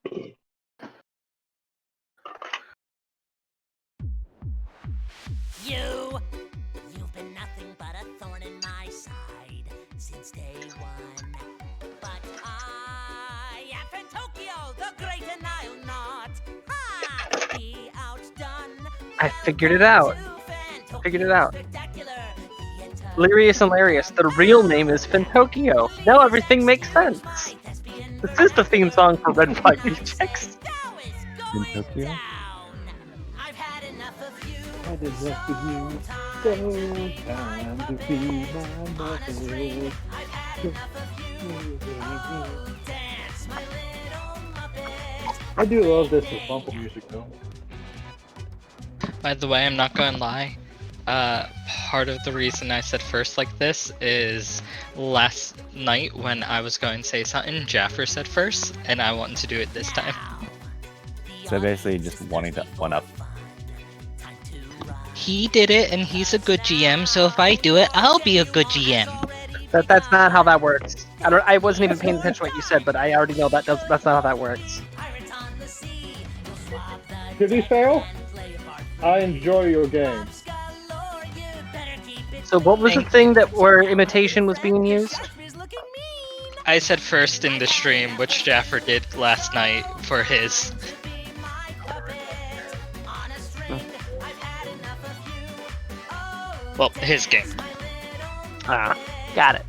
You've been nothing but a thorn in my side since day one. But I am from Tokyo, the great and I'll not be outdone. I figured it out. Larius and Larius. The real name is Fintokyo. Now everything makes sense. This is the theme song for Red Flag Rejects. Fintokyo? I've had enough of you. I did enough of you. So time to be my mother. I've had enough of you. Oh, dance, my little Muppet. I do love this with bumper music though. By the way, I'm not gonna lie. Part of the reason I said first like this is last night when I was going to say something, Jaffer said first, and I wanted to do it this time. So basically just wanting to one-up. He did it, and he's a good GM, so if I do it, I'll be a good GM. That's not how that works. I wasn't even paying attention to what you said, but I already know that's not how that works. Did he fail? I enjoy your game. So what was the thing that where imitation was being used? I said first in the stream, which Jaffer did last night for his. Well, his game. Ah, got it.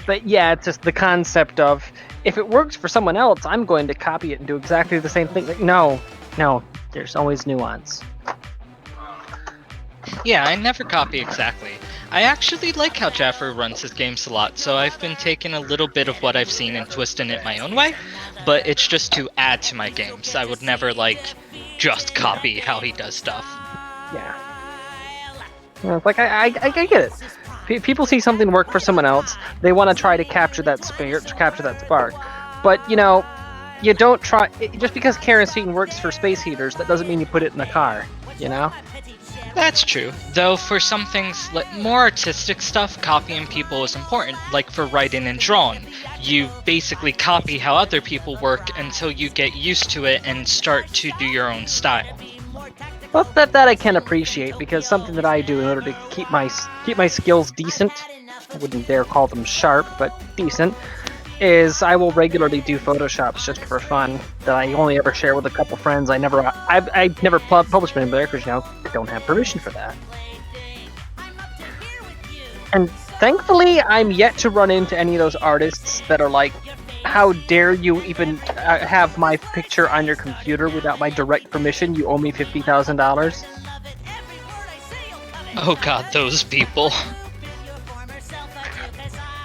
But yeah, it's just the concept of, if it works for someone else, I'm going to copy it and do exactly the same thing. Like, no, there's always nuance. Yeah, I never copy exactly. I actually like how Jaffer runs his games a lot, so I've been taking a little bit of what I've seen and twisting it my own way, but it's just to add to my games. I would never, just copy how he does stuff. Yeah. Like, I get it. People see something work for someone else, they want to try to capture that spirit, capture that spark. But, you don't try... Just because kerosene works for space heaters, that doesn't mean you put it in a car, That's true. Though for some things, more artistic stuff, copying people is important. Like for writing and drawing. You basically copy how other people work until you get used to it and start to do your own style. Well, that I can appreciate, because something that I do in order to keep my skills decent, I wouldn't dare call them sharp, but decent, is I will regularly do Photoshops just for fun that I only ever share with a couple friends. I've never published them there because I don't have permission for that. And thankfully, I'm yet to run into any of those artists that are like, how dare you even have my picture on your computer without my direct permission? You owe me $50,000. Oh god, those people.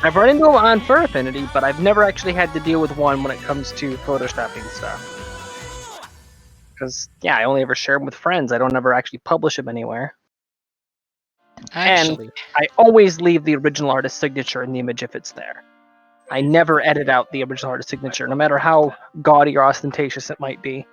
I've run into them on Fur Affinity, but I've never actually had to deal with one when it comes to photoshopping stuff. Because, yeah, I only ever share them with friends. I don't ever actually publish them anywhere. Actually, And I always leave the original artist's signature in the image if it's there. I never edit out the original artist's signature, no matter how gaudy or ostentatious it might be.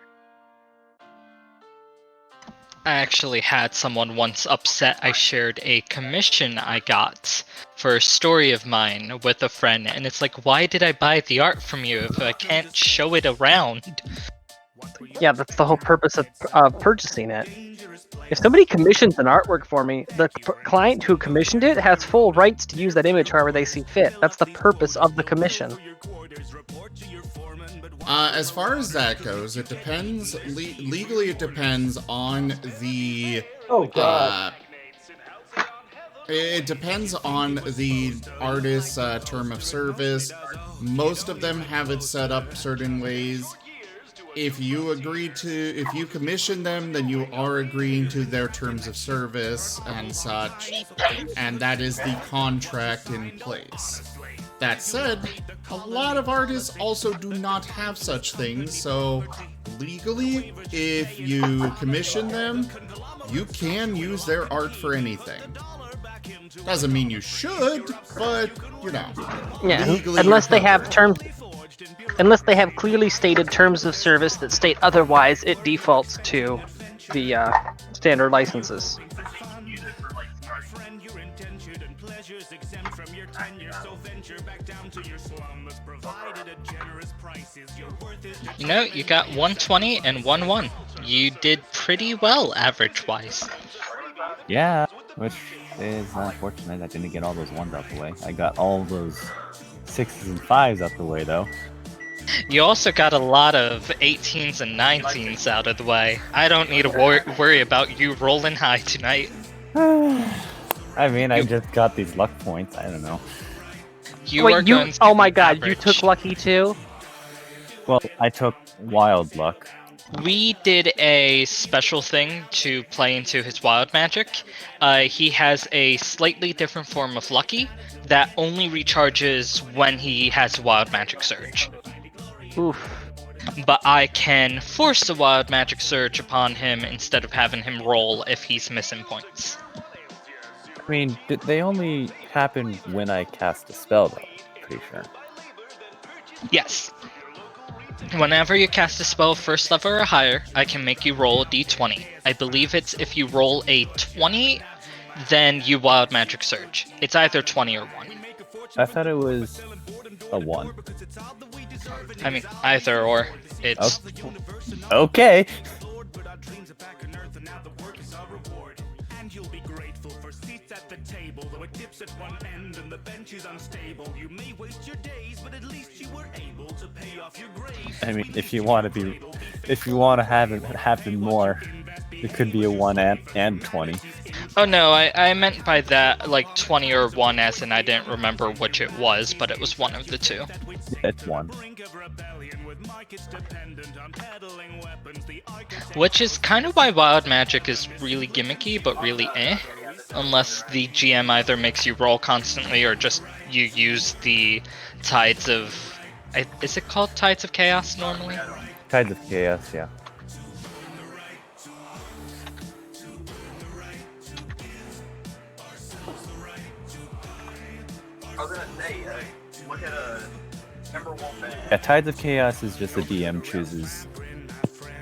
I actually had someone once upset I shared a commission I got for a story of mine with a friend, and it's like, why did I buy the art from you if I can't show it around? Yeah, that's the whole purpose of purchasing it. If somebody commissions an artwork for me, the client who commissioned it has full rights to use that image however they see fit. That's the purpose of the commission. As far as that goes, it depends. Legally, it depends on the. Oh god. It depends on the artist's term of service. Most of them have it set up certain ways. If you commission them, then you are agreeing to their terms of service and such, and that is the contract in place. That said, a lot of artists also do not have such things, so legally, if you commission them, you can use their art for anything. Doesn't mean you should, but, Yeah, legally unless they have clearly stated terms of service that state otherwise, it defaults to the standard licenses. You know, you got 120 and 1-1. You did pretty well average-wise. Yeah, which is unfortunate. I didn't get all those ones out the way. I got all those 6s and 5s out the way, though. You also got a lot of 18s and 19s out of the way. I don't need to worry about you rolling high tonight. I mean, I just got these luck points. I don't know. Oh my god, you took lucky too? Well, I took wild luck. We did a special thing to play into his wild magic. He has a slightly different form of lucky that only recharges when he has a wild magic surge. Oof. But I can force the wild magic surge upon him instead of having him roll if he's missing points. I mean, they only happen when I cast a spell, though. Pretty sure. Yes. Whenever you cast a spell first level or higher, I can make you roll a d20. I believe it's if you roll a 20, then you wild magic surge. It's either 20 or 1. I thought it was a 1. I mean, either or. It's Okay. I mean, if you want to have it happen more, it could be a 1 and 20. Oh no, I meant by that like 20 or 1 as in I didn't remember which it was, but it was one of the two. Yeah, it's 1. Which is kind of why wild magic is really gimmicky, but really unless the GM either makes you roll constantly or just you use the tides of... Is it called Tides of Chaos normally? Tides of Chaos, yeah. I was gonna say, look at Timberwolf and... Yeah, Tides of Chaos is just the DM chooses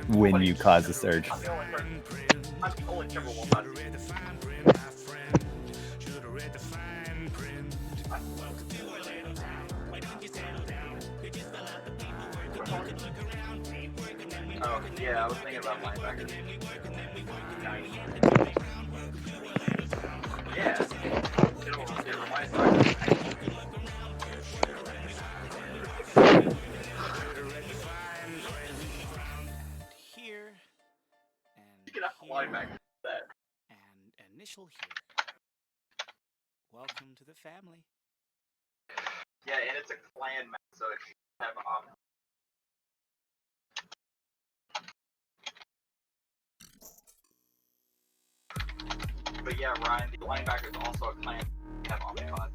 when you cause a surge. I'm the only Timberwolf I've seen. Oh, yeah, I was thinking about linebackers. Yeah. It reminds me. Here and You can have linebackers that. and initial here. Welcome to the family. Yeah, and it's a clan match, so if you have But yeah, Ryan, the linebacker is also a clan. You have Omnipod.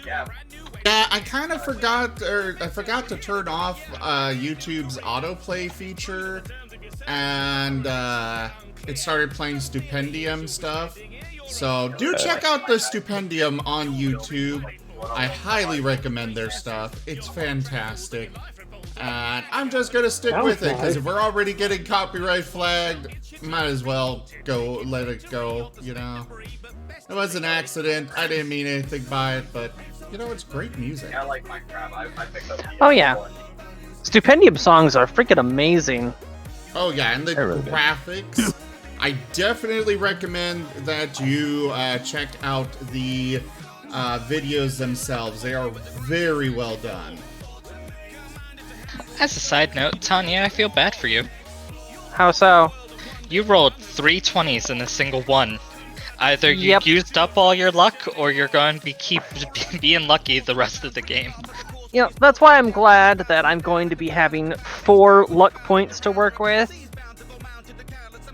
Yeah. Yeah, I kind of forgot to turn off YouTube's autoplay feature, and it started playing Stupendium stuff. So do check out the Stupendium on YouTube. I highly recommend their stuff. It's fantastic. And I'm just gonna stick with it, because if we're already getting copyright flagged, might as well let it go, you know. It was an accident. I didn't mean anything by it, but you know, it's great music. Yeah, I like Minecraft. I picked up the Oh yeah. Stupendium songs are freaking amazing. Oh yeah, and the graphics. I definitely recommend that you check out the videos themselves. They are very well done. As a side note, Tanya, I feel bad for you. How so? You rolled 3 20s in a single one. Either you used up all your luck, or you're going to keep being lucky the rest of the game. You know, that's why I'm glad that I'm going to be having 4 luck points to work with.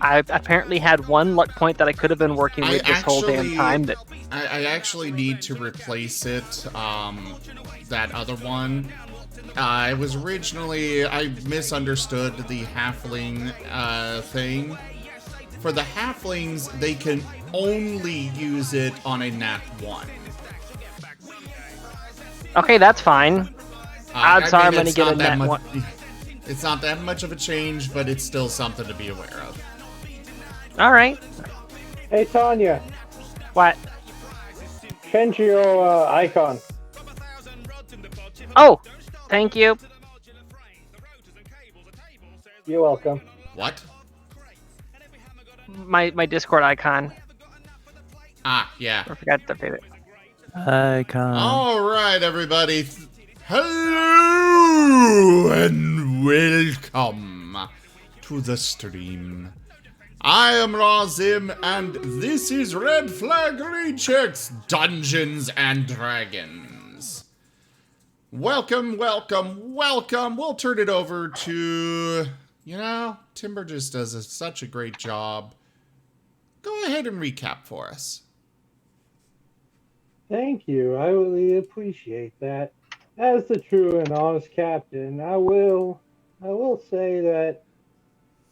I apparently had 1 luck point that I could have been working with this whole damn time. I actually need to replace it, that other one. It was originally, I misunderstood the halfling thing. For the halflings, they can only use it on a nat 1. Okay, that's fine. Odds are I'm going to get a nat 1. It's not that much of a change, but it's still something to be aware of. All right. Hey, Tanya, What? change your icon. Oh, thank you. You're welcome. What? My Discord icon. Ah, yeah. I forgot to update it. Icon. All right, everybody. Hello and welcome to the stream. I am Razim, and this is Red Flag Rechecks Dungeons and Dragons. Welcome, welcome, welcome. We'll turn it over to, Timber just does such a great job. Go ahead and recap for us. Thank you. I really appreciate that. As the true and honest captain, I will say that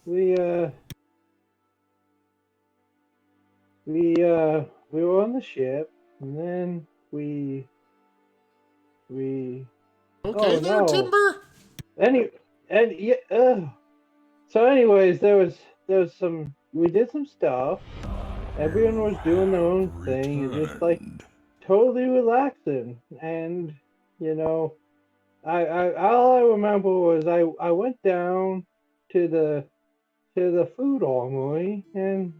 we were on the ship, and then we Okay, oh there, no. Timber. So anyways, there was we did some stuff. Everyone was doing their own thing, and just like totally relaxing. And I all I remember was I went down to the food armory, and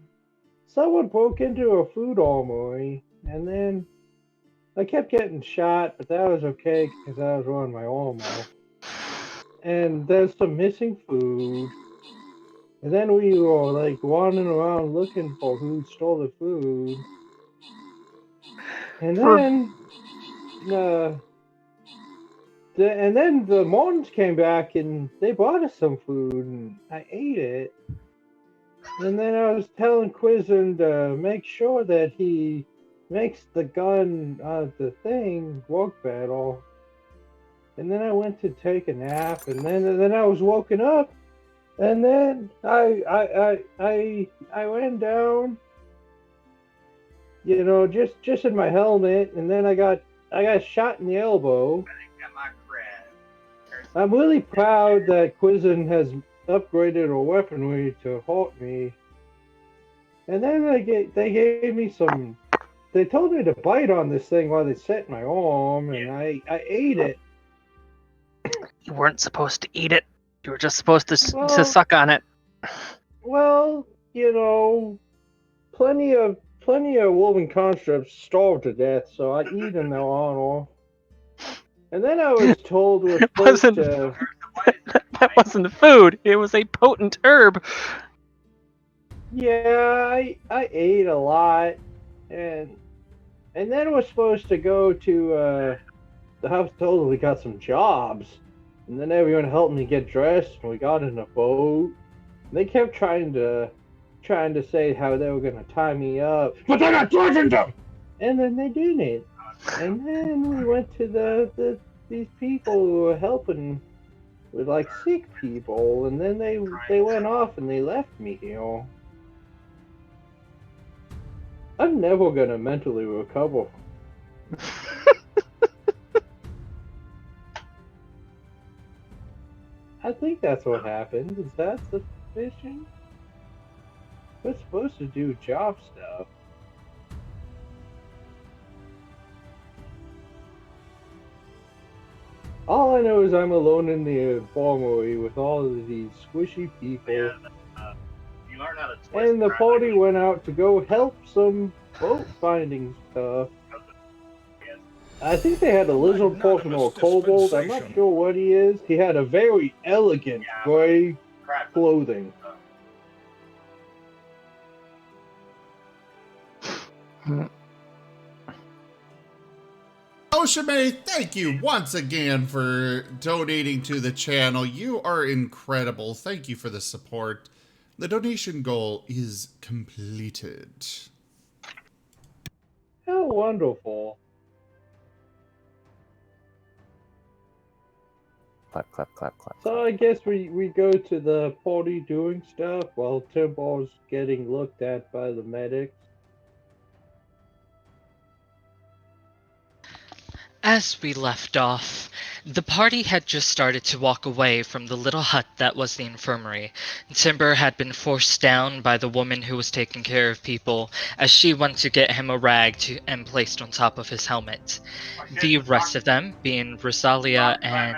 someone broke into a food armory, and then I kept getting shot, but that was okay because I was running my armor. And there's some missing food. And then we were like wandering around looking for who stole the food. And then the Mortons came back and they brought us some food and I ate it. And then I was telling Quizen to make sure that he makes the gun the thing work better. And then I went to take a nap, and then I was woken up, and then I went down, just in my helmet, and then I got shot in the elbow. I'm really proud that Quizen has upgraded her weaponry to hurt me. And then they gave me some. They told me to bite on this thing while they set my arm, and I ate it. You weren't supposed to eat it. You were just supposed to Well- suck on it. Well, plenty of woven constructs starved to death, so I eat in their honor. And then I was told we're It supposed wasn't- to. That wasn't food. It was a potent herb. Yeah, I ate a lot, and then we're supposed to go to the house. Told we got some jobs, and then everyone helped me get dressed, and we got in a boat. They kept trying to say how they were gonna tie me up, but they're not driving them. And then they didn't. And then we went to these people who were helping with like sick people, and then they went off and they left me. I'm never gonna mentally recover. I think that's what happened. Is that sufficient? We're supposed to do job stuff. All I know is I'm alone in the infirmary with all of these squishy people. You learn how to twist And the around party like- went out to go help some boat finding stuff. I think they had a lizard person or a kobold. I'm not sure what he is. He had a very elegant gray crap. clothing. Oshime, thank you once again for donating to the channel. You are incredible. Thank you for the support. The donation goal is completed. How wonderful. Clap, clap, clap, clap. So I guess we go to the party doing stuff while Timber's getting looked at by the medics. As we left off, the party had just started to walk away from the little hut that was the infirmary. Timber had been forced down by the woman who was taking care of people as she went to get him a rag and placed on top of his helmet. The rest of them, being Rosalia and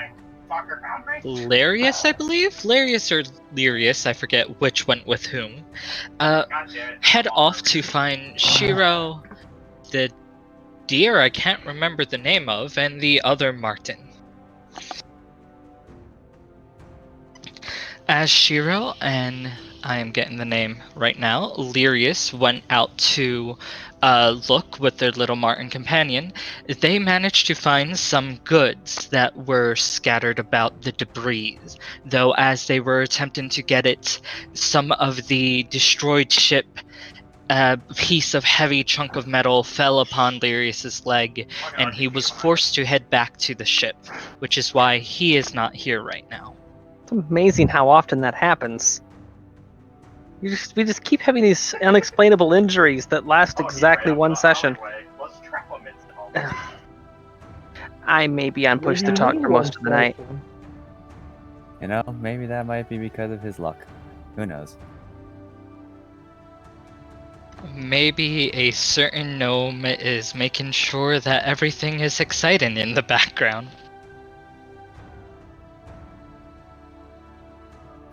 Larius, I believe? Larius or Lirius, I forget which went with whom, head off to find Shiro, the deer I can't remember the name of, and the other Martin. As Shiro and I am getting the name right now, Lirius went out to look with their little Martin companion, they managed to find some goods that were scattered about the debris, though as they were attempting to get it, some of the destroyed ship a piece of heavy chunk of metal fell upon Larius's leg, and he was forced to head back to the ship, which is why he is not here right now. It's amazing how often that happens. We just keep having these unexplainable injuries that last exactly one session. I may be on push to talk for most of the night. You know, maybe that might be because of his luck. Who knows? Maybe a certain gnome is making sure that everything is exciting in the background.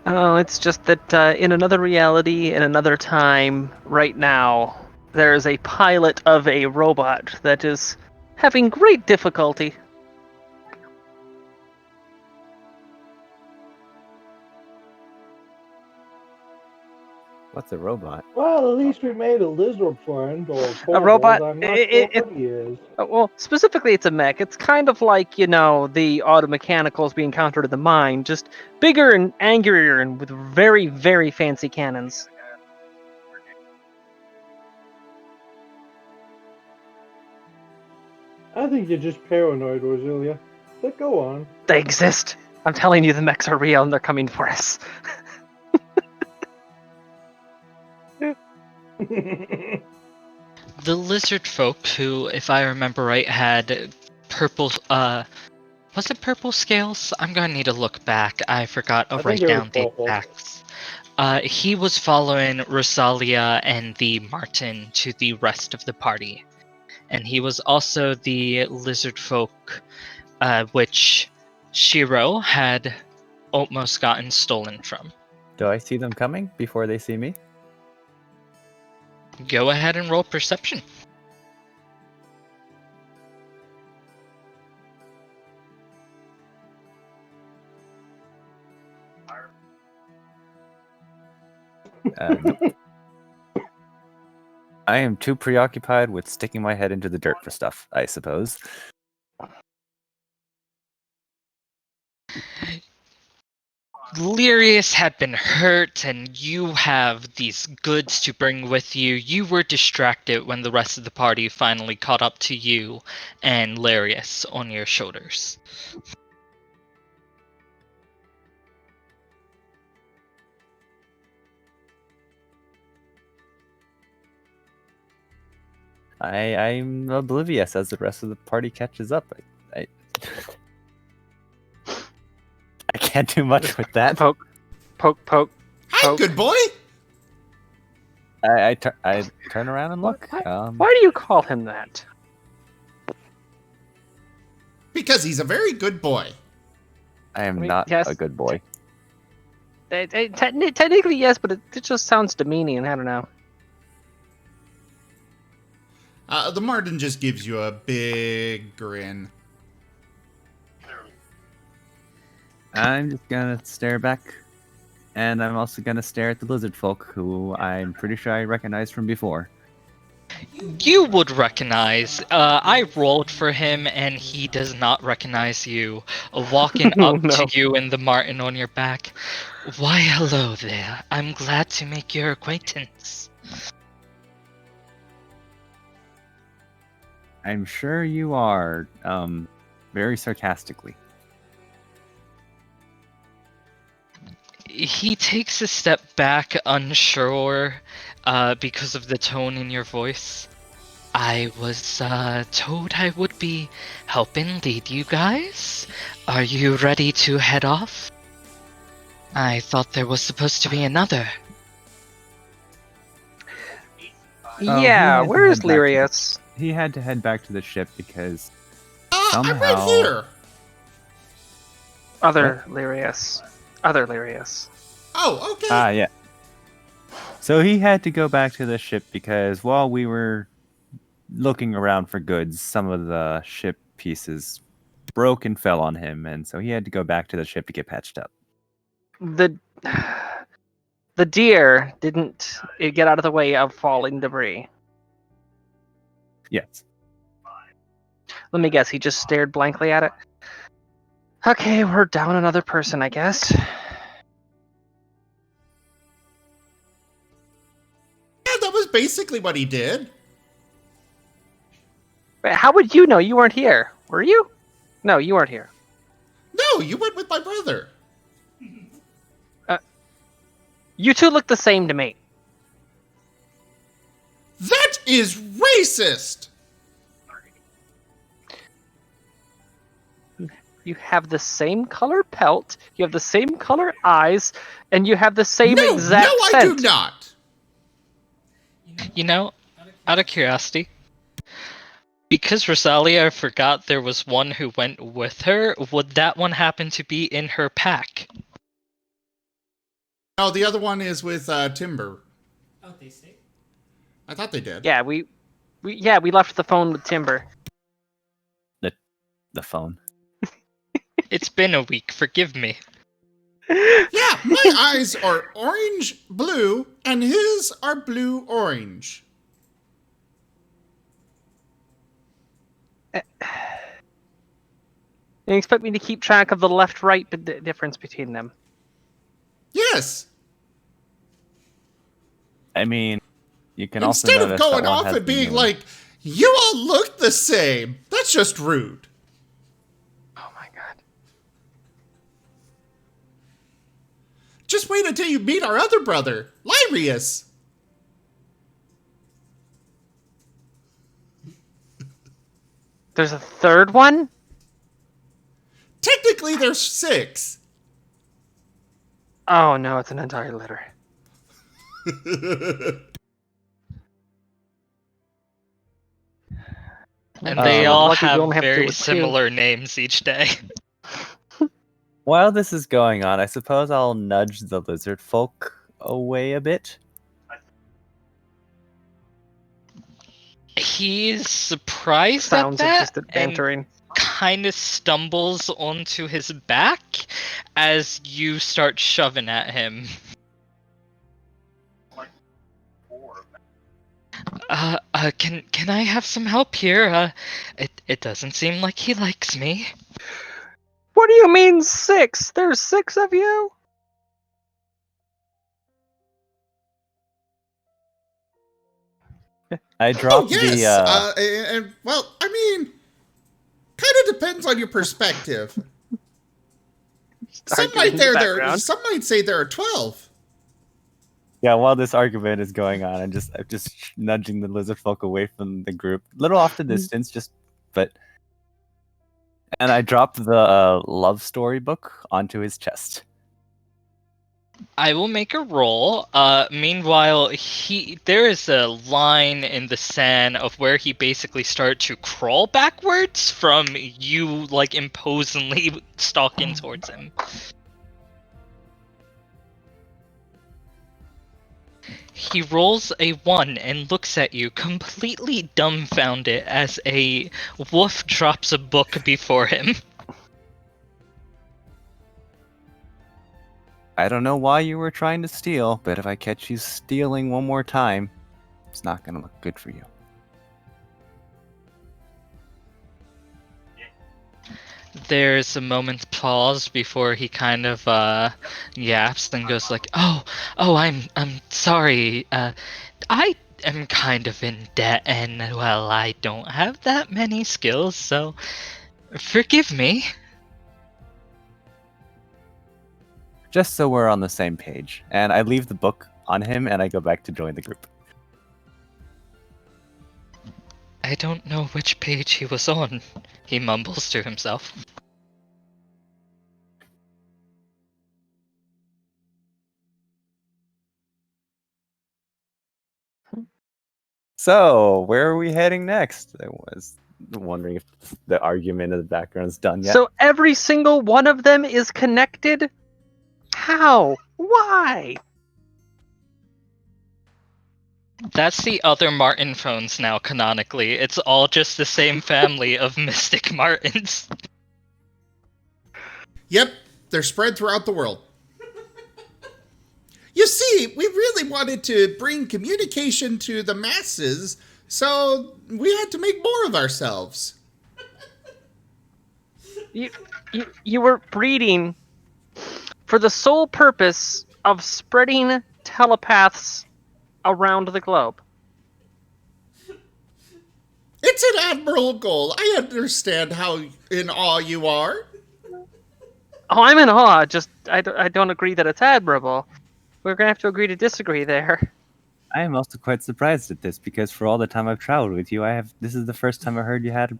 Oh, it's just that in another reality, in another time, right now, there is a pilot of a robot that is having great difficulty. What's a robot? Well, at least we made a lizard friend or A robot, I'm not sure what he is. Well, specifically it's a mech. It's kind of like, you know, the automechanicals we encountered in the mine, just bigger and angrier and with very, very fancy cannons. I think you're just paranoid, Rosalia. But go on. They exist. I'm telling you, the mechs are real and they're coming for us. The lizard folk, who, if I remember right, had purple, was it purple scales? I'm gonna need to look back. I forgot to write down the facts. He was following Rosalia and the Martin to the rest of the party. And he was also the lizard folk, which Shiro had almost gotten stolen from. Do I see them coming before they see me? Go ahead and roll perception. Nope. I am too preoccupied with sticking my head into the dirt for stuff, I suppose. Lirius had been hurt, and you have these goods to bring with you. You were distracted when the rest of the party finally caught up to you and Larius on your shoulders. I'm oblivious as the rest of the party catches up. I can't do much with that. Poke, poke, poke. Hi, poke. good boy. I turn around and look. Why do you call him that? Because he's a very good boy. I am I mean, not yes. a good boy. Technically, yes, but it just sounds demeaning. I don't know. The Martin just gives you a big grin. I'm just gonna stare back, and I'm also gonna stare at the lizard folk, who I'm pretty sure I recognize from before. You would recognize. I rolled for him, and he does not recognize you. Walking up No. to you and the Martin on your back. Why, hello there. I'm glad to make your acquaintance. I'm sure you are, very sarcastically. He takes a step back, unsure, because of the tone in your voice. I was told I would be helping lead you guys. Are you ready to head off? I thought there was supposed to be another. Yeah, where is Lyrius? He had to head back to the ship because I'm right somehow- here. Other Lyrius. Other Lyrius. Oh, okay. yeah. So he had to go back to the ship because while we were looking around for goods, some of the ship pieces broke and fell on him, and so he had to go back to the ship to get patched up. The deer didn't get out of the way of falling debris. Yes. Let me guess, he just stared blankly at it. Okay, we're down another person, I guess. Yeah, that was basically what he did. But how would you know? You weren't here, were you? No, you weren't here. No, you went with my brother. You two look the same to me. That is racist. You have the same color pelt, you have the same color eyes, and you have the same No, exact I scent. do not. You know, out of curiosity, because Rosalia forgot there was one who went with her, would that one happen to be in her pack? No, the other one is with Timber. Oh, they stay. I thought they did. Yeah, we left the phone with Timber. The phone. It's been a week, forgive me. Yeah, my eyes are orange blue, and his are blue orange. You expect me to keep track of the left-right difference between them? Yes. I mean, you can also Instead of notice that going one off has and the being moon. like, you all look the same. That's just rude. Oh my god. Just wait until you meet our other brother, Lyrius. There's a third one? Technically, there's 6. Oh no, it's an entire litter. And they all lucky we have only have to do very with two. similar names each day. While this is going on, I suppose I'll nudge the lizard folk away a bit. He's surprised Sounds at of that distant and bantering. kind of stumbles onto his back as you start shoving at him. Can I have some help here? It doesn't seem like he likes me. What do you mean 6? There's 6 of you? I Oh, dropped yes. And, well, I mean, kind of depends on your perspective. Some Arguing might, in the background. some might say there are 12. Yeah, while this argument is going on, I'm just nudging the lizard folk away from the group, a little off the distance, and I dropped the love story book onto his chest. I will make a roll. Meanwhile, there is a line in the sand of where he basically started to crawl backwards from you, like, imposingly stalking towards him. He rolls a 1 and looks at you, completely dumbfounded, as a wolf drops a book before him. I don't know why you were trying to steal, but if I catch you stealing one more time, it's not going to look good for you. There's a moment's pause before he kind of yaps, then goes like, "Oh, I'm sorry. I am kind of in debt, and well, I don't have that many skills, so forgive me." Just so we're on the same page. And I leave the book on him and I go back to join the group. I don't know which page he was on, he mumbles to himself. So, where are we heading next? I was wondering if the argument in the background's done yet. So every single one of them is connected? How? Why? That's the other Martin phones now, canonically. It's all just the same family of Mystic Martins. Yep, they're spread throughout the world. You see, we really wanted to bring communication to the masses, so we had to make more of ourselves. You were breeding for the sole purpose of spreading telepaths around the globe. It's an admirable goal. I understand how in awe you are. Oh, I'm in awe. Just I don't agree that it's admirable. We're gonna have to agree to disagree there. I am also quite surprised at this because for all the time I've traveled with you, this is the first time I heard you had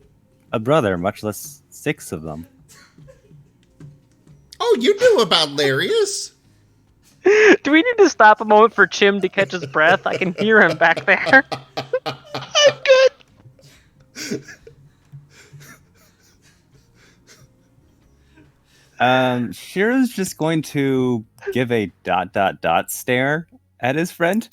a brother, much less 6 of them. Oh, you knew about Larius? Do we need to stop a moment for Chim to catch his breath? I can hear him back there. I'm good! Shiro's just going to give a ... stare at his friend.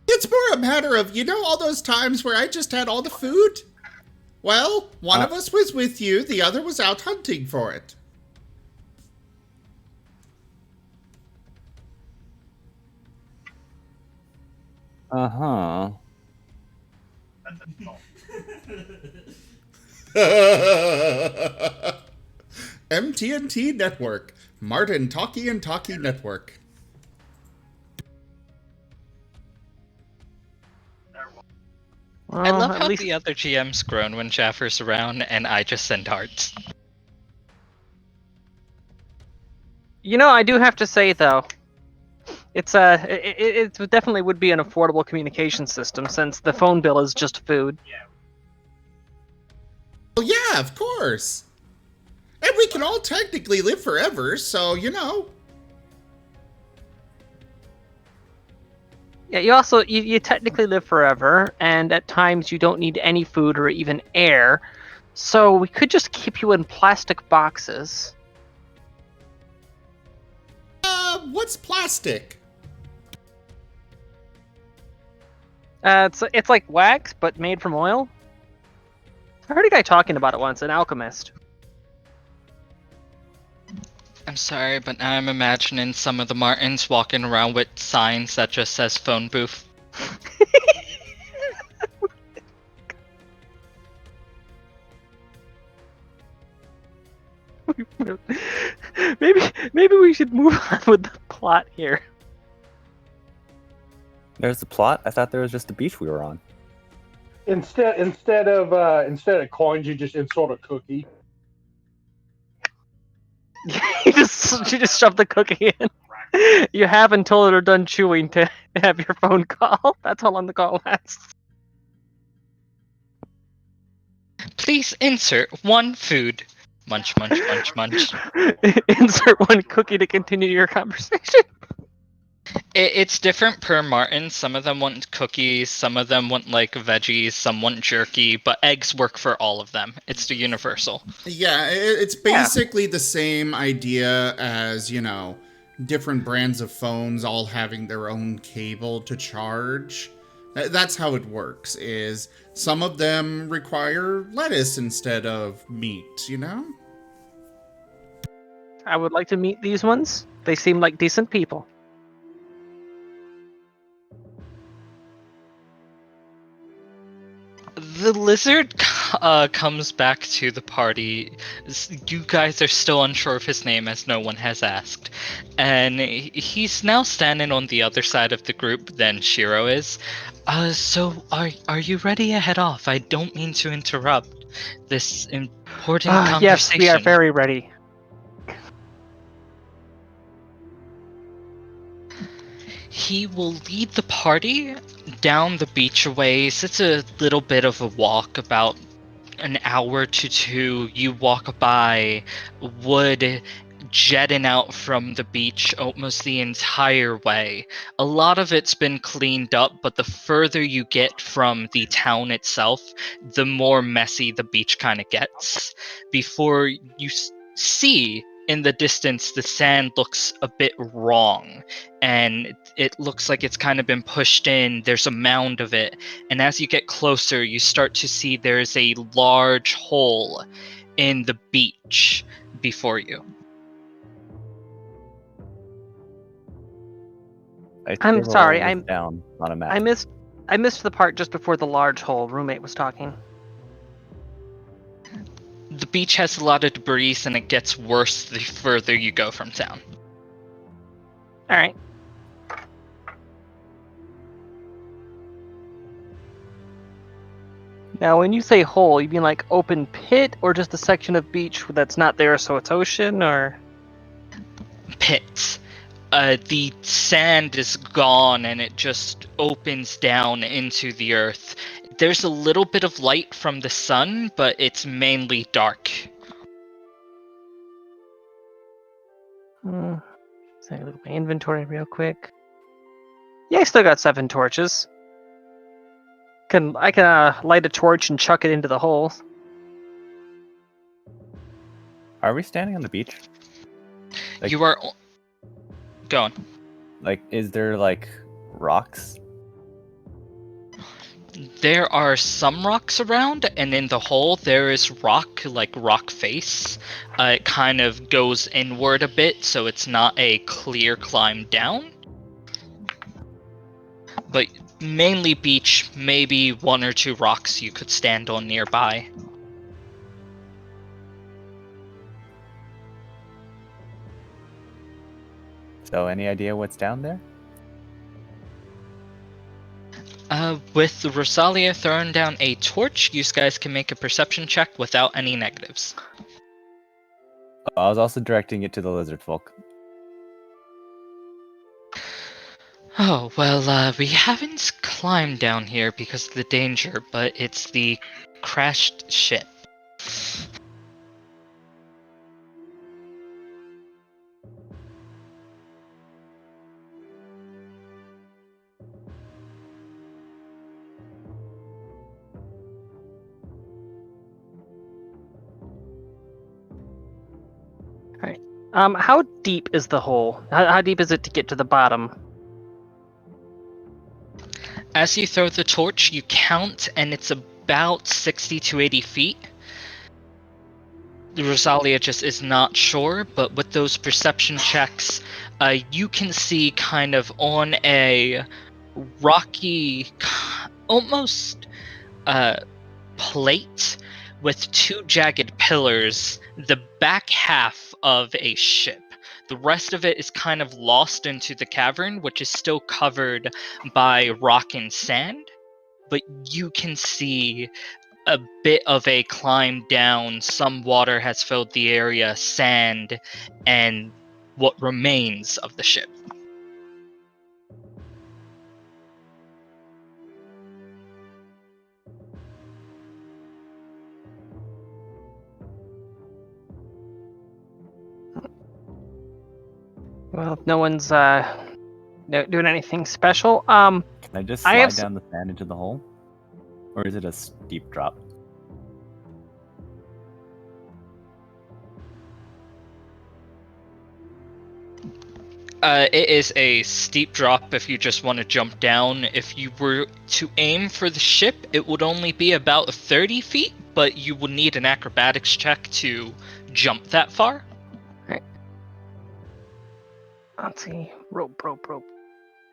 It's more a matter of, all those times where I just had all the food? Well, one of us was with you, the other was out hunting for it. Uh-huh. MTNT Network. Martin Talkie and Talkie Network. Well, I love at how least the other GM's groan when Jaffer's around, and I just send hearts. I do have to say though, it definitely would be an affordable communication system since the phone bill is just food. Well, yeah, of course. And we can all technically live forever, so, Yeah, you also you technically live forever, and at times you don't need any food or even air. So we could just keep you in plastic boxes. What's plastic? It's like wax, but made from oil. I heard a guy talking about it once, an alchemist. I'm sorry, but now I'm imagining some of the Martins walking around with signs that just says phone booth. Maybe we should move on with the plot here. There's the plot? I thought there was just a beach we were on. Instead of coins, you just insert a cookie. you just shove the cookie in. You have until they're done chewing to have your phone call. That's how long the call lasts. Please insert one food. Munch, munch, munch, munch. Insert one cookie to continue your conversation. It's different per Martin. Some of them want cookies, some of them want veggies, some want jerky, but eggs work for all of them. It's the universal. Yeah, it's basically the same idea as, different brands of phones all having their own cable to charge. That's how it works, is some of them require lettuce instead of meat, I would like to meet these ones. They seem like decent people. The lizard comes back to the party. You guys are still unsure of his name as no one has asked. And he's now standing on the other side of the group than Shiro is. So are you ready to head off? I don't mean to interrupt this important conversation. Yes, we are very ready. he will lead the party down the beach a ways. It's a little bit of a walk, about an hour to two. You walk by wood jetting out from the beach almost the entire way. A lot of it's been cleaned up, but the further you get from the town itself, the more messy the beach kind of gets. Before you see in the distance, the sand looks a bit wrong, and it looks like it's kind of been pushed in. There's a mound of it, and as you get closer, you start to see there's a large hole in the beach before you. I I'm scribble sorry, this down on a map. I missed the part just before the large hole roommate was talking. The beach has a lot of debris, and it gets worse the further you go from town. All right. Now, when you say hole, you mean like open pit, or just a section of beach that's not there, so it's ocean, or? Pit. The sand is gone, and it just opens down into the earth. There's a little bit of light from the sun, but it's mainly dark. So I look at my inventory real quick. Yeah, I still got 7 torches. I can light a torch and chuck it into the hole. Are we standing on the beach? Like- You are... Go on. Like, is there, like, rocks? There are some rocks around, and in the hole there is rock, like rock face. It kind of goes inward a bit, so it's not a clear climb down. But mainly beach, maybe 1 or 2 rocks you could stand on nearby. So, any idea what's down there? With Rosalia throwing down a torch, you guys can make a perception check without any negatives. I was also directing it to the lizard folk. Oh, well, we haven't climbed down here because of the danger, but it's the crashed ship. How deep is the hole? How deep is it to get to the bottom? As you throw the torch, you count, and it's about 60 to 80 feet. Rosalia just is not sure, but with those perception checks, you can see kind of on a rocky, almost plate with 2 jagged pillars, the back half of a ship. The rest of it is kind of lost into the cavern, which is still covered by rock and sand, but you can see a bit of a climb down. Some water has filled the area, sand, and what remains of the ship. Well, if no one's doing anything special. Can I just I slide have down the sand into the hole? Or is it a steep drop? It is a steep drop if you just want to jump down. If you were to aim for the ship, it would only be about 30 feet, but you would need an acrobatics check to jump that far. Let's see. Rope.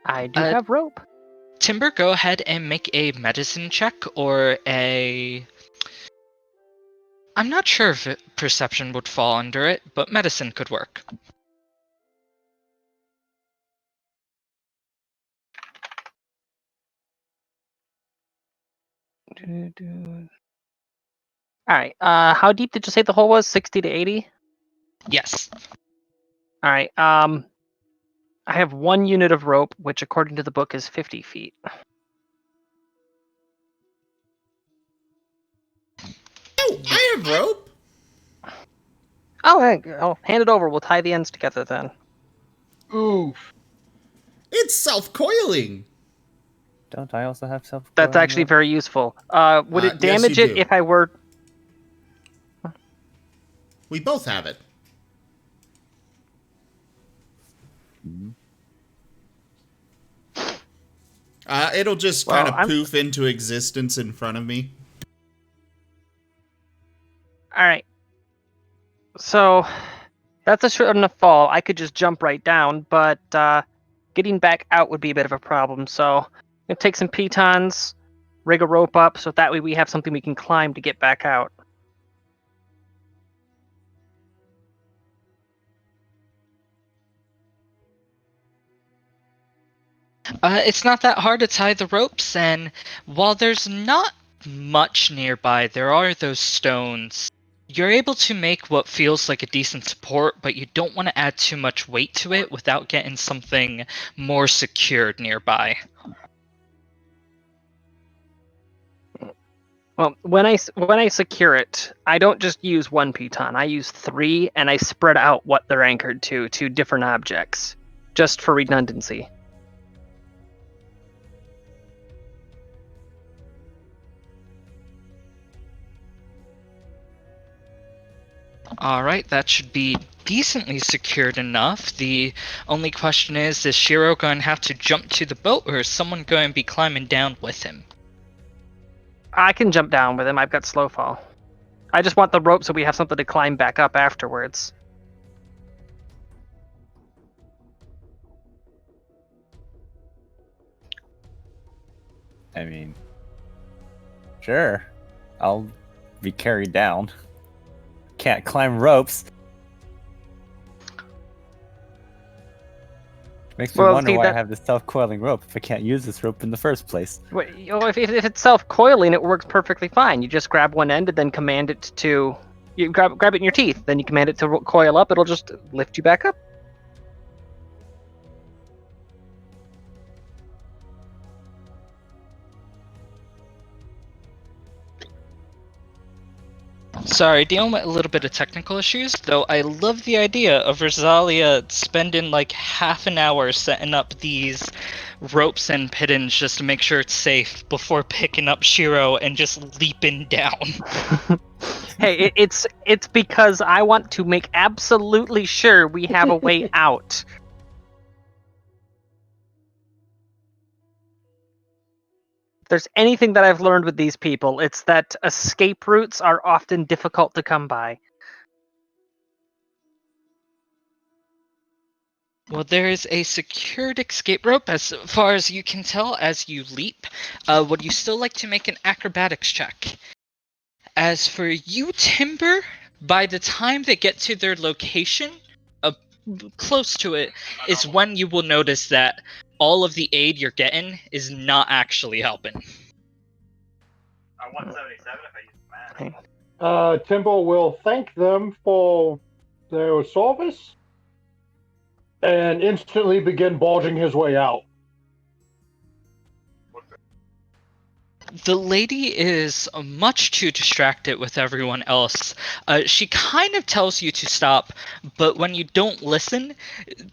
I do have rope. Timber, go ahead and make a medicine check or a... I'm not sure if perception would fall under it, but medicine could work. Alright, how deep did you say the hole was? 60 to 80? Yes. Alright, I have 1 unit of rope, which according to the book is 50 feet. Oh, I have rope. Oh, hey, I'll hand it over. We'll tie the ends together then. Oof. It's self-coiling. Don't I also have self? That's actually very useful. Would it Yes, damage you it do. if I were... We both have it. It'll just Well, kind of poof into existence in front of me. Alright. So, that's a short enough fall. I could just jump right down, but getting back out would be a bit of a problem. So, I'm going to take some pitons, rig a rope up, so that way we have something we can climb to get back out. It's not that hard to tie the ropes, and while there's not much nearby, there are those stones. You're able to make what feels like a decent support, but you don't want to add too much weight to it without getting something more secured nearby. Well, when I secure it, I don't just use 1 piton. I use 3, and I spread out what they're anchored to different objects, just for redundancy. Alright, that should be decently secured enough. The only question is Shiro going to have to jump to the boat, or is someone going to be climbing down with him? I can jump down with him. I've got slow fall. I just want the rope so we have something to climb back up afterwards. I mean, sure. I'll be carried down. Can't climb ropes. Makes me wonder why I have this self-coiling rope if I can't use this rope in the first place. Wait, if it's self-coiling, it works perfectly fine. You just grab one end and then command it to... You grab it in your teeth, then you command it to coil up, it'll just lift you back up. Sorry, dealing with a little bit of technical issues, though I love the idea of Rosalia spending like half an hour setting up these ropes and pittons just to make sure it's safe before picking up Shiro and just leaping down. Hey, it's because I want to make absolutely sure we have a way out. If there's anything that I've learned with these people, it's that escape routes are often difficult to come by. Well, there is a secured escape rope as far as you can tell as you leap. Would you still like to make an acrobatics check? As for you, Timber, by the time they get to their location, close to it, is when you will notice that all of the aid you're getting is not actually helping. 177 if I use math. Timbo will thank them for their service and instantly begin bulging his way out. The lady is much too distracted with everyone else. She kind of tells you to stop, but when you don't listen,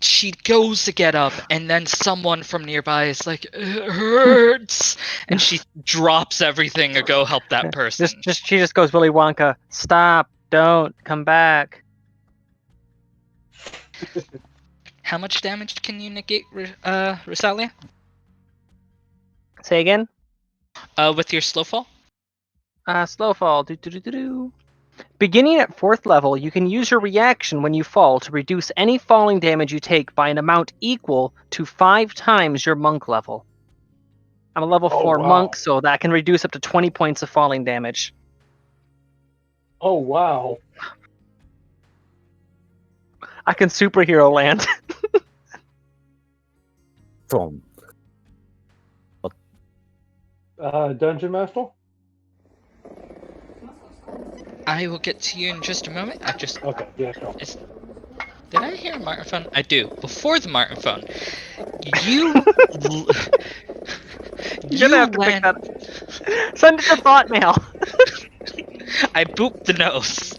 she goes to get up, and then someone from nearby is like, "It hurts," and she drops everything to go help that person. She just goes Willy Wonka. Stop! Don't come back. How much damage can you negate, Rosalia? Say again? With your slow fall? Slow fall. Beginning at 4th level, you can use your reaction when you fall to reduce any falling damage you take by an amount equal to 5 times your monk level. I'm a level 4 monk, so that can reduce up to 20 points of falling damage. Oh, wow. I can superhero land. Boom. Dungeon Master? I will get to you in just a moment. Okay, yeah, no. Did I hear a Martin phone? I do. Before the Martin phone, you You're gonna have to pick that. Send it to thought mail. I booped the nose.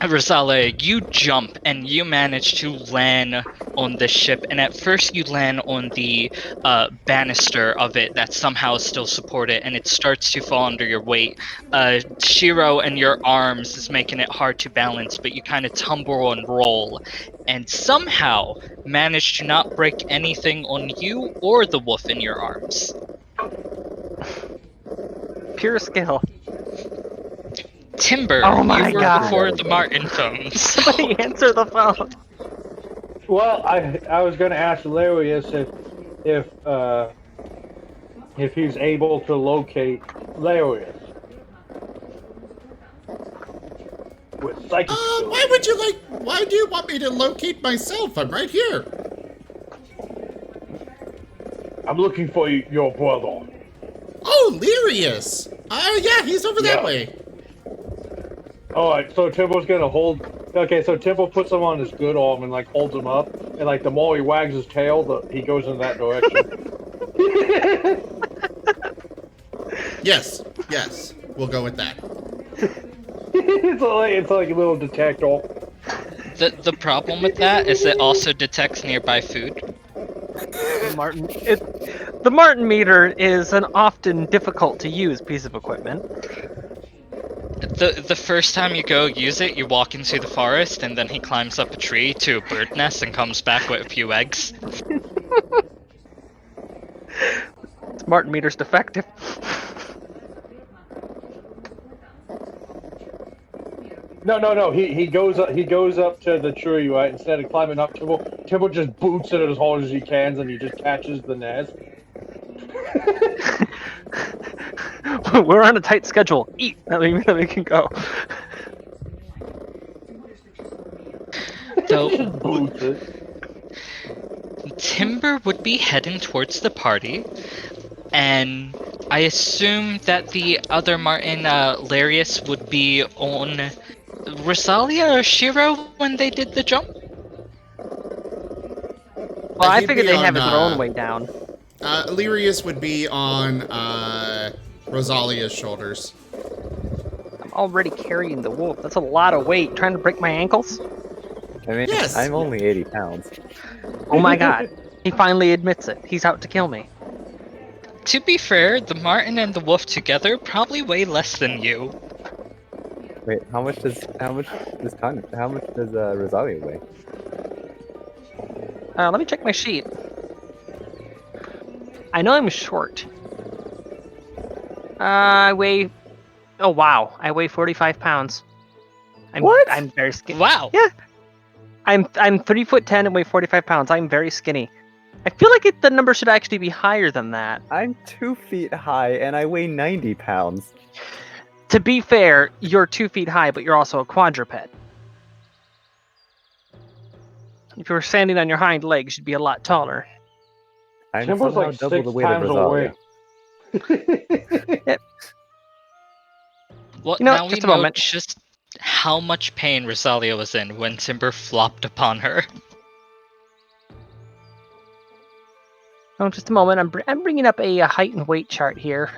Rosale, you jump and you manage to land on the ship, and at first you land on the banister of it that somehow still support it, and it starts to fall under your weight. Shiro and your arms is making it hard to balance, but you kind of tumble and roll, and somehow manage to not break anything on you or the wolf in your arms. Pure skill. Timber, Oh my you were God. before the Martin phones. Somebody answer the phone. Well, I was going to ask Hilarious if he's able to locate Hilarious with psychic ability. Why do you want me to locate myself? I'm right here. I'm looking for your brother. Oh, Lyrius. Yeah, he's over that way. Alright, so Timbo's gonna hold. Okay, so Timbo puts him on his good arm and like holds him up, and like the more he wags his tail, he goes in that direction. Yes, we'll go with that. it's like a little detector. The problem with that is it also detects nearby food. The Martin meter is an often difficult to use piece of equipment. The first time you go use it, you walk into the forest, and then he climbs up a tree to a bird nest and comes back with a few eggs. Martin meter's defective. No. He goes up to the tree, right? Instead of climbing up, Timbo just boots it as hard as he can, and he just catches the nest. We're on a tight schedule. Eat. That we can go. So Just boots it. Timber would be heading towards the party, and I assume that the other Martin, Larius, would be on Rosalia or Shiro when they did the jump? Well, I He'd figured be they'd have on, his own way down. Lyrius would be on Rosalia's shoulders. I'm already carrying the wolf. That's a lot of weight. Trying to break my ankles? I mean, Yes. I'm only 80 pounds. Oh my God. He finally admits it. He's out to kill me. To be fair, the Martin and the wolf together probably weigh less than you. Wait, how much does Rosalia weigh? Let me check my sheet. I know I'm short. I weigh... Oh, wow. I weigh 45 pounds. What? I'm very skinny. Wow. Yeah. I'm 3'10" and weigh 45 pounds. I'm very skinny. I feel like the number should actually be higher than that. I'm 2 feet high and I weigh 90 pounds. To be fair, you're 2 feet high, but you're also a quadruped. If you were standing on your hind legs, you'd be a lot taller. I'm Timbo's somehow like double 6 the weight of times Rosalia. away. Well, You know, now we just a know moment. just how much pain Rosalia was in when Timber flopped upon her. Oh, just a moment. I'm bringing up a height and weight chart here,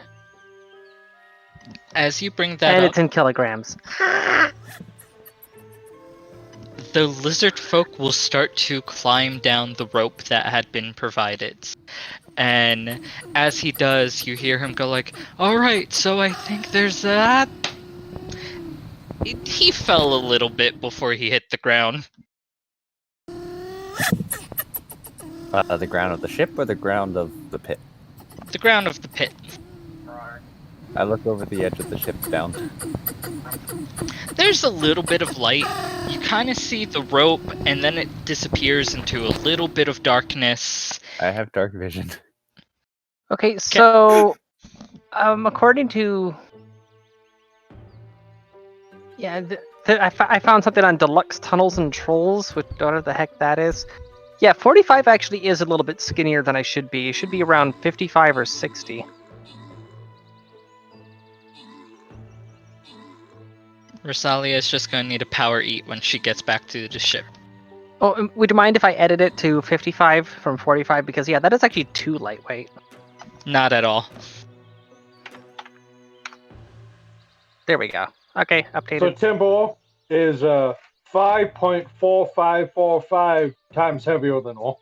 As you bring that and up, it's in kilograms. the lizard folk will start to climb down the rope that had been provided. And as he does, you hear him go like, "Alright, so I think there's that." He fell a little bit before he hit the ground. The ground of the ship or the ground of the pit? The ground of the pit. I look over the edge of the ship down. There's a little bit of light. You kind of see the rope, and then it disappears into a little bit of darkness. I have dark vision. Okay, so according to I found something on Deluxe Tunnels and Trolls, whatever the heck that is. Yeah, 45 actually is a little bit skinnier than I should be. It should be around 55 or 60. Rosalia is just going to need a power eat when she gets back to the ship. Oh, would you mind if I edit it to 55 from 45? Because, yeah, that is actually too lightweight. Not at all. There we go. Okay, So updated. Timbo is 5.4545 times heavier than all.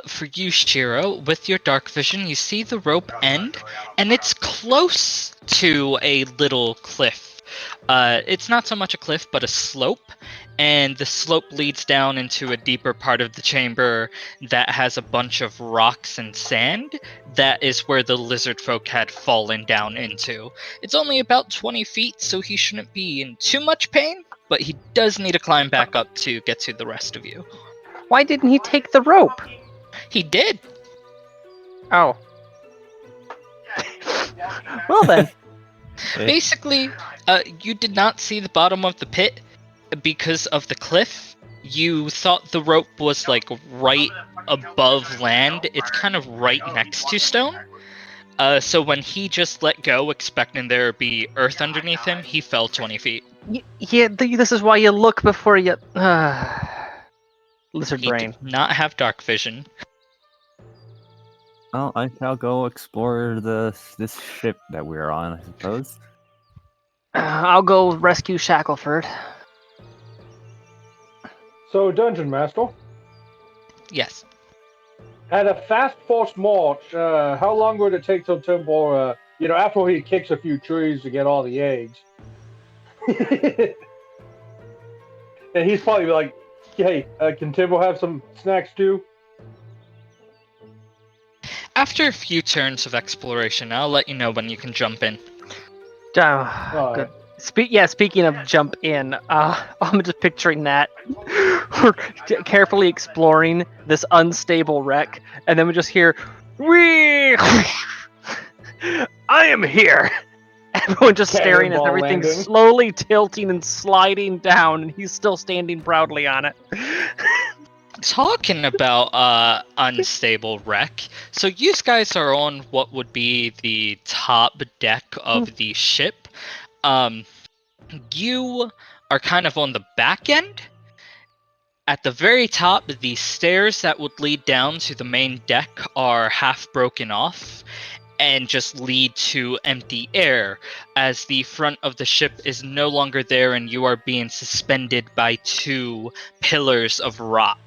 For you, Shiro, with your dark vision, you see the rope end, and it's close to a little cliff. It's not so much a cliff, but a slope, and the slope leads down into a deeper part of the chamber that has a bunch of rocks and sand. That is where the lizard folk had fallen down into. It's only about 20 feet, so he shouldn't be in too much pain, but he does need to climb back up to get to the rest of you. Why didn't he take the rope? He did. Oh. Well then. Basically, you did not see the bottom of the pit because of the cliff. You thought the rope was like right above land. It's kind of right next to stone. So when he just let go, expecting there to be earth underneath him, he fell 20 feet. Yeah, this is why you look before you... Lizard He brain. did not have dark vision. Well, I shall go explore this ship that we're on, I suppose. I'll go rescue Shackleford. So, Dungeon Master, Yes. at a fast force march, how long would it take till Timbo, after he kicks a few trees to get all the eggs? And he's probably like, hey, can Timbo have some snacks too? After a few turns of exploration, I'll let you know when you can jump in. Good. Speaking of jump in, I'm just picturing that. We're carefully exploring this unstable wreck, and then we just hear, "Wee! I am here!" Everyone just staring as Cannonball everything landing. slowly tilting and sliding down, and he's still standing proudly on it. Talking about unstable wreck, so you guys are on what would be the top deck of the ship. You are kind of on the back end. At the very top, the stairs that would lead down to the main deck are half broken off and just lead to empty air, as the front of the ship is no longer there and you are being suspended by two pillars of rock.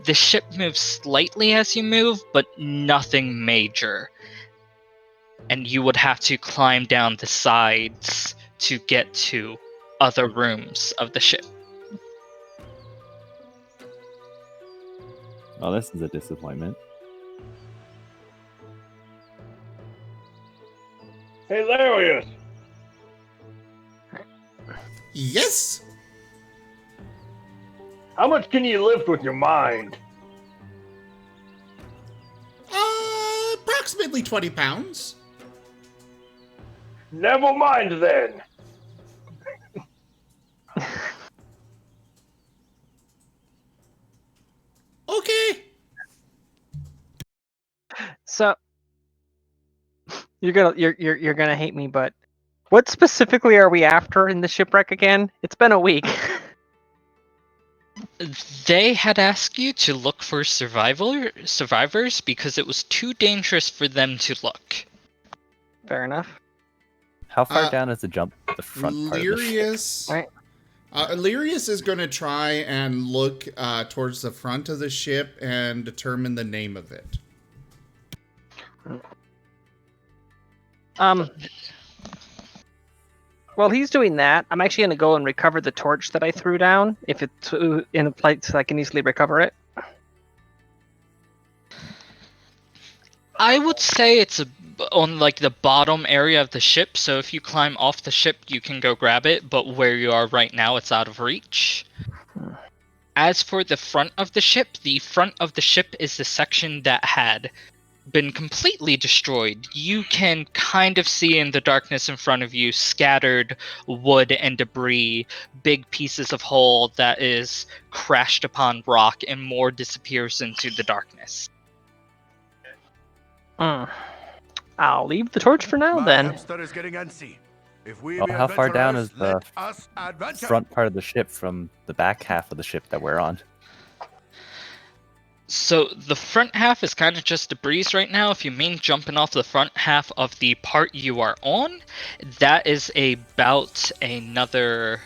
The ship moves slightly as you move, but nothing major. And you would have to climb down the sides to get to other rooms of the ship. Oh, this is a disappointment. Hilarious! Yes. How much can you lift with your mind? Approximately 20 pounds. Never mind then. Okay. So you're gonna hate me, but what specifically are we after in the shipwreck again? It's been a week. They had asked you to look for survivors because it was too dangerous for them to look. Fair enough. How far down is the jump? The front part of the ship. Lyrius. All right. Lyrius is going to try and look towards the front of the ship and determine the name of it. While he's doing that, I'm actually gonna go and recover the torch that I threw down. If it's in a place I can easily recover it. I would say it's on like the bottom area of the ship, so if you climb off the ship, you can go grab it, but where you are right now, it's out of reach. As for the front of the ship is the section that had been completely destroyed. You can kind of see in the darkness in front of you scattered wood and debris, big pieces of hull that is crashed upon rock, and more disappears into the darkness. I'll leave the torch for now My then. hamster is getting antsy. If we Well, be how far down adventurers, is the let us adventure. front part of the ship from the back half of the ship that we're on? So the front half is kind of just a breeze right now. If you mean jumping off the front half of the part you are on, that is about another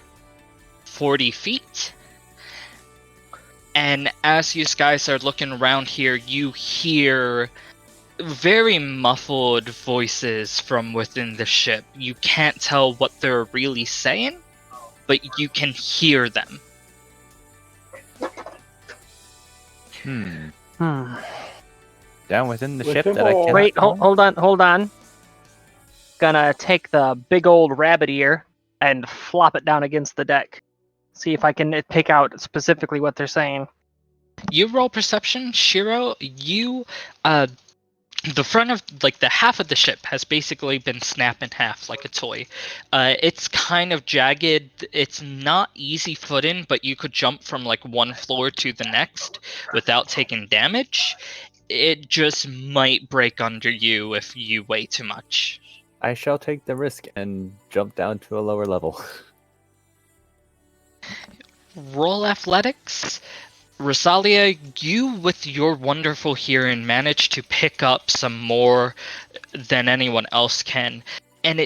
40 feet. And as you guys are looking around here, you hear very muffled voices from within the ship. You can't tell what they're really saying, but you can hear them. Down within the With ship that I simple- cannot Wait, go on? hold on. Gonna take the big old rabbit ear and flop it down against the deck. See if I can pick out specifically what they're saying. You roll perception, Shiro. You, the front of the half of the ship has basically been snapped in half like a toy. It's kind of jagged. It's not easy footing, but you could jump from one floor to the next without taking damage. It just might break under you if you weigh too much. I shall take the risk and jump down to a lower level. Roll athletics. Rosalia, you with your wonderful hearing managed to pick up some more than anyone else can, and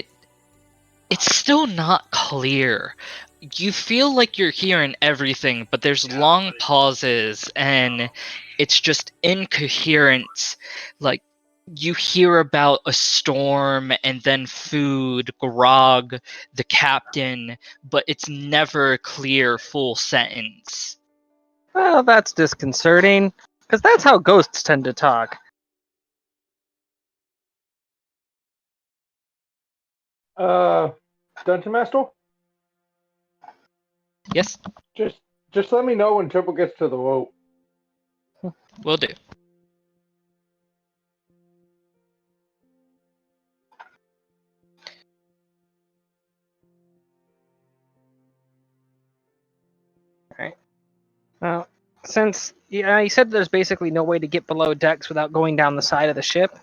it's still not clear. You feel like you're hearing everything, but there's long pauses, and it's just incoherent. You hear about a storm, and then food, grog, the captain, but it's never a clear, full sentence. Well, that's disconcerting, because that's how ghosts tend to talk. Dungeon Master? Yes, Just let me know when Triple gets to the boat. will do. Well, since you said there's basically no way to get below decks without going down the side of the ship.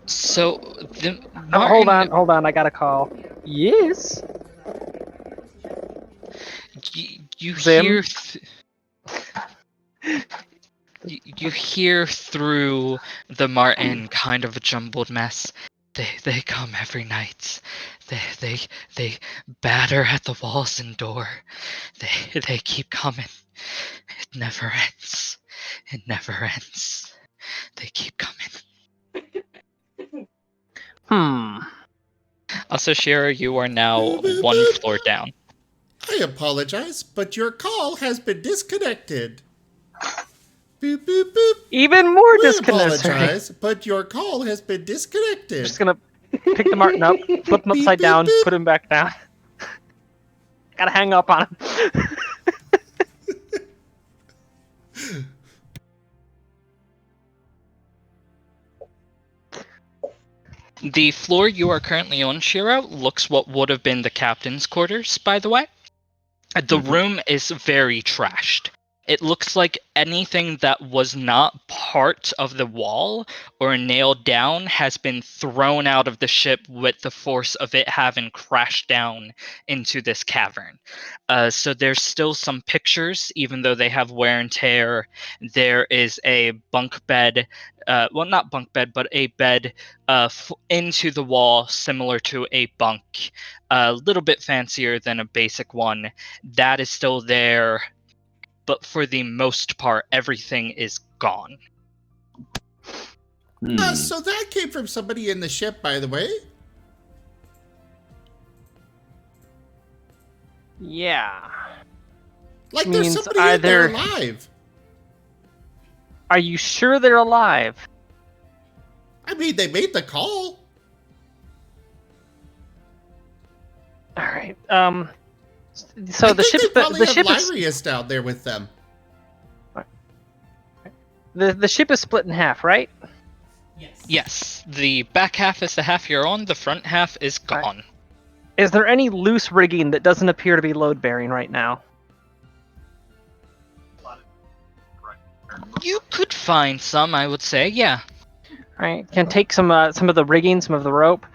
So, Hold on, I got a call. Yes. You Zim? hear you hear through the Martin kind of a jumbled mess. They come every night. They batter at the walls and door. They keep coming. It never ends. It never ends. They keep coming. Also, Shira, you are now one floor down. I apologize, but your call has been disconnected. Boop, boop, boop. Even more We disconcerting. apologize, but your call has been disconnected. Just gonna pick the Martin up, flip him upside down, put him back down. Gotta hang up on him. The floor you are currently on, Shiro, looks what would have been the captain's quarters, by the way. The room is very trashed. It looks like anything that was not part of the wall or nailed down has been thrown out of the ship with the force of it having crashed down into this cavern. So there's still some pictures, even though they have wear and tear. There is a bunk bed, well, not bunk bed, but a bed into the wall, similar to a bunk, a little bit fancier than a basic one. That is still there, but for the most part, everything is gone. So that came from somebody in the ship, by the way. Yeah. Like there's Means somebody in there either- alive. Are you sure they're alive? I mean, they made the call. All right. So I the think ship, they probably the have ship is Lyrius down there with them. the ship is split in half, right? Yes, the back half is the half you're on, the front half is Alright. gone. Is there any loose rigging that doesn't appear to be load bearing right now? You could find some, I would say, yeah. Right, can take some of the rigging, some of the rope,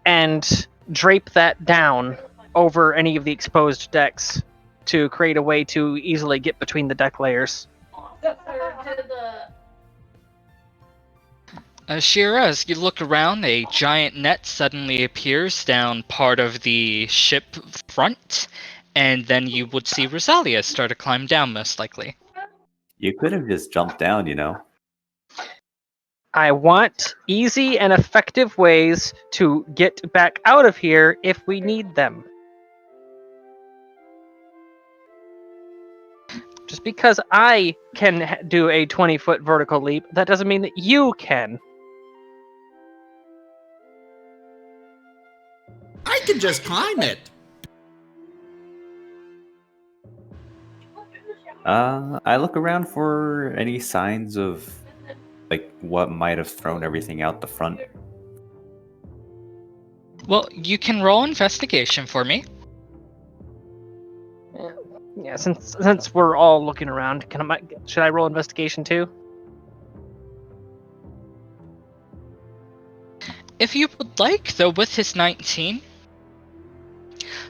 and drape that down over any of the exposed decks to create a way to easily get between the deck layers. Shira, as you look around, a giant net suddenly appears down part of the ship front, and then you would see Rosalia start to climb down, most likely. You could have just jumped down, you know. I want easy and effective ways to get back out of here if we need them. Just because I can do a 20-foot vertical leap, that doesn't mean that you can. I can just climb it. I look around for any signs of like what might have thrown everything out the front. Well, you can roll investigation for me. Yeah, since we're all looking around, should I roll investigation too? If you would like, though, with his 19.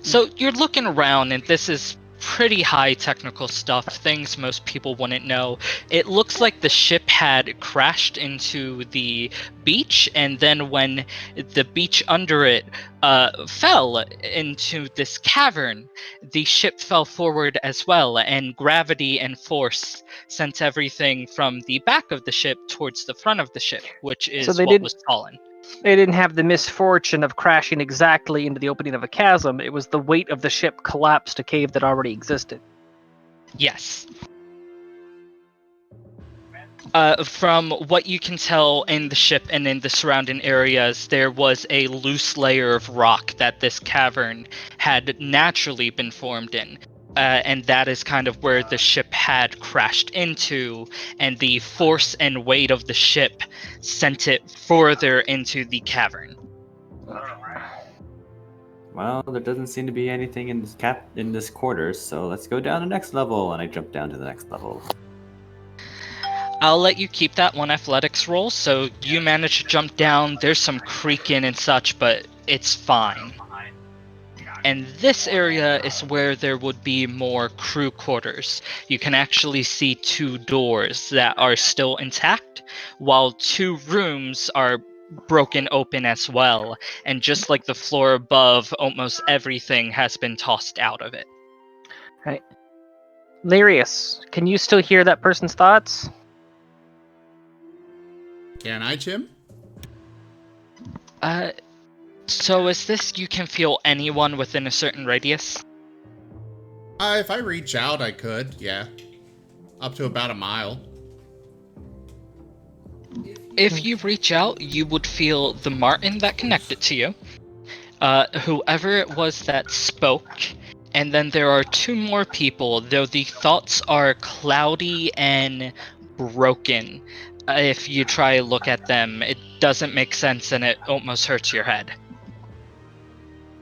So you're looking around, and this is pretty high technical stuff, things most people wouldn't know. It looks like the ship had crashed into the beach, and then when the beach under it fell into this cavern, the ship fell forward as well, and gravity and force sent everything from the back of the ship towards the front of the ship, which is was fallen. They didn't have the misfortune of crashing exactly into the opening of a chasm. It was the weight of the ship collapsed a cave that already existed. Yes. From what you can tell in the ship and in the surrounding areas, there was a loose layer of rock that this cavern had naturally been formed in. And that is kind of where the ship had crashed into, and the force and weight of the ship sent it further into the cavern. Well, there doesn't seem to be anything in this quarters, so let's go down the next level. And I jump down to the next level. I'll let you keep that one athletics roll, so you manage to jump down. There's some creaking and such, but it's fine. And this area is where there would be more crew quarters. You can actually see 2 doors that are still intact, while 2 rooms are broken open as well. And just like the floor above, almost everything has been tossed out of it. Right. Larius, can you still hear that person's thoughts? Can I, Jim? So is this you can feel anyone within a certain radius? If I reach out, I could, yeah. Up to about a mile. If you reach out, you would feel the Martin that connected to you, whoever it was that spoke, and then there are 2 more people, though the thoughts are cloudy and broken. If you try to look at them, it doesn't make sense and it almost hurts your head.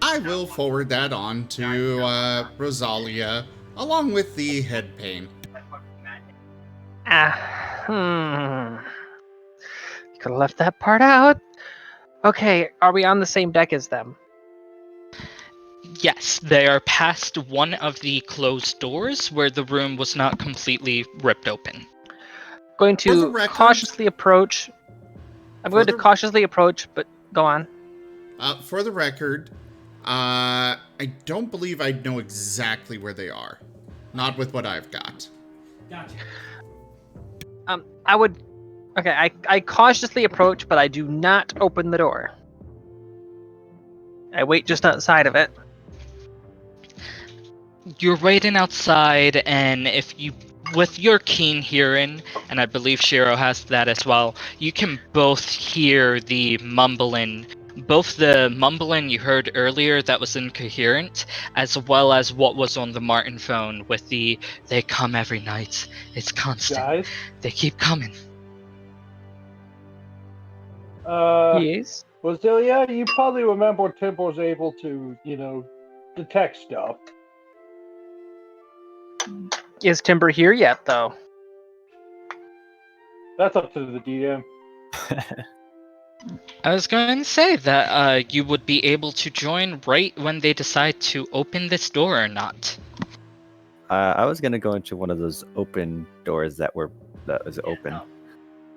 I will forward that on to Rosalia, along with the head pain. Could have left that part out. Okay, are we on the same deck as them? Yes, they are past one of the closed doors where the room was not completely ripped open. Going to cautiously approach. I'm going to cautiously approach, but go on. For the record, I don't believe I know exactly where they are. Not with what I've got. Gotcha. I would. Okay, I cautiously approach, but I do not open the door. I wait just outside of it. You're waiting outside, and if you, with your keen hearing, and I believe Shiro has that as well, you can both hear the mumbling. Both the mumbling you heard earlier that was incoherent, as well as what was on the Martin phone with the, they come every night. It's constant. Guys? They keep coming. Yes. Basilia, you probably remember Timber's able to, detect stuff. Is Timber here yet, though? That's up to the DM. I was going to say that you would be able to join right when they decide to open this door or not. I was gonna go into one of those open doors that was open,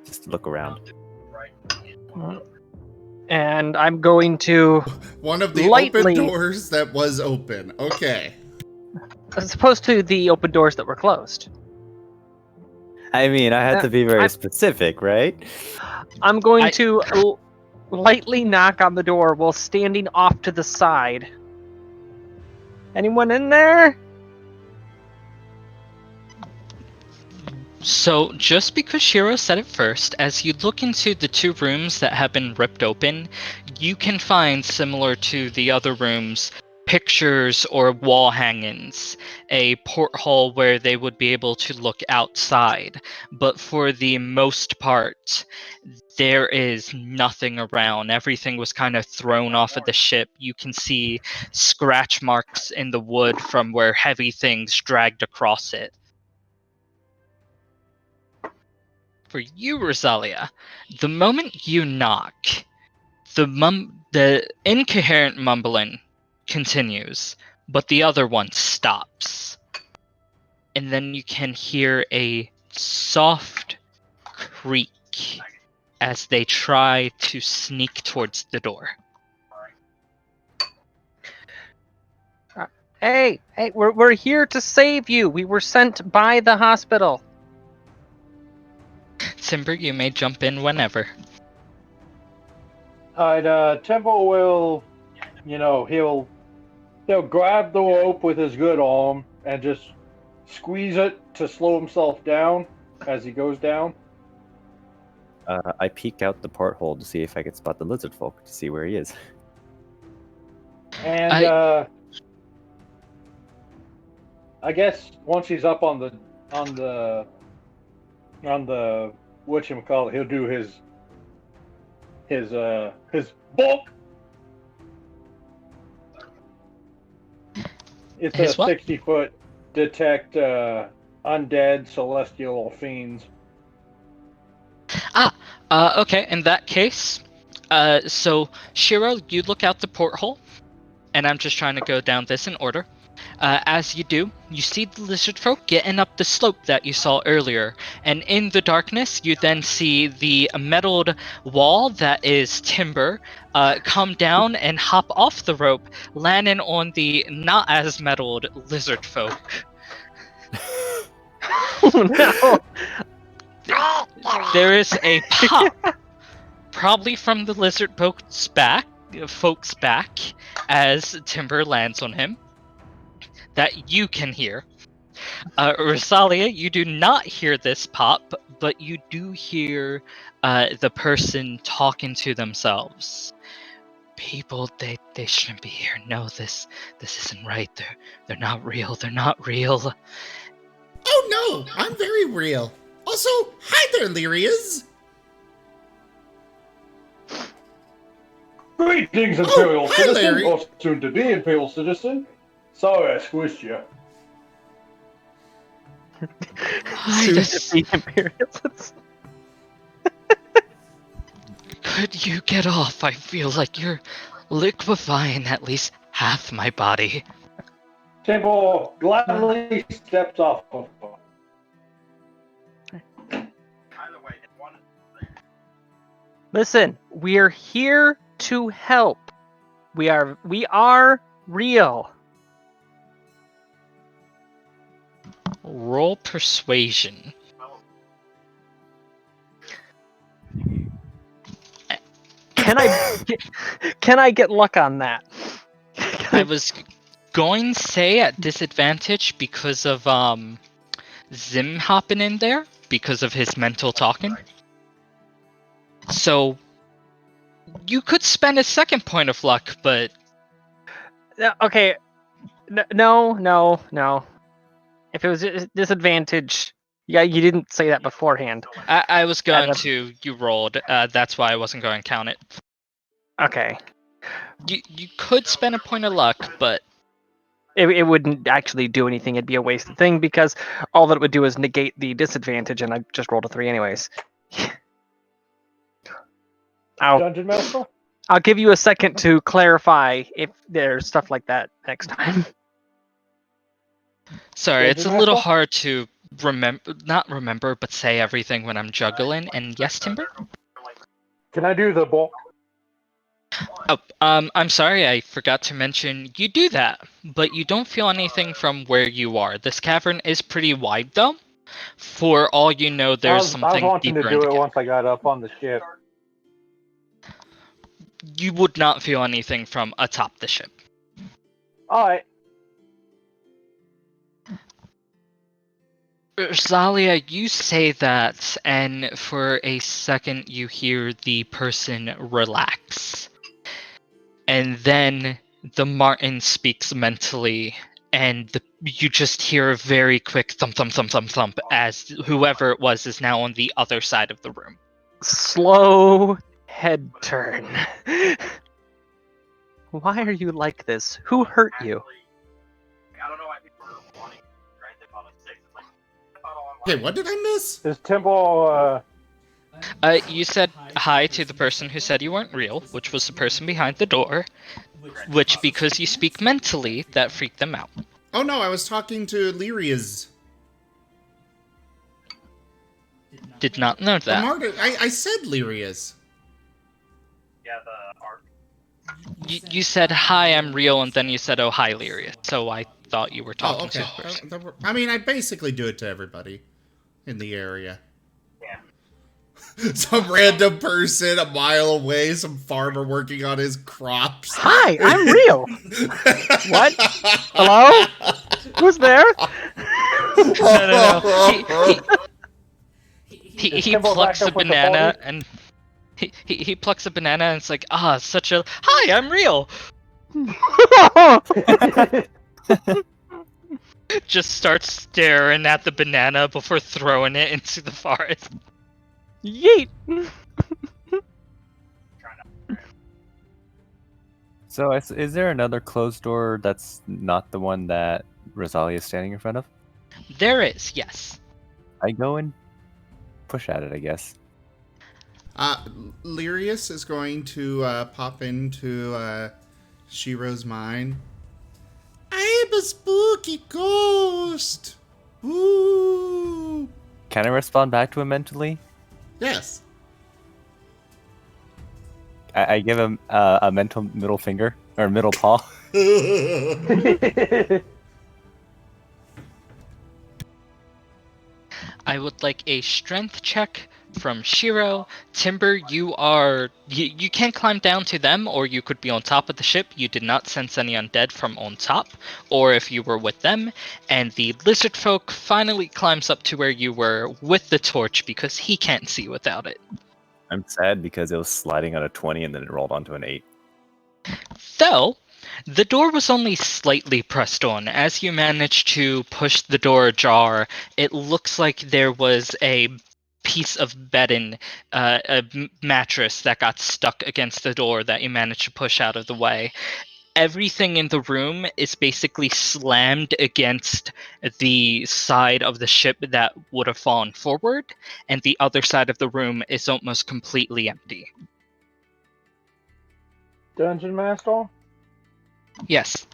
just to look around. And I'm going to, One of the lightly, open doors that was open. Okay. as opposed to the open doors that were closed. I mean, I had to be very specific, right? I'm going to lightly knock on the door while standing off to the side. Anyone in there? So, just because Shiro said it first, as you look into the two rooms that have been ripped open, you can find, similar to the other rooms, pictures or wall hangings, a porthole where they would be able to look outside. But for the most part, there is nothing around. Everything was kind of thrown off of the ship. You can see scratch marks in the wood from where heavy things dragged across it. For you, Rosalia, the moment you knock, the incoherent mumbling continues, but the other one stops. And then you can hear a soft creak as they try to sneak towards the door. Hey, we're here to save you. We were sent by the hospital. Timber, you may jump in whenever. Alright, Temple will, he'll grab the rope with his good arm and just squeeze it to slow himself down as he goes down. I peek out the porthole to see if I could spot the lizard folk to see where he is. And I guess once he's up on the whatchamacallit, he'll do his bulk. It's His a what? 60-foot detect undead celestial or fiends. Okay, in that case, so Shiro, you look out the porthole, and I'm just trying to go down this in order. As you do, you see the lizard folk getting up the slope that you saw earlier, and in the darkness, you then see the metalled wall that is Timber come down and hop off the rope, landing on the not as metalled lizard folk. Oh, no. There is a pop, probably from the lizard folk's back, as Timber lands on him, that you can hear. Rosalia, you do not hear this pop, but you do hear the person talking to themselves. People, they shouldn't be here. No, this isn't right. They're not real. They're not real. Oh no, I'm very real. Also, hi there, Lyrias. Greetings, Imperial hi, Citizen, Larry. or soon to be Imperial Citizen. Sorry I squished you. Hi, Soon this- to be Imperials. Could you get off? I feel like you're liquefying at least half my body. Temple gladly steps off of her. Listen, we're here to help. We are real. Roll persuasion. Can I get luck on that? I was going to say at disadvantage because of Zim hopping in there because of his mental talking. So you could spend a second point of luck, but Okay. No. If it was a disadvantage, yeah, you didn't say that beforehand. I was going Adam. to. You rolled. That's why I wasn't going to count it. Okay. You could spend a point of luck, but It wouldn't actually do anything. It'd be a wasted thing because all that it would do is negate the disadvantage, and I just rolled a 3 anyways. Dungeon Master? I'll give you a second to clarify if there's stuff like that next time. Sorry, it's a Dungeon little Master? hard to not remember, but say everything when I'm juggling. And yes, Timber? Can I do the ball? Oh, I'm sorry, I forgot to mention you do that, but you don't feel anything from where you are. This cavern is pretty wide, though. For all you know, there's I was something wanting deeper to in do the it cavern. once I got up on the ship. You would not feel anything from atop the ship. Alright. Zalia, you say that, and for a second you hear the person relax. And then the Martin speaks mentally, and you just hear a very quick thump, thump, thump, thump, thump, as whoever it was is now on the other side of the room. Slow head turn. Why are you like this? Who hurt you? I don't know why people are wanting Grand Theft Auto 6. It's like, Hey, what did I miss? Is Temple, You said hi to the person who said you weren't real, which was the person behind the door, which, because you speak mentally, that freaked them out. Oh no, I was talking to Lyria's. Did not know The that. Martin. I said Lyria's. yeah, the art. You said, hi, I'm real, and then you said, oh, hi, Lyria. So I thought you were talking Oh, okay. to the person. I mean, I basically do it to everybody in the area. Yeah. Some random person a mile away, some farmer working on his crops. Hi, I'm real. What? Hello? Who's there? No. He Timbo plucks back a up with the banana body? and he plucks a banana and it's like, such a hi, I'm real. Just starts staring at the banana before throwing it into the forest. Yeet. So, is there another closed door that's not the one that Rosalia is standing in front of? There is, yes. I go and push at it, I guess. Lyrius is going to pop into Shiro's mind. I'm a spooky ghost. Ooh. Can I respond back to him mentally? Yes. I give him a mental middle finger or middle paw. I would like a strength check from Shiro. Timber, you can't climb down to them, or you could be on top of the ship. You did not sense any undead from on top, or if you were with them. And the lizard folk finally climbs up to where you were with the torch because he can't see without it. I'm sad because it was sliding on a 20 and then it rolled onto an 8. Though, the door was only slightly pressed on. As you managed to push the door ajar, it looks like there was a piece of bedding, mattress that got stuck against the door that you managed to push out of the way. Everything in the room is basically slammed against the side of the ship that would have fallen forward, and the other side of the room is almost completely empty. Dungeon Master? Yes.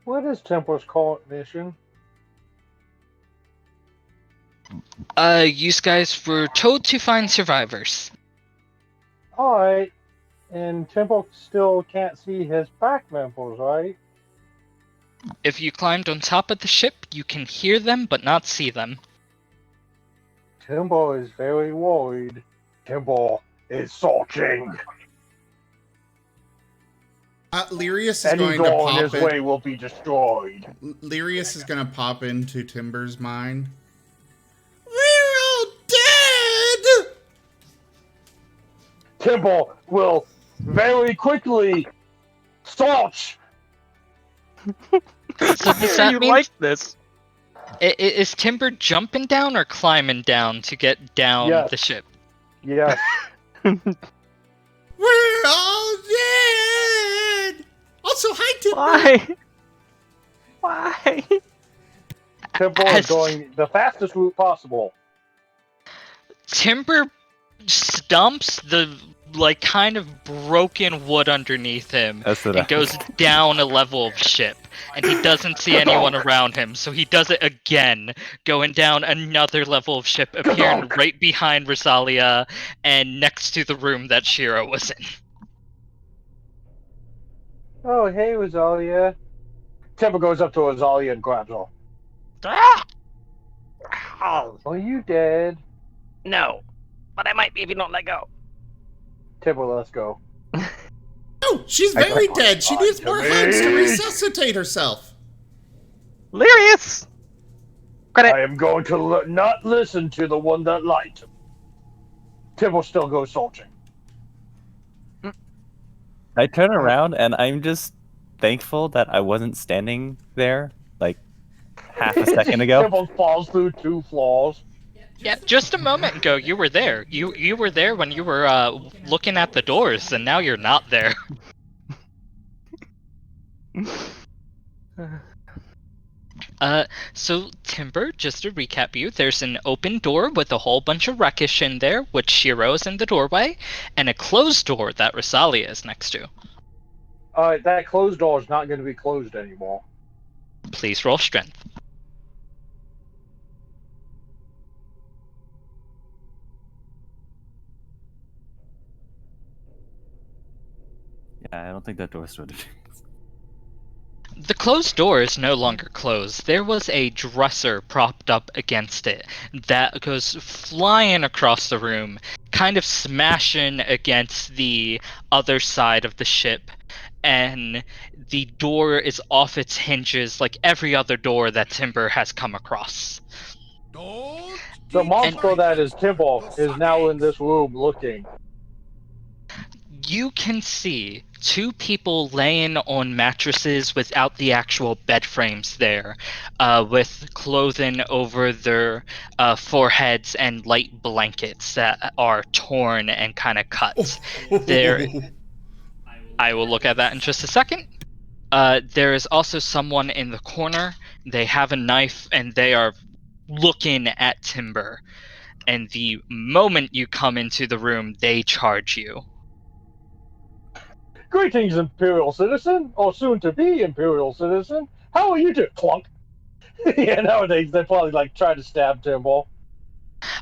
What is Temple's current mission? You guys were told to find survivors. Alright. And Temple still can't see his pack members, right? If you climbed on top of the ship, you can hear them but not see them. Temple is very worried. Temple is sulking. Lyrius is Any going to door in pop his way will be destroyed. Lyrius is going to pop into Timber's mind. We're all dead! Temple will very quickly sulch. So does that you mean like this? Is Timber jumping down or climbing down to get down Yes. the ship? Yes. We're all dead! Also, hi, Timber! Why? Temple is going the fastest route possible. Timber stumps the like kind of broken wood underneath him That's what and goes down a level of ship, and he doesn't see anyone around him, so he does it again, going down another level of ship, appearing right behind Rosalia and next to the room that Shiro was in. Oh, hey, Rosalia. Temple goes up to Azalia and grabs her. Oh, Are you dead? no. But I might be if you don't let go. Temple, let's go. Oh, she's very dead. She needs more hugs to resuscitate herself. Lyrius! Credit. I am going to not listen to the one that lied to me. Temple still goes searching. I turn around and I'm just thankful that I wasn't standing there like half a second ago. Temple falls through 2 floors. Yeah, just a moment ago you were there. You were there when you were looking at the doors, and now you're not there. So Timber, just to recap you, there's an open door with a whole bunch of wreckage in there, which Shiro is in the doorway, and a closed door that Rosalia is next to. That closed door is not going to be closed anymore. Please roll strength. Yeah, I don't think that door stood. The closed door is no longer closed. There was a dresser propped up against it that goes flying across the room, kind of smashing against the other side of the ship, and the door is off its hinges like every other door that Timber has come across. The monster that is Temple is now in this room looking. You can see 2 people laying on mattresses without the actual bed frames there, with clothing over their foreheads and light blankets that are torn and kind of cut. There, I will look at that in just a second. There is also someone in the corner. They have a knife and they are looking at Timber. And the moment you come into the room, they charge you. Greetings, Imperial Citizen, or soon-to-be Imperial Citizen. How are you doing? Clunk. Yeah, nowadays they probably try to stab Timble.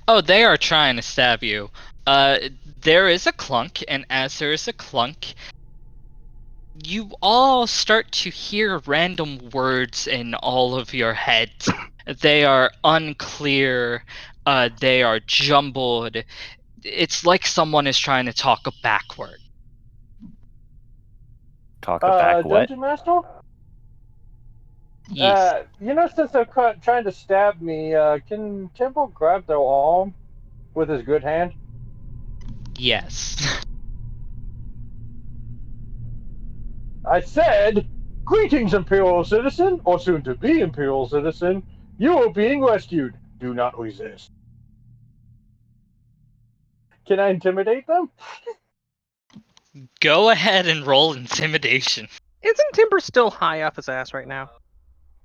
Oh, they are trying to stab you. There is a clunk, and as there is a clunk, you all start to hear random words in all of your heads. They are unclear, they are jumbled. It's like someone is trying to talk a backward. Talk back what? Dungeon Master? Yes. Since they're trying to stab me, can Temple grab their arm with his good hand? Yes. I said, greetings, Imperial Citizen, or soon-to-be Imperial Citizen. You are being rescued. Do not resist. Can I intimidate them? Go ahead and roll intimidation. Isn't Timber still high off his ass right now?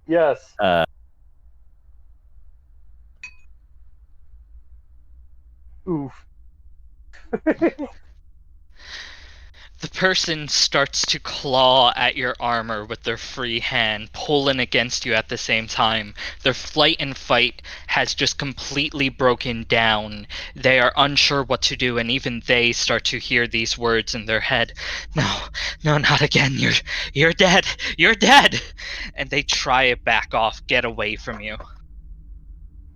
Yes. Oof. The person starts to claw at your armor with their free hand, pulling against you at the same time. Their flight and fight has just completely broken down. They are unsure what to do, and even they start to hear these words in their head. No, not again. You're dead. You're dead. And they try to back off, get away from you.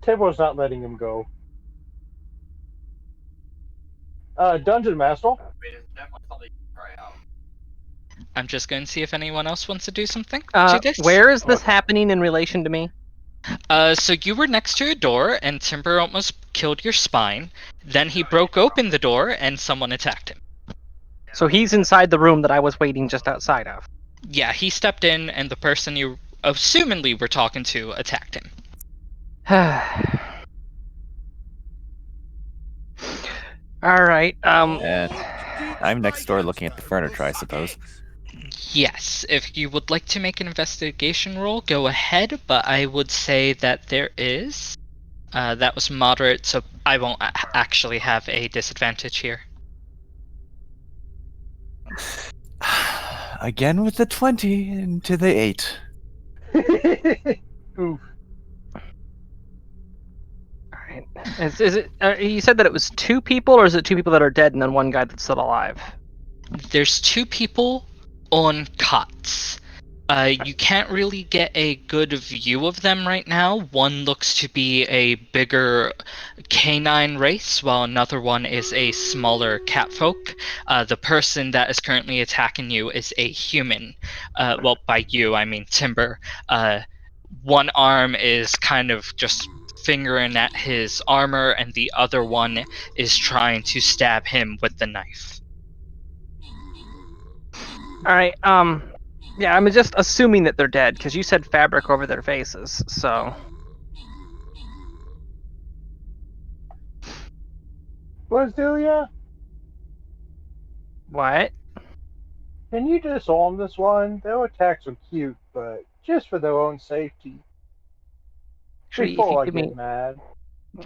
Temple's not letting him go. Dungeon Master? I'm just going to see if anyone else wants to do something to this. Where is this happening in relation to me? So you were next to a door, and Timber almost killed your spine. Then he broke open the door, and someone attacked him. So he's inside the room that I was waiting just outside of. Yeah, he stepped in, and the person you assumingly were talking to attacked him. Alright, I'm next door looking at the furniture, I suppose. Yes, if you would like to make an investigation roll, go ahead, but I would say that there is That was moderate, so I won't actually have a disadvantage here. Again with the 20 into the 8. Oof. Alright. Is it? You said that it was 2 people, or is it 2 people that are dead and then 1 guy that's still alive? There's 2 people on cots. You can't really get a good view of them right now. One looks to be a bigger canine race, while another one is a smaller catfolk. The person that is currently attacking you is a human. Well, by you, I mean Timber. One arm is kind of just fingering at his armor, and the other one is trying to stab him with the knife. Alright, yeah, I'm just assuming that they're dead, because you said fabric over their faces, so... Brasilia, What? can you disarm this one? Their attacks are cute, but just for their own safety. Actually, if Before you I give get me, mad.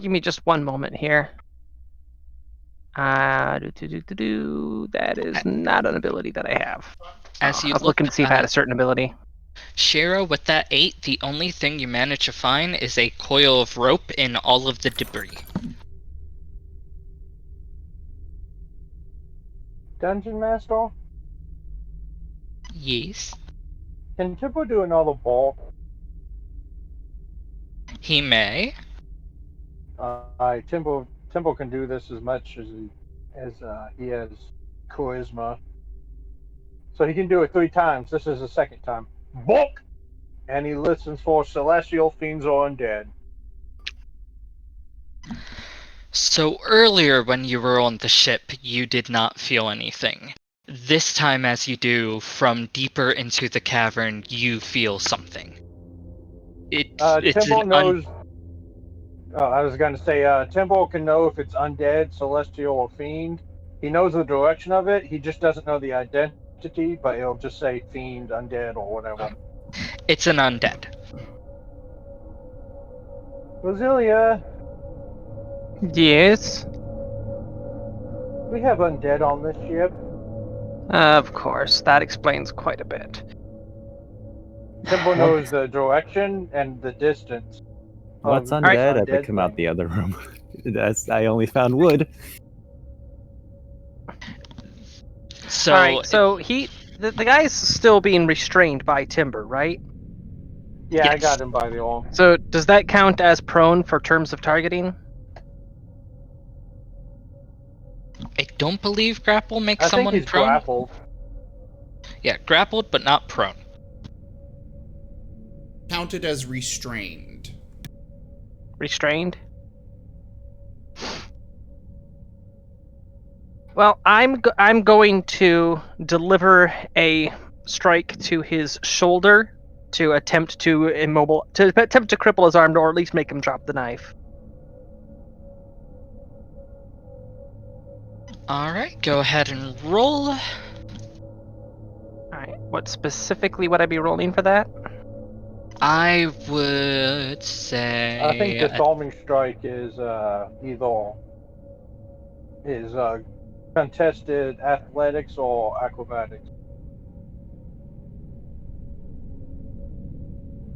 give me just one moment here. That is not an ability that I have. As you I was look, looking to see if I had a certain ability. Shira, with that 8, the only thing you manage to find is a coil of rope in all of the debris. Dungeon Master, Yes. can Timbo do another ball? He may. Timbo can do this as much as he has charisma. So he can do it 3 times. This is the second time. Bulk! And he listens for celestial fiends or undead. So earlier when you were on the ship, you did not feel anything. This time, as you do, from deeper into the cavern, you feel something. It's Timbo an knows. I was going to say, Timbo can know if it's undead, celestial, or fiend. He knows the direction of it. He just doesn't know the identity, but he'll just say fiend, undead, or whatever. It's an undead. Brasilia, Yes? we have undead on this ship. Of course, that explains quite a bit. Timbo knows the direction and the distance. What's of undead? this I would come out thing. the other room. I only found wood. So, Alright, so the guy's still being restrained by Timber, right? Yeah, I Yes. got him by the arm. So does that count as prone for terms of targeting? I don't believe grapple makes I think someone he's prone. grappled. Yeah, grappled, but not prone. Counted as restrained. Restrained? Well, I'm going to deliver a strike to his shoulder to attempt to cripple his arm, or at least make him drop the knife. Alright, go ahead and roll. Alright, what specifically would I be rolling for that? I would say... I think disarming strike is either contested athletics or acrobatics.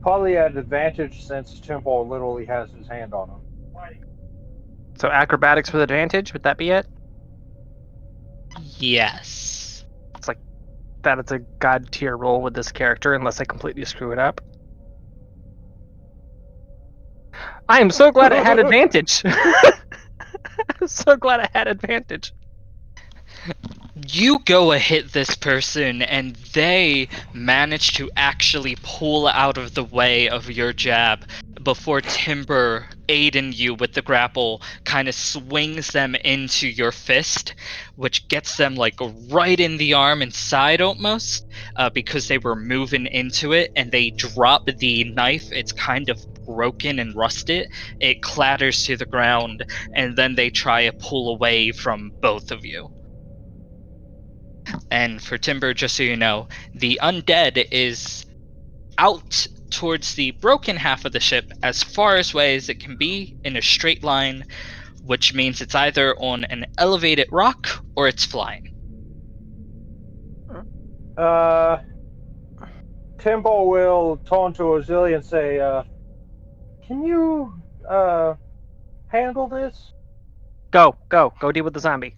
Probably at advantage since Temple literally has his hand on him. So acrobatics with advantage, would that be it? Yes. It's like that it's a god tier roll with this character unless I completely screw it up. I am so glad it had advantage. I'm so glad I had advantage. You go hit this person, and they manage to actually pull out of the way of your jab before Timber, aiding you with the grapple, kind of swings them into your fist, which gets them like right in the arm inside almost, because they were moving into it, and they drop the knife. It's kind of broken and rusted. It clatters to the ground, and then they try to pull away from both of you. And for Timber, just so you know, the undead is out towards the broken half of the ship as far away as it can be in a straight line, which means it's either on an elevated rock or it's flying. Timbo will turn to Ozilly and say, can you handle this? Go deal with the zombie.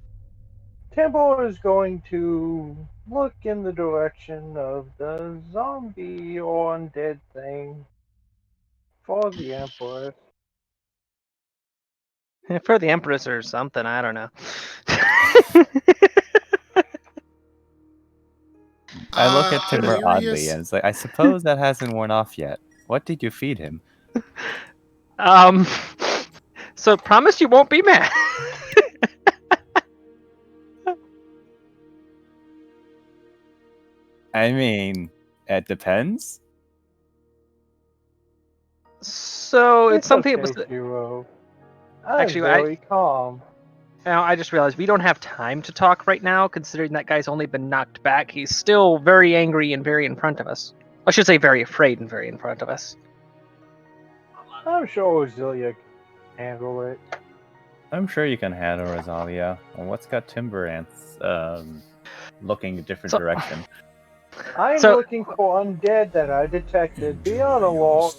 Timbo is going to look in the direction of the zombie or undead thing for the Empress. For the Empress or something, I don't know. I look at Timber oddly, Curious. and it's like, I suppose that hasn't worn off yet. What did you feed him? So promise you won't be mad. I mean, it depends. So it's something okay, that was. Hero. Actually, Very calm. Now, I just realized we don't have time to talk right now, considering that guy's only been knocked back. He's still very angry and very in front of us. I should say very afraid and very in front of us. I'm sure Ozillia can handle it. I'm sure you can handle Rosalia. And what's got Timber Ants looking a different direction? I'm looking for undead that I detected. Be on a walk.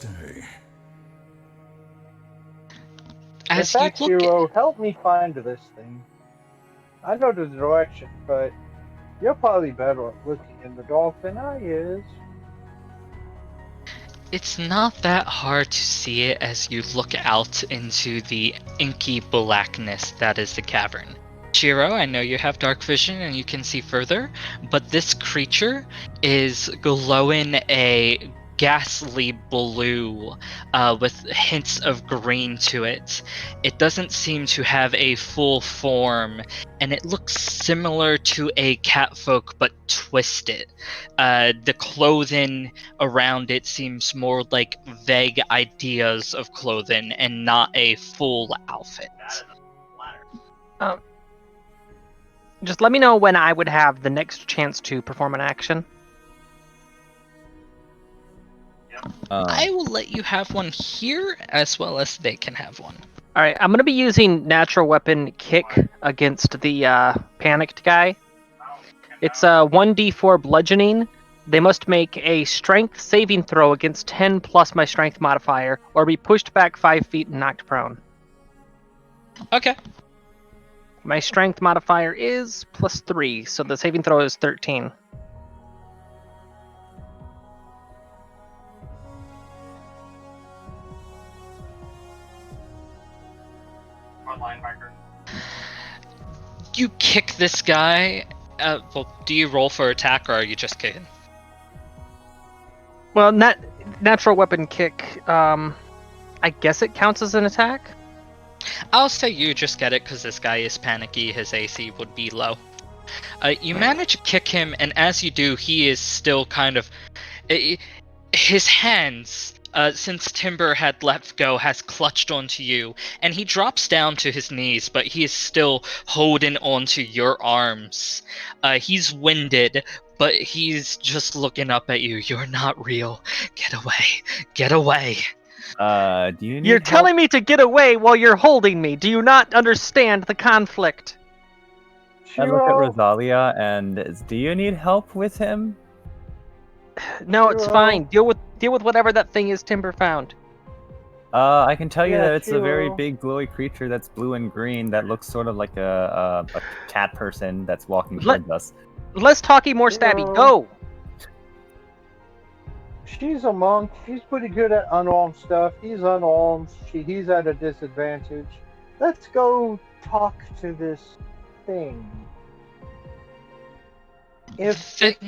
In fact, Hero, help me find this thing. I know the direction, but you're probably better at looking in the dark than I is. It's not that hard to see it as you look out into the inky blackness that is the cavern. Shiro, I know you have dark vision and you can see further, but this creature is glowing a ghastly blue with hints of green to it. It doesn't seem to have a full form, and it looks similar to a catfolk but twisted. The clothing around it seems more like vague ideas of clothing and not a full outfit. Just let me know when I would have the next chance to perform an action. I will let you have one here as well as they can have one. Alright, I'm going to be using natural weapon kick against the panicked guy. It's a 1d4 bludgeoning. They must make a strength saving throw against 10 plus my strength modifier, or be pushed back 5 feet and knocked prone. Okay. My strength modifier is +3, so the saving throw is 13. You kick this guy. Well, do you roll for attack or are you just kicking? Well, natural weapon kick, I guess it counts as an attack? I'll say you just get it because this guy is panicky. His AC would be low. You manage to kick him, and as you do, he is still kind of... His hands, since Timber had let go, has clutched onto you, and he drops down to his knees, but he is still holding onto your arms. He's winded, but he's just looking up at you. You're not real. Get away. Get away. Do you need You're help? telling me to get away while you're holding me. Do you not understand the conflict? I look at Rosalia and do you need help with him? No, it's fine. Deal with whatever that thing is Timber found. I can tell you Yeah, that it's a very Shiro. big glowy creature that's blue and green that looks sort of like a cat person that's walking Let- towards us. Less talky, more stabby. Go! She's a monk. She's pretty good at unarmed stuff. He's unarmed. He's at a disadvantage. Let's go talk to this thing. If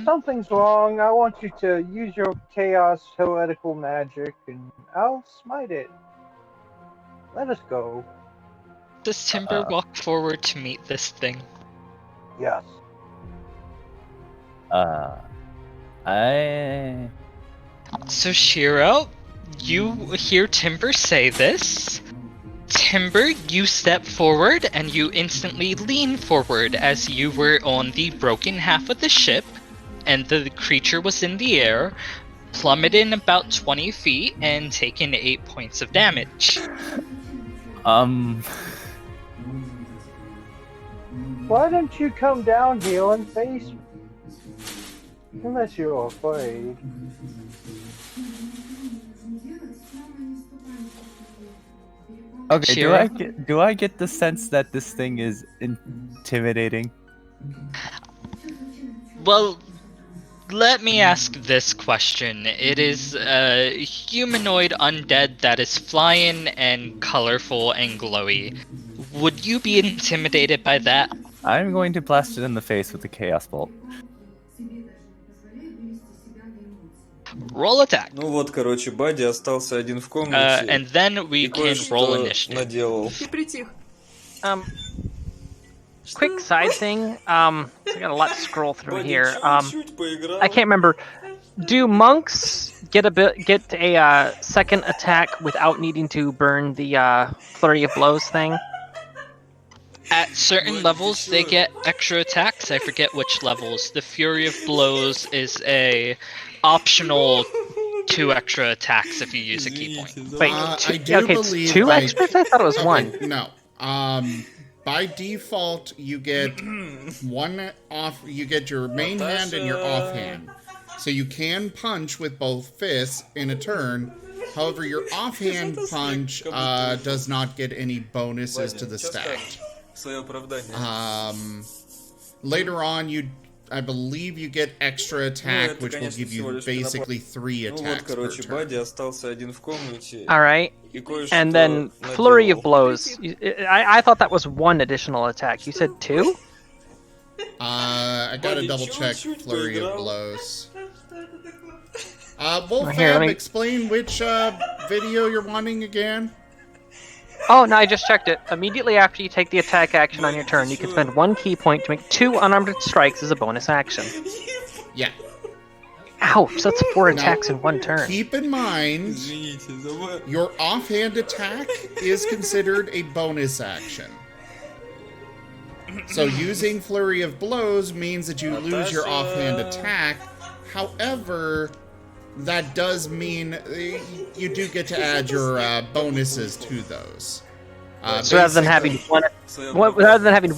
something's wrong, I want you to use your chaos heretical magic and I'll smite it. Let us go. Does Timber walk forward to meet this thing? Yes. So Shiro, you hear Timber say this. Timber, you step forward and you instantly lean forward as you were on the broken half of the ship and the creature was in the air. plummeting about 20 feet and taking 8 points of damage. Why don't you come down here and face me? Unless you're afraid. Okay, Shira? do I get the sense that this thing is intimidating? Well, let me ask this question. It is a humanoid undead that is flying and colorful and glowy. Would you be intimidated by that? I'm going to blast it in the face with the Chaos Bolt. Roll attack. Ну вот, короче, Бадди остался один в комнате. And then we и can roll кое-что initiative. наделал. Ты притих. Quick side thing. I got a lot to scroll through Бадди here. чуть-чуть поиграл. I can't remember. Do monks get a second attack without needing to burn the flurry of blows thing? At certain levels, they get extra attacks. I forget which levels. The Fury of Blows is a optional 2 extra attacks if you use a key point. Wait, I do okay, believe it's 2 by- extras? I thought it was 1. No. By default, you get one off. You get your main hand and your offhand, so you can punch with both fists in a turn. However, your offhand punch does not get any bonuses to the stat. Свое оправдание. Later on, I believe you get extra attack, это, which will конечно, give всего you лишь basically 3 Ну вот, attacks per короче, turn. Бадди остался один в комнате. Alright. И кое-что And then наделал. Flurry of Blows. I thought that was 1 additional attack. You said 2? I gotta Бадди double check чуть-чуть flurry of поиграл. blows. Here, Wolfab, let me- explain which video you're wanting again. Oh, no, I just checked it. Immediately after you take the attack action on your turn, you can spend 1 key point to make 2 unarmed strikes as a bonus action. Yeah. Ouch, that's 4 Now, attacks in 1 turn. Keep in mind, Извините, забыл. your offhand attack is considered a bonus action. So using Flurry of Blows means that you lose your offhand attack. However, that does mean you do get to add your bonuses to those. So rather than having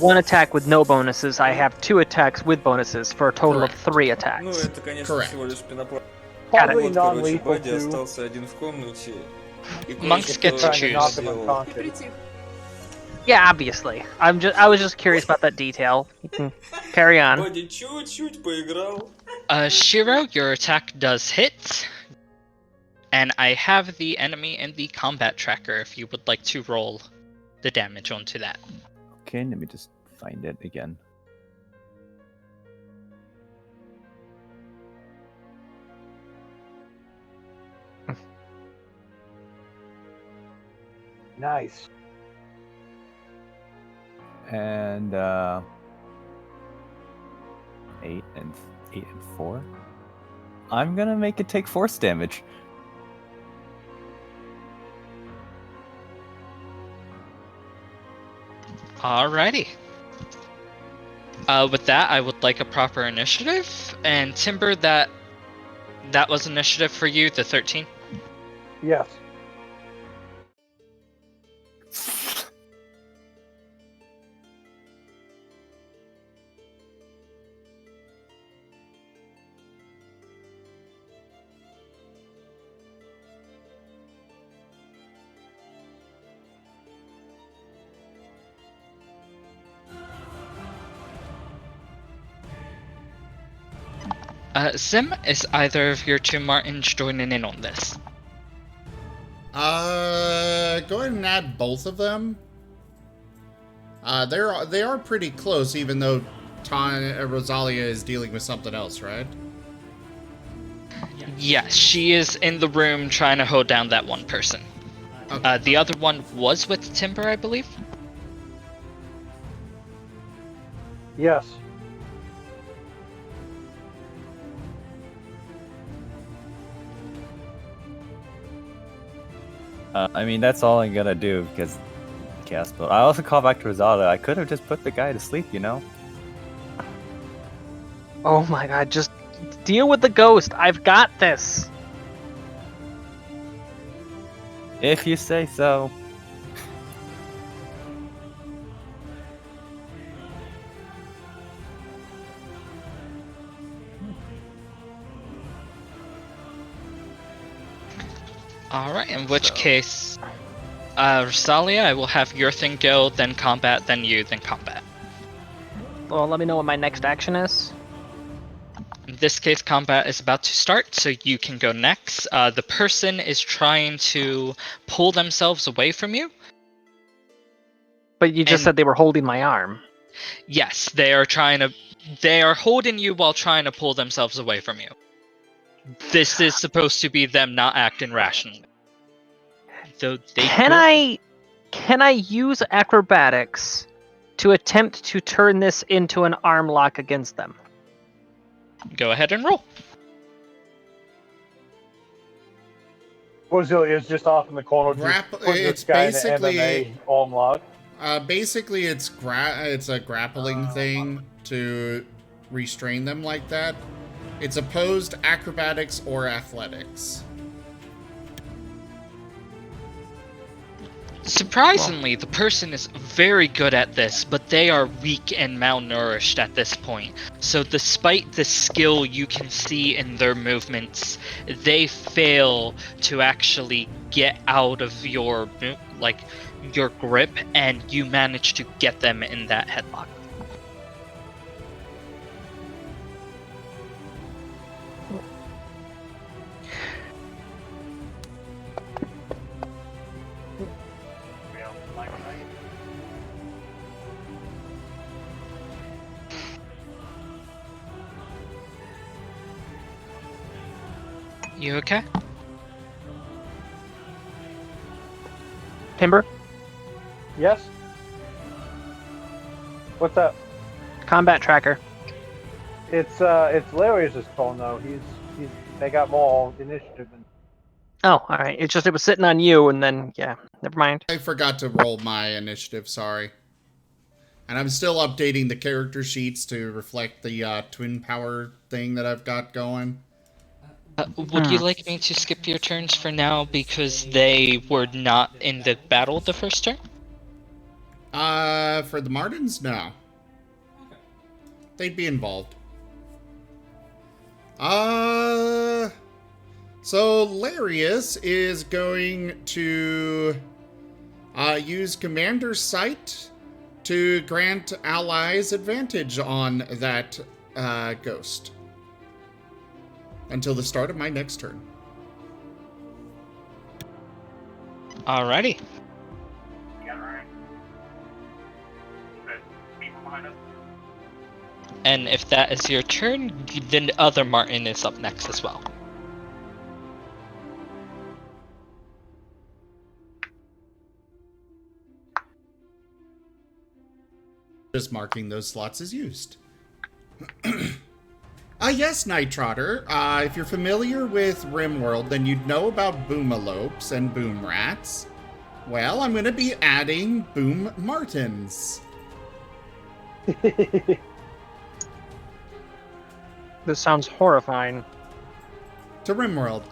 one attack with no bonuses, I have 2 attacks with bonuses for a total of 3 Ну, attacks. это, конечно, Correct. всего лишь пенопласт. Got it. Вот, короче, non-lethal Бадди too. остался один в комнате. И Monks кое-что get to Trying to choose. knock him наделал. unconscious. Притих. Yeah, obviously. I was just curious about that detail. You can carry on. Бадди чуть-чуть поиграл. Shiro, your attack does hit. And I have the enemy in the combat tracker if you would like to roll the damage onto that. Okay, let me just find it again. Nice. And 8 and 4. I'm gonna make it take force damage. Alrighty. With that, I would like a proper initiative. And Timber, that was initiative for you, the 13. Yes. Sim, is either of your 2 Martins joining in on this? Go ahead and add both of them. They are pretty close, even though Rosalia is dealing with something else, right? Yes, she is in the room trying to hold down that one person. Okay. The other one was with Timber, I believe. Yes. I mean, that's all I'm gonna do because cast spell. I also call back to Rosalia. I could have just put the guy to sleep, you know? Oh my god, just deal with the ghost. I've got this. If you say so. Alright, in which case, Rosalia, I will have your thing go, then combat, then you, then combat. Well, let me know what my next action is. In this case, combat is about to start, so you can go next. The person is trying to pull themselves away from you. But you just And- said they were holding my arm. Yes, they are holding you while trying to pull themselves away from you. This is supposed to be them not acting rationally. Though they Can I use acrobatics to attempt to turn this into an arm lock against them? Go ahead and roll. Brazil is just off in the corner. It's basically MMA arm lock. Basically, it's a grappling thing to restrain them like that. It's opposed acrobatics or athletics. Surprisingly, the person is very good at this, but they are weak and malnourished at this point. So despite the skill you can see in their movements, they fail to actually get out of your grip, and you manage to get them in that headlock. You okay? Timber, Yes. What's up? combat tracker. It's Larry's turn though. They got more initiative. Oh, all right. It was sitting on you, and then yeah, never mind. I forgot to roll my initiative, sorry. And I'm still updating the character sheets to reflect the twin power thing that I've got going. Would you like me to skip your turns for now because they were not in the battle the first turn? For the Martins, no. They'd be involved. So Larius is going to use Commander's Sight to grant allies advantage on that ghost until the start of my next turn. Alrighty. And if that is your turn, then the other Martin is up next as well. Just marking those slots as used. Yes, Night Trotter. If you're familiar with RimWorld, then you'd know about Boomalopes and Boom Rats. Well, I'm going to be adding Boom Martins. This sounds horrifying. To RimWorld.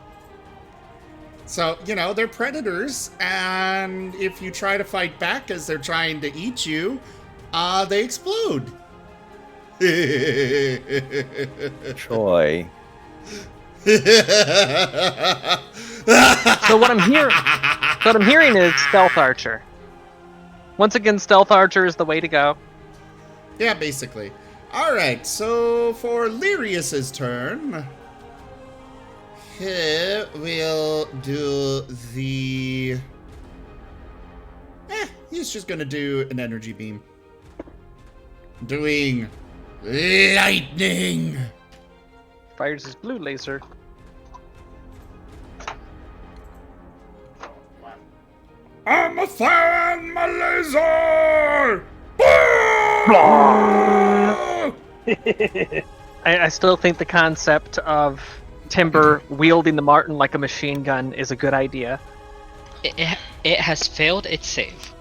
So, they're predators, and if you try to fight back as they're trying to eat you, they explode. Troy. So what I'm hearing is Stealth Archer. Once again, Stealth Archer is the way to go. Yeah, basically. Alright, so for Lirius's turn, we'll do the... he's just gonna do an energy beam. Doing lightning! Fires his blue laser. I'm a firing my laser! I still think the concept of Timber wielding the Martin like a machine gun is a good idea. It has failed its save.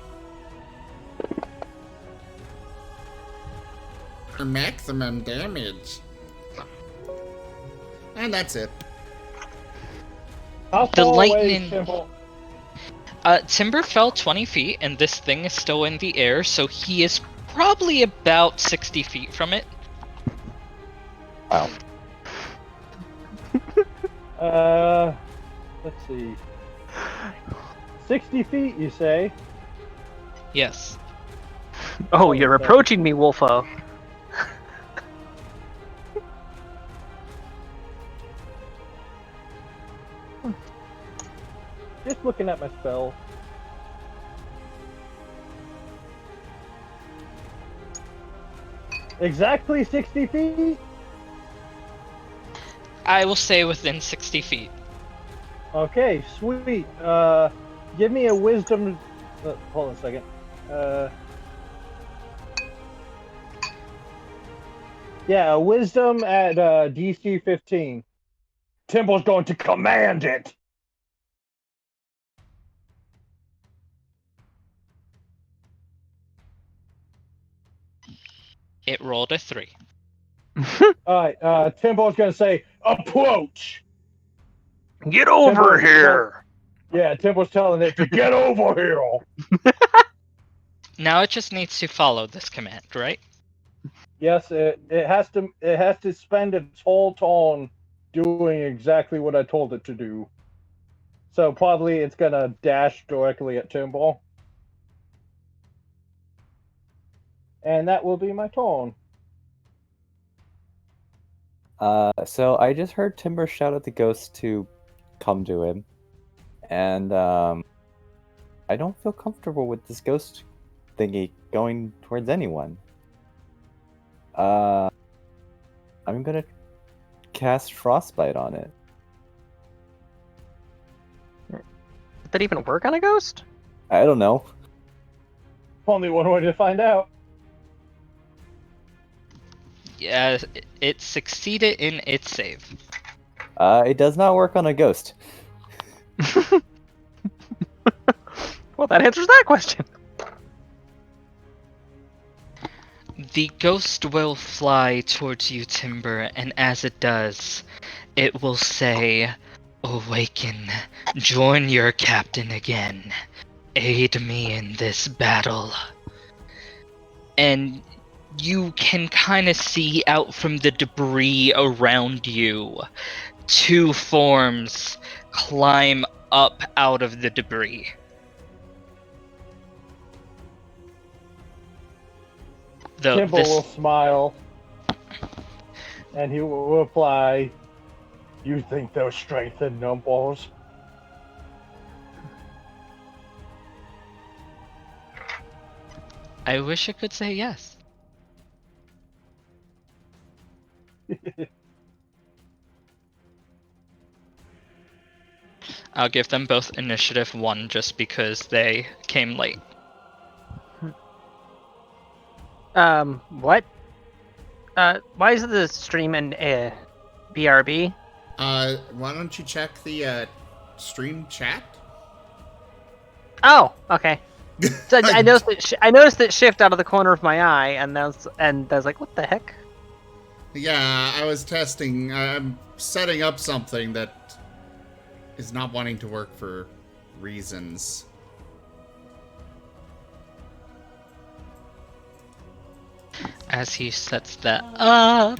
For maximum damage. And that's it. How The far away lightning- is Timber? Timber fell 20 feet, and this thing is still in the air, so he is probably about 60 feet from it. Wow. Let's see. 60 feet, you say? Yes. Oh, you're approaching me, Wolfo. Just looking at my spell. Exactly 60 feet? I will say within 60 feet. Okay, sweet. Give me a wisdom. Hold on a second. Yeah, a wisdom at DC 15. Temple's going to command it. It rolled a 3. All right, Temple's going to say, approach. Get over Temple- here! Yeah, Temple's telling it to get over here. Now it just needs to follow this command, right? Yes, it has to spend its whole turn doing exactly what I told it to do. So probably it's gonna dash directly at Timble. And that will be my turn. So I just heard Timber shout at the ghost to come to him, and I don't feel comfortable with this ghost thingy going towards anyone. I'm gonna cast Frostbite on it. Did that even work on a ghost? I don't know. Only one way to find out. Yeah, it succeeded in its save. It does not work on a ghost. Well, that answers that question. The ghost will fly towards you, Timber, and as it does, it will say, "Awaken, join your captain again, aid me in this battle." And you can kind of see out from the debris around you, 2 forms climb up out of the debris. Timble will smile. And he will reply, "You think they're strength in numbers?" I wish I could say yes. I'll give them both initiative 1 just because they came late. What? Why is the stream in BRB? Why don't you check the stream chat? Oh, okay. So I noticed it shift out of the corner of my eye, and I was like, what the heck? Yeah, I was testing. I'm setting up something that is not wanting to work for reasons. As he sets that up,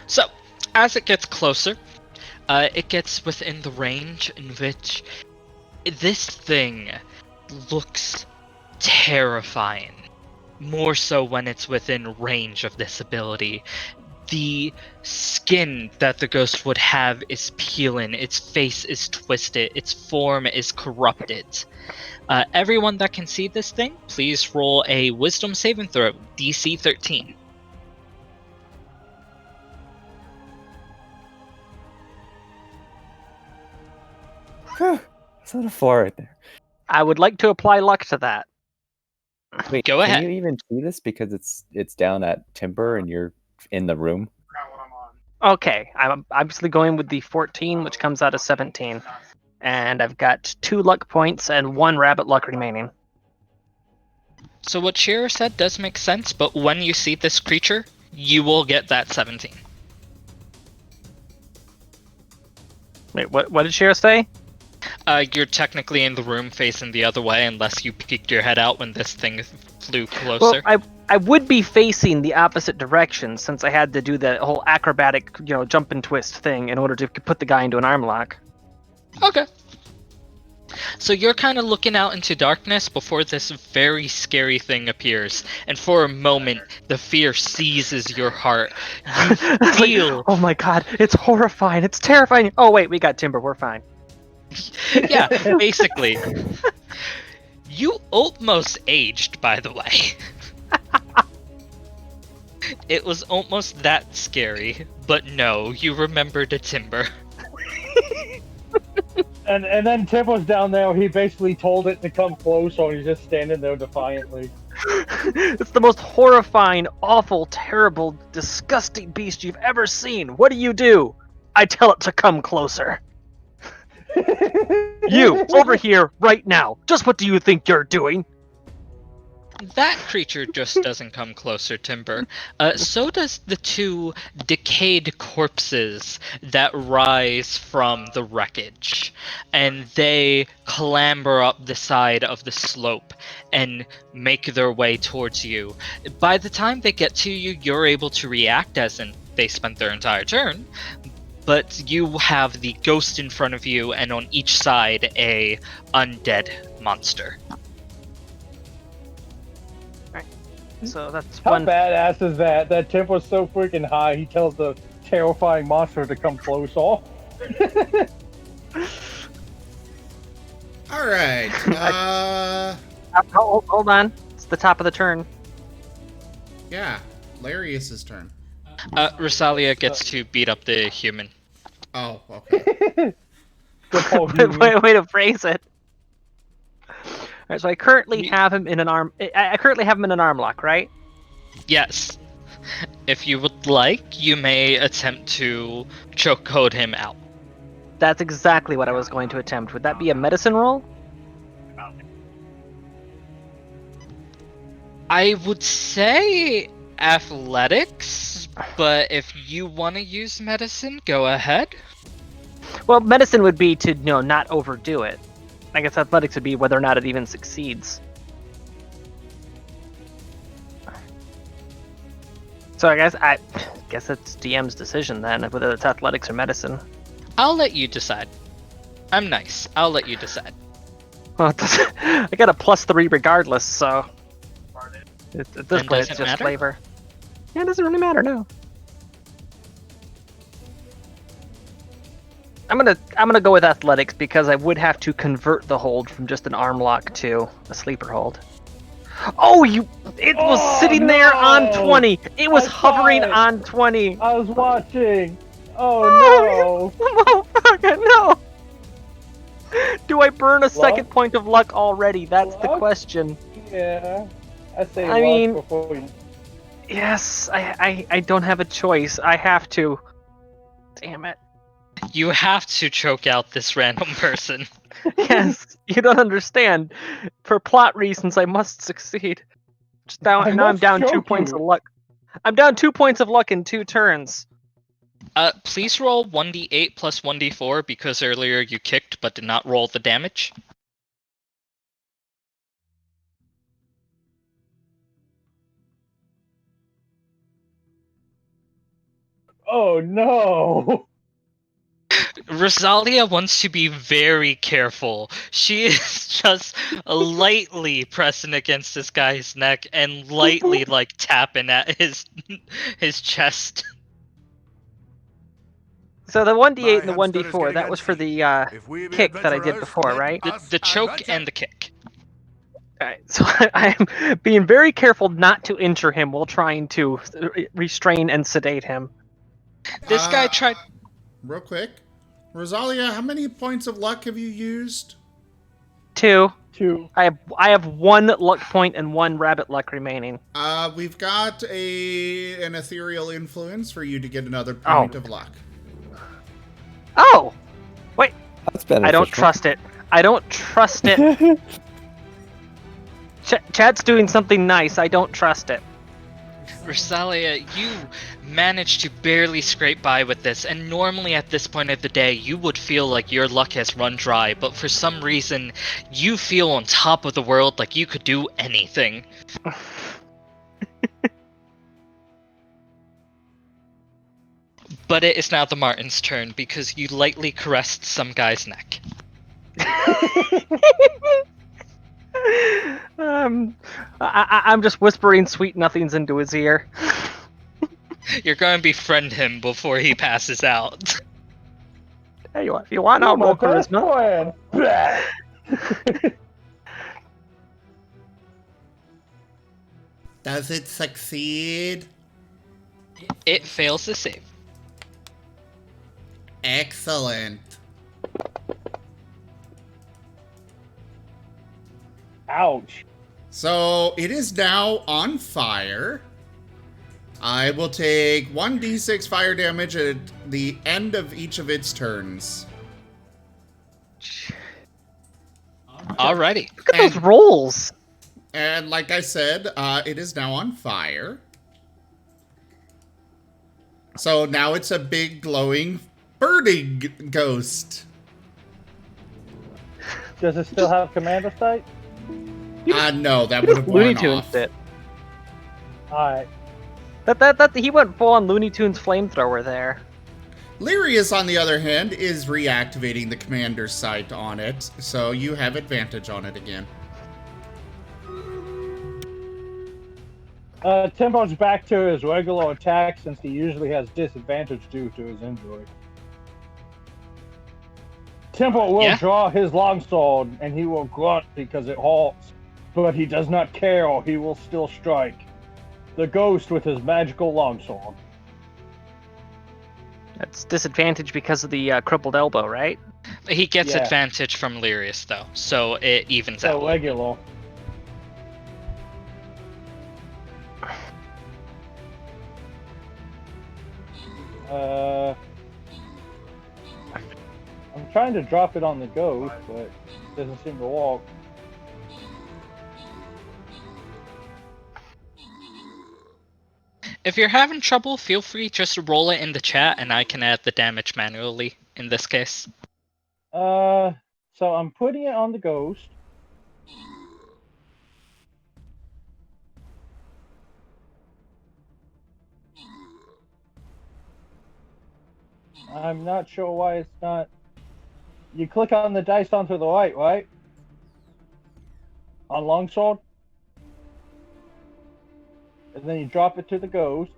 so as it gets closer, it gets within the range in which this thing looks terrifying. More so when it's within range of this ability. The skin that the ghost would have is peeling, its face is twisted, its form is corrupted. Everyone that can see this thing, please roll a wisdom saving throw, DC 13. It's not a 4 right there. I would like to apply luck to that. Wait, Go ahead. Can you even see this because it's down at Timber and you're in the room? Okay, I'm obviously going with the 14, which comes out of 17. And I've got 2 luck points and 1 rabbit luck remaining. So what Shira said does make sense, but when you see this creature, you will get that 17. Wait, what did Shira say? You're technically in the room facing the other way unless you peeked your head out when this thing flew Well, closer. I would be facing the opposite direction since I had to do the whole acrobatic, jump and twist thing in order to put the guy into an arm lock. Okay. So you're kind of looking out into darkness before this very scary thing appears, and for a moment, the fear seizes your heart. You feel... Like, oh my god, it's horrifying, it's terrifying. Oh wait, we got Timber, we're fine. Yeah, basically. You almost aged, by the way. It was almost that scary, but no, you remembered a Timber. And then Timber's down there. He basically told it to come close, so he's just standing there defiantly. It's the most horrifying, awful, terrible, disgusting beast you've ever seen. What do? I tell it to come closer. You, over here, right now. Just what do you think you're doing? That creature just doesn't come closer, Timber. So does the two decayed corpses that rise from the wreckage. And they clamber up the side of the slope and make their way towards you. By the time they get to you, you're able to react, as in they spent their entire turn. But you have the ghost in front of you, and on each side, a undead monster. So that's How one. badass is that? That Timber's so freaking high, he tells the terrifying monster to come close. Oh. All right. Hold on. It's the top of the turn. Yeah, Larius's turn. Rosalia gets to beat up the human. Oh, okay. Way to phrase it. Alright, so I currently have him in an arm. I currently have him in an arm lock, right? Yes. If you would like, you may attempt to choke code him out. That's exactly what I was going to attempt. Would that be a medicine roll? I would say athletics, but if you want to use medicine, go ahead. Well, medicine would be to, not overdo it. I guess athletics would be whether or not it even succeeds. So I guess it's DM's decision then, whether it's athletics or medicine. I'll let you decide. I'm nice. I'll let you decide. Well, I got a +3 regardless, so at this Then point it's does it just matter? flavor. Yeah, it doesn't really matter, no. I'm gonna go with athletics because I would have to convert the hold from just an arm lock to a sleeper hold. Oh, it was sitting there on 20. It was hovering on 20. I was watching. Oh no! Motherfucker, no! Do I burn a second point of luck already? That's the question. Yeah. I mean, before you... Yes, I don't have a choice. I have to. Damn it. You have to choke out this random person. Yes, you don't understand. For plot reasons, I must succeed. Now I'm down 2 points of luck. I'm down 2 points of luck in 2 turns. Please roll 1d8 plus 1d4 because earlier you kicked but did not roll the damage. Oh no! Rosalia wants to be very careful. She is just lightly pressing against this guy's neck and lightly tapping at his chest. So the 1d8 and the 1d4, that was for the kick that I did before, right? The choke and the kick. Alright, so I am being very careful not to injure him while trying to restrain and sedate him. This guy tried... Real quick. Rosalia, how many points of luck have you used? 2. 2. I have 1 luck point and 1 rabbit luck remaining. We've got an ethereal influence for you to get another point of luck. Oh! Wait. That's beneficial. I don't trust it. I don't trust it. Chat's doing something nice. I don't trust it. Rosalia, you managed to barely scrape by with this, and normally at this point of the day, you would feel like your luck has run dry, but for some reason, you feel on top of the world like you could do anything. But it is now the Martin's turn, because you lightly caressed some guy's neck. I'm just whispering sweet nothings into his ear. You're going to befriend him before he passes out. Hey, if you want, I'll roll charisma. Does it succeed? It fails to save. Excellent. Ouch. So it is now on fire. I will take 1d6 fire damage at the end of each of its turns. Alrighty. Look at those rolls. And like I said, it is now on fire. So now it's a big glowing birdie ghost. Does it still have commander sight? No, that would have Looney worn Tunes off. did. Alright. That he went full on Looney Tunes flamethrower there. Lyrius, on the other hand, is reactivating the commander's sight on it, so you have advantage on it again. Tempo's back to his regular attack since he usually has disadvantage due to his injury. Tempo will draw his longsword and he will grunt because it halts, but he does not care or he will still strike the ghost with his magical longsword. That's disadvantage because of the crippled elbow, right? He gets advantage from Lyrius, though, so it evens out. So regular. I'm trying to drop it on the ghost, but it doesn't seem to walk. If you're having trouble, feel free just to roll it in the chat and I can add the damage manually in this case. So I'm putting it on the ghost. I'm not sure why it's not. You click on the dice onto the right, right? On longsword. And then you drop it to the ghost.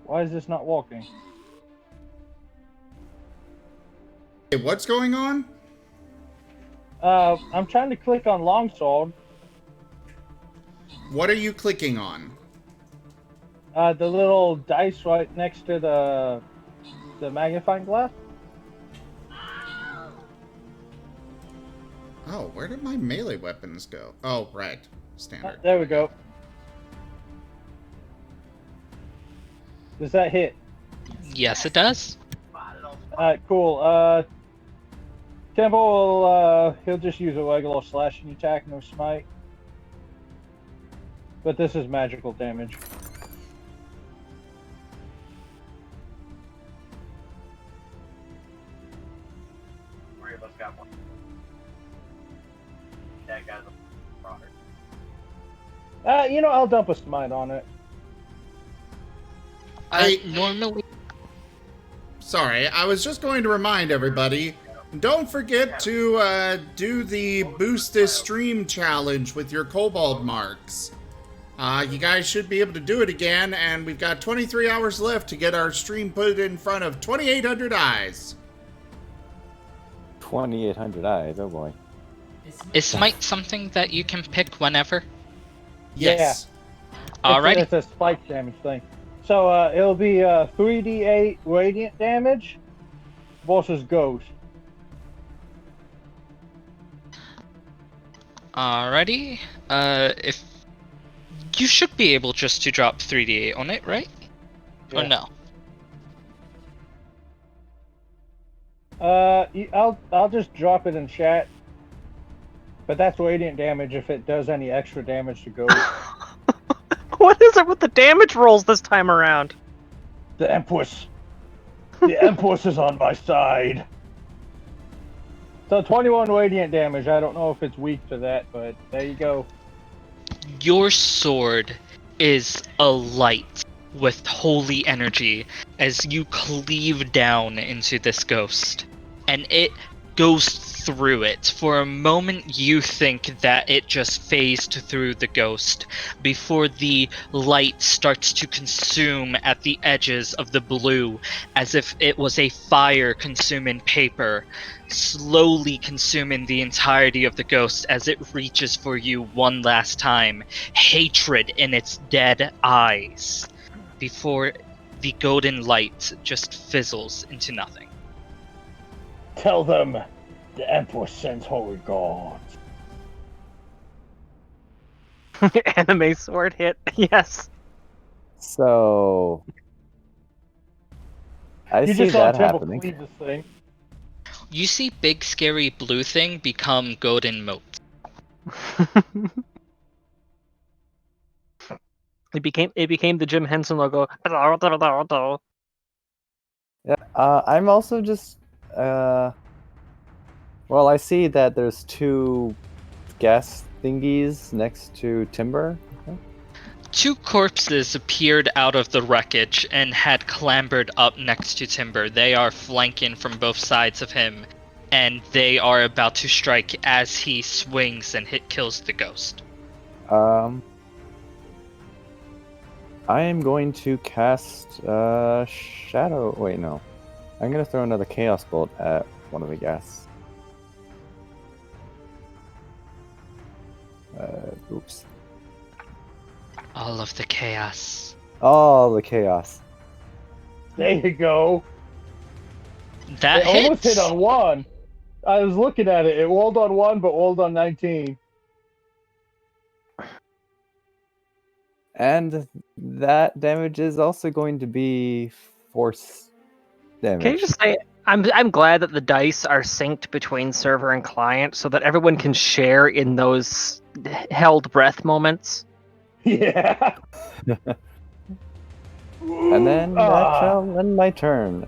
Why is this not walking? Hey, what's going on? I'm trying to click on longsword. What are you clicking on? The little dice right next to the magnifying glass. Oh, where did my melee weapons go? Oh, right. Standard. There we go. Does that hit? Yes, it does. Alright, cool. Tempo will, he'll just use a regular slashing attack, no smite. But this is magical damage. Three of us got one. That guy's a broader. You know, I'll dump a smite on it. Normally... Sorry, I was just going to remind everybody, don't forget to do the Boost This Stream challenge with your Kobold marks. You guys should be able to do it again, and we've got 23 hours left to get our stream put in front of 2,800 eyes. 2,800 eyes, oh boy. Is smite something that you can pick whenever? Yes. Yeah. Alrighty. It's a spike damage thing. So it'll be 3d8 radiant damage versus ghost. Alrighty. If you should be able just to drop 3d8 on it, right? Yeah. Or no? I'll just drop it in chat. But that's radiant damage if it does any extra damage to ghosts. What is it with the damage rolls this time around? The Empress is on my side. So 21 radiant damage. I don't know if it's weak to that, but there you go. Your sword is alight with holy energy as you cleave down into this ghost, and it goes through it. For a moment, you think that it just phased through the ghost before the light starts to consume at the edges of the blue, as if it was a fire consuming paper, slowly consuming the entirety of the ghost as it reaches for you one last time, hatred in its dead eyes, before the golden light just fizzles into nothing. Tell them the Empress sends holy gods. Anime sword hit. Yes. So I You see just saw that Temple happening. cleave this thing. You see big scary blue thing become golden moat. It became the Jim Henson logo. Yeah, I'm also just well, I see that there's 2 gas thingies next to Timber. 2 corpses appeared out of the wreckage and had clambered up next to Timber. They are flanking from both sides of him, and they are about to strike as he swings and kills the ghost. I am going to cast Shadow. Wait, no. I'm going to throw another Chaos Bolt at one of the gas. Oops. All of the chaos. Oh, the chaos. There you go. That It almost hits. hit on 1. I was looking at it. It rolled on 1, but rolled on 19. And that damage is also going to be force damage. Can you just say I'm glad that the dice are synced between server and client so that everyone can share in those held breath moments. Yeah. And then that shall end my turn.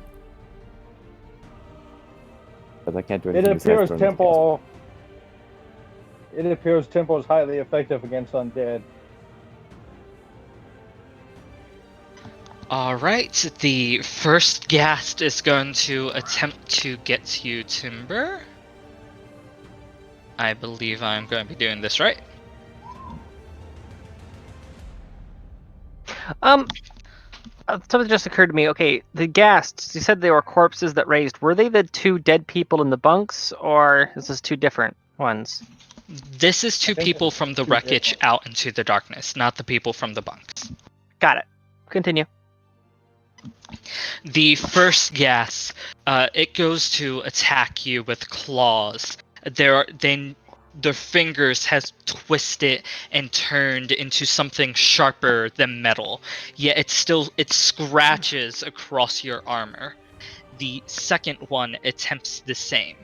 Because I can't do anything. It appears Temple is highly effective against undead. Alright, the first ghast is going to attempt to get to you, Timber. I believe I'm going to be doing this right. Something just occurred to me. Okay, the ghasts, you said they were corpses that raised. Were they the 2 dead people in the bunks, or is this 2 different ones? This is 2 people from the wreckage out into the darkness, not the people from the bunks. Got it. Continue. The first gas, it goes to attack you with claws. Their fingers has twisted and turned into something sharper than metal, yet it scratches across your armor. The second one attempts the same.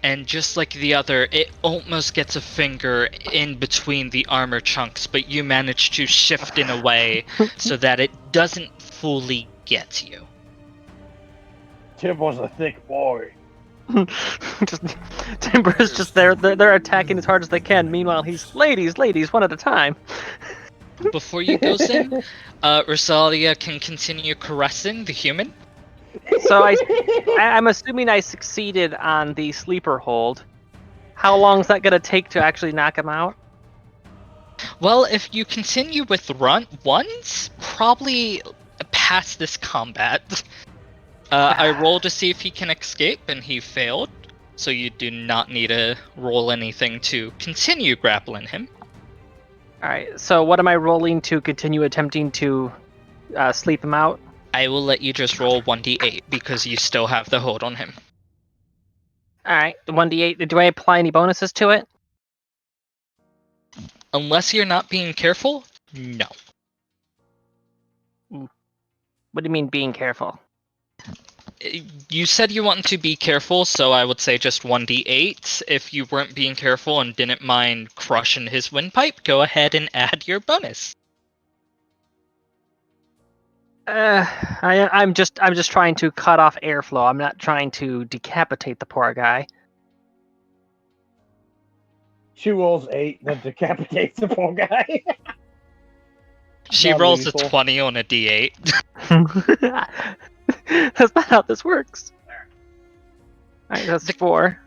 And just like the other, it almost gets a finger in between the armor chunks, but you manage to shift in a way so that it doesn't fully get you. Timber's a thick boy. Timber's just there. They're attacking as hard as they can. Meanwhile, he's ladies, one at a time. Before you go, Sim, Rosalia can continue caressing the human. So I'm assuming I succeeded on the sleeper hold. How long is that going to take to actually knock him out? Well, if you continue with run ones, probably past this combat. I rolled to see if he can escape, and he failed. So you do not need to roll anything to continue grappling him. Alright, so what am I rolling to continue attempting to sleep him out? I will let you just roll 1d8 because you still have the hold on him. Alright, the 1d8. Do I apply any bonuses to it? Unless you're not being careful, no. What do you mean being careful? You said you want to be careful, so I would say just 1d8. If you weren't being careful and didn't mind crushing his windpipe, go ahead and add your bonus. I'm just trying to cut off airflow. I'm not trying to decapitate the poor guy. She rolls 8, then decapitates the poor guy. She rolls a Non-lethal. 20 on a d8. That's not how this works. Alright, that's 4.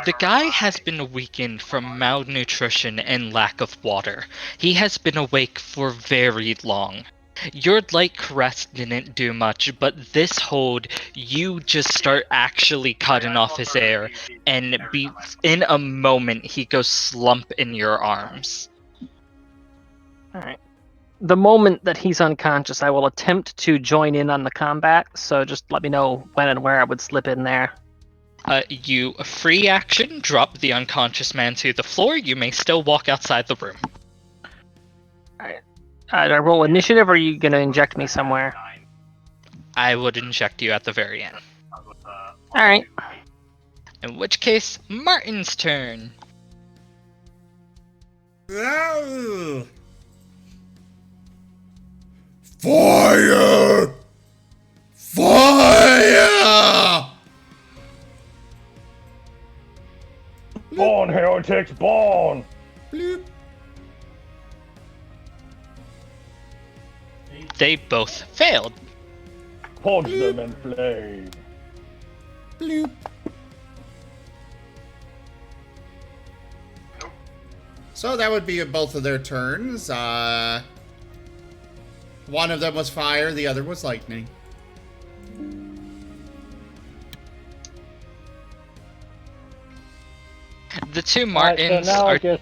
The guy has been weakened from malnutrition and lack of water. He has been awake for very long. Your light caress didn't do much, but this hold, you just start actually cutting off his air, and in a moment he goes slump in your arms. Alright. The moment that he's unconscious, I will attempt to join in on the combat, so just let me know when and where I would slip in there. You free action, drop the unconscious man to the floor. You may still walk outside the room. Alright. Do I roll initiative, or are you going to inject me somewhere? I would inject you at the very end. Alright. In which case, Martin's turn. Fire! Fire! Born, heretics, born! Bloop. They both failed. Punch them in flame. Bloop. So that would be both of their turns. One of them was fire, the other was lightning. The two Martins so now are... I guess...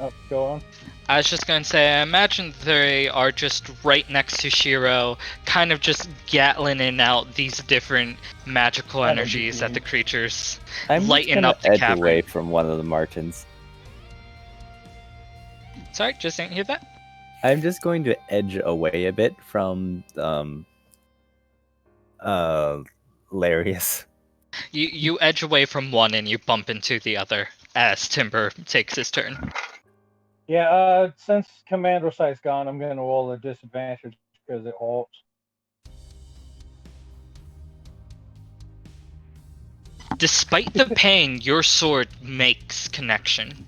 Oh, go on. I was just going to say, I imagine they are just right next to Shiro, kind of just gatlining out these different magical energies at the creatures, I'm lighting just up the edge cavern. away from one of the Martins. Sorry, just didn't hear that? I'm just going to edge away a bit from Larius. You edge away from one and you bump into the other as Timber takes his turn. Yeah, since Commander Sight's gone, I'm going to roll a disadvantage because it halts. Despite the pain, your sword makes connection.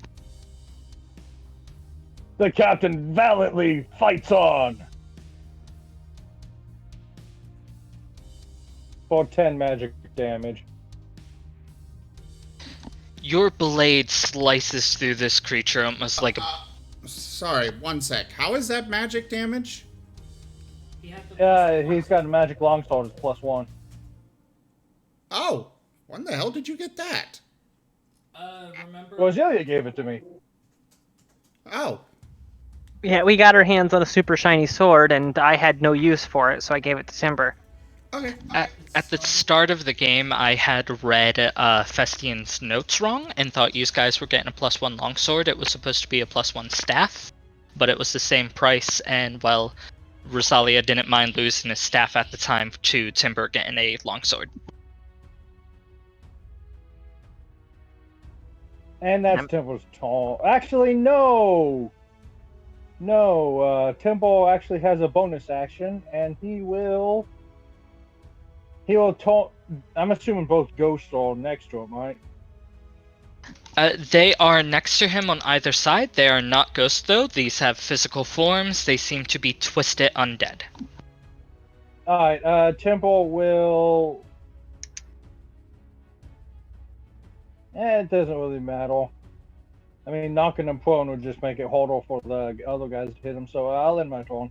The captain valiantly fights on! For 10 magic damage. Your blade slices through this creature almost like a... Sorry, one sec. How is that magic damage? Yeah, he's got a magic longsword, it's +1. Oh, when the hell did you get that? Remember? Roselia gave it to me. Oh, Yeah, we got our hands on a super shiny sword, and I had no use for it, so I gave it to Timber. okay. At the start of the game, I had read Festian's notes wrong and thought you guys were getting a +1 longsword. It was supposed to be a +1 staff, but it was the same price, and, well, Rosalia didn't mind losing his staff at the time to Timber getting a longsword. And that's Timber's tall. Actually, no! No, Timbo actually has a bonus action, and he will I'm assuming both ghosts are next to him, right? They are next to him on either side. They are not ghosts, though. These have physical forms. They seem to be twisted undead. Alright, Timbo will... it doesn't really matter. I mean, knocking him prone would just make it harder for the other guys to hit him, so I'll end my turn.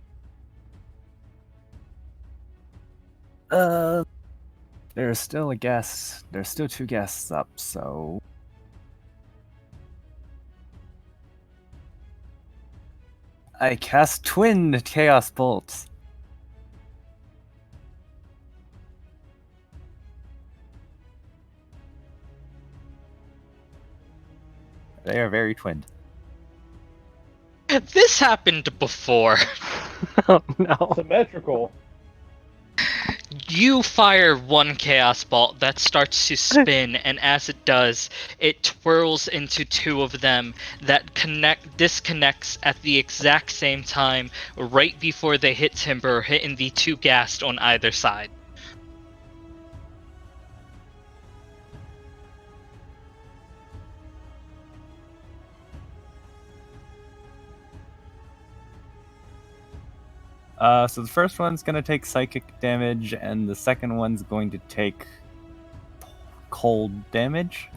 There's still a guest. There's still 2 guests up, so... I cast Twin Chaos Bolts. They are very twinned. This happened before. Oh no. Symmetrical. You fire one chaos bolt that starts to spin, and as it does, it twirls into two of them that disconnects at the exact same time, right before they hit Timber, hitting the two ghast on either side. So the first one's going to take psychic damage, and the second one's going to take cold damage.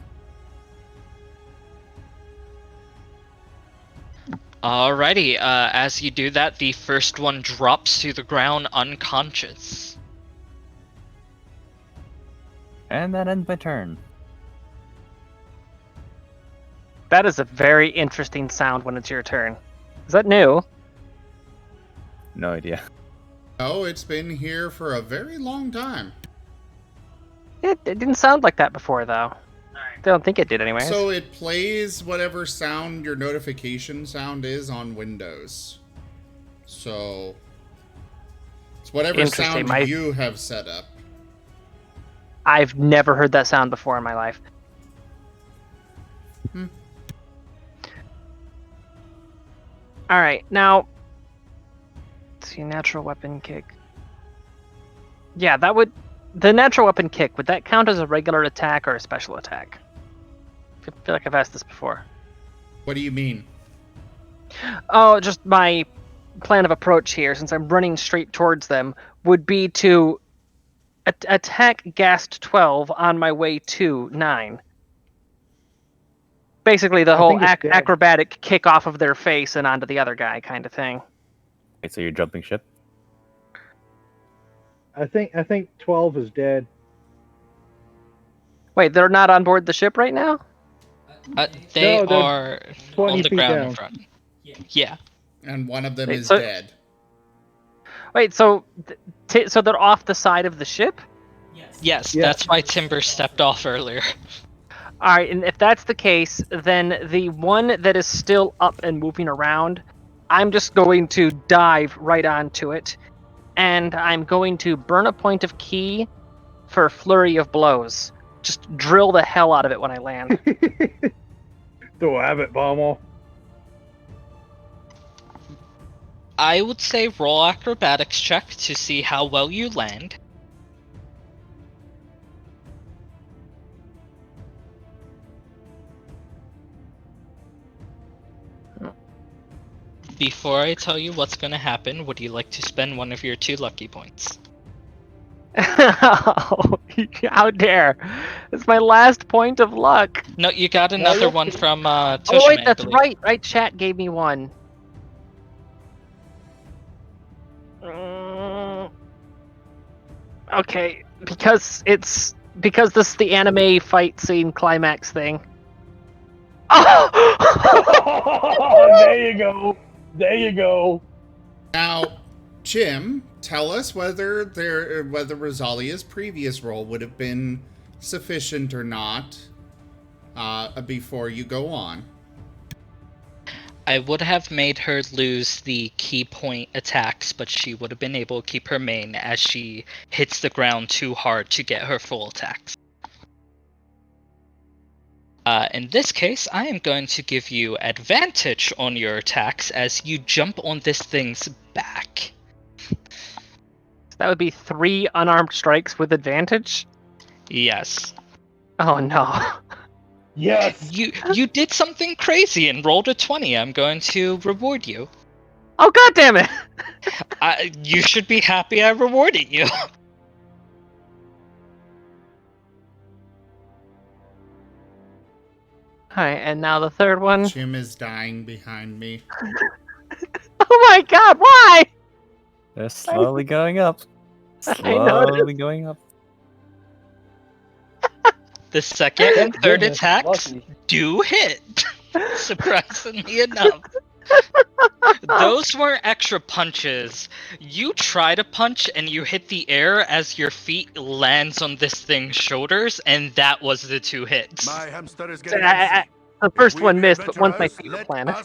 Alrighty, as you do that, the first one drops to the ground unconscious. And that ends my turn. That is a very interesting sound when it's your turn. Is that new? No idea. Oh, it's been here for a very long time. It didn't sound like that before, though. I don't think it did anyways. So it plays whatever sound your notification sound is on Windows. So it's whatever sound you have set up. I've never heard that sound before in my life. Alright, now... Let's see, natural weapon kick. Yeah, that would... The natural weapon kick, would that count as a regular attack or a special attack? I feel like I've asked this before. What do you mean? Oh, just my plan of approach here, since I'm running straight towards them, would be to attack Ghast 12 on my way to 9. Basically, the whole acrobatic kick off of their face and onto the other guy kind of thing. Okay, so you're jumping ship? I think 12 is dead. Wait, they're not on board the ship right now? They are 20 on the feet ground down. in front. Yeah. And one of them is so- dead. Wait, so so they're off the side of the ship? Yes, that's why Timber stepped off earlier. Alright, and if that's the case, then the one that is still up and moving around, I'm just going to dive right onto it, and I'm going to burn a point of ki for Flurry of Blows. Just drill the hell out of it when I land. Do I have it, Bommel? I would say roll acrobatics check to see how well you land. Before I tell you what's going to happen, would you like to spend one of your 2 lucky points? How dare! It's my last point of luck. No, you got another one from Tushman, Oh wait, that's I believe. right. Right, chat gave me one. Okay, because this is the anime fight scene climax thing. Oh, there you go. There you go. Now, Jim, tell us whether Rosalia's previous roll would have been sufficient or not before you go on. I would have made her lose the key point attacks, but she would have been able to keep her main as she hits the ground too hard to get her full attacks. In this case, I am going to give you advantage on your attacks as you jump on this thing's back. That would be 3 unarmed strikes with advantage? Yes. Oh no. Yes. You did something crazy and rolled a 20. I'm going to reward you. Oh god damn it! You should be happy I rewarded you. Alright, and now the third one. Jim is dying behind me. Oh my god, why? They're slowly going up. I noticed. Slowly going up. The second and third Goodness, attacks lucky. do hit, surprisingly enough. Those weren't extra punches. You try to punch and you hit the air as your feet lands on this thing's shoulders, and that was the 2 hits. My hamster is So getting the first one missed, but once my feet were planted.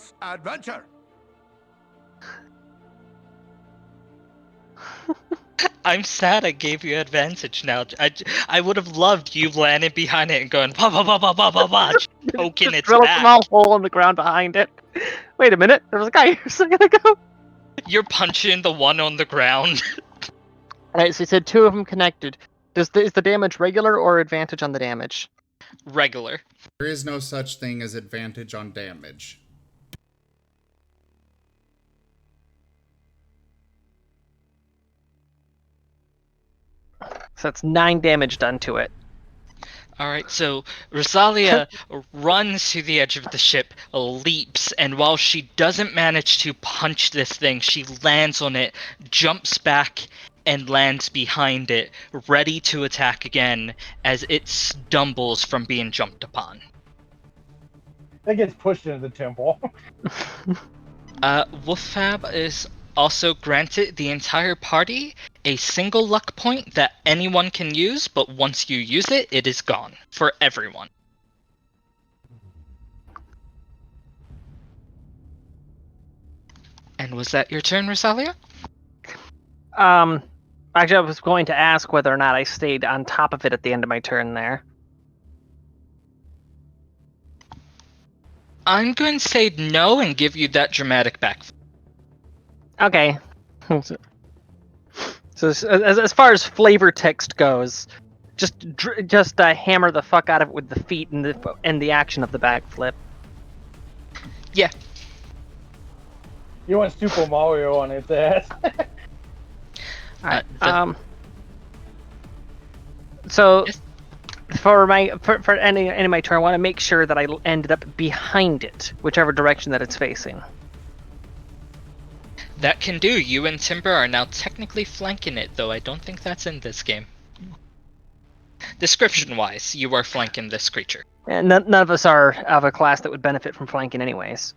I'm sad I gave you advantage now. I would have loved you landing behind it and going ba ba ba ba ba ba ba, poking its Drill a back. small hole in the ground behind it. Wait a minute, there was a guy here a second ago. You're punching the one on the ground. Alright, so you said 2 of them connected. Is the damage regular or advantage on the damage? Regular. There is no such thing as advantage on damage. So that's 9 damage done to it. Alright, so Rosalia runs to the edge of the ship, leaps, and while she doesn't manage to punch this thing, she lands on it, jumps back, and lands behind it, ready to attack again as it stumbles from being jumped upon. That gets pushed into the temple. Wolffab is also granted the entire party a single luck point that anyone can use, but once you use it, it is gone for everyone. And was that your turn, Rosalia? Actually, I was going to ask whether or not I stayed on top of it at the end of my turn there. I'm going to say no and give you that dramatic backflip. Okay. So as far as flavor text goes, just hammer the fuck out of it with the feet and the action of the backflip. Yeah. You want Super Mario on its ass. So Yes. for any of my turn, I want to make sure that I ended up behind it, whichever direction that it's facing. That can do. You and Timber are now technically flanking it, though I don't think that's in this game. Description-wise, you are flanking this creature. And none of us are of a class that would benefit from flanking anyways.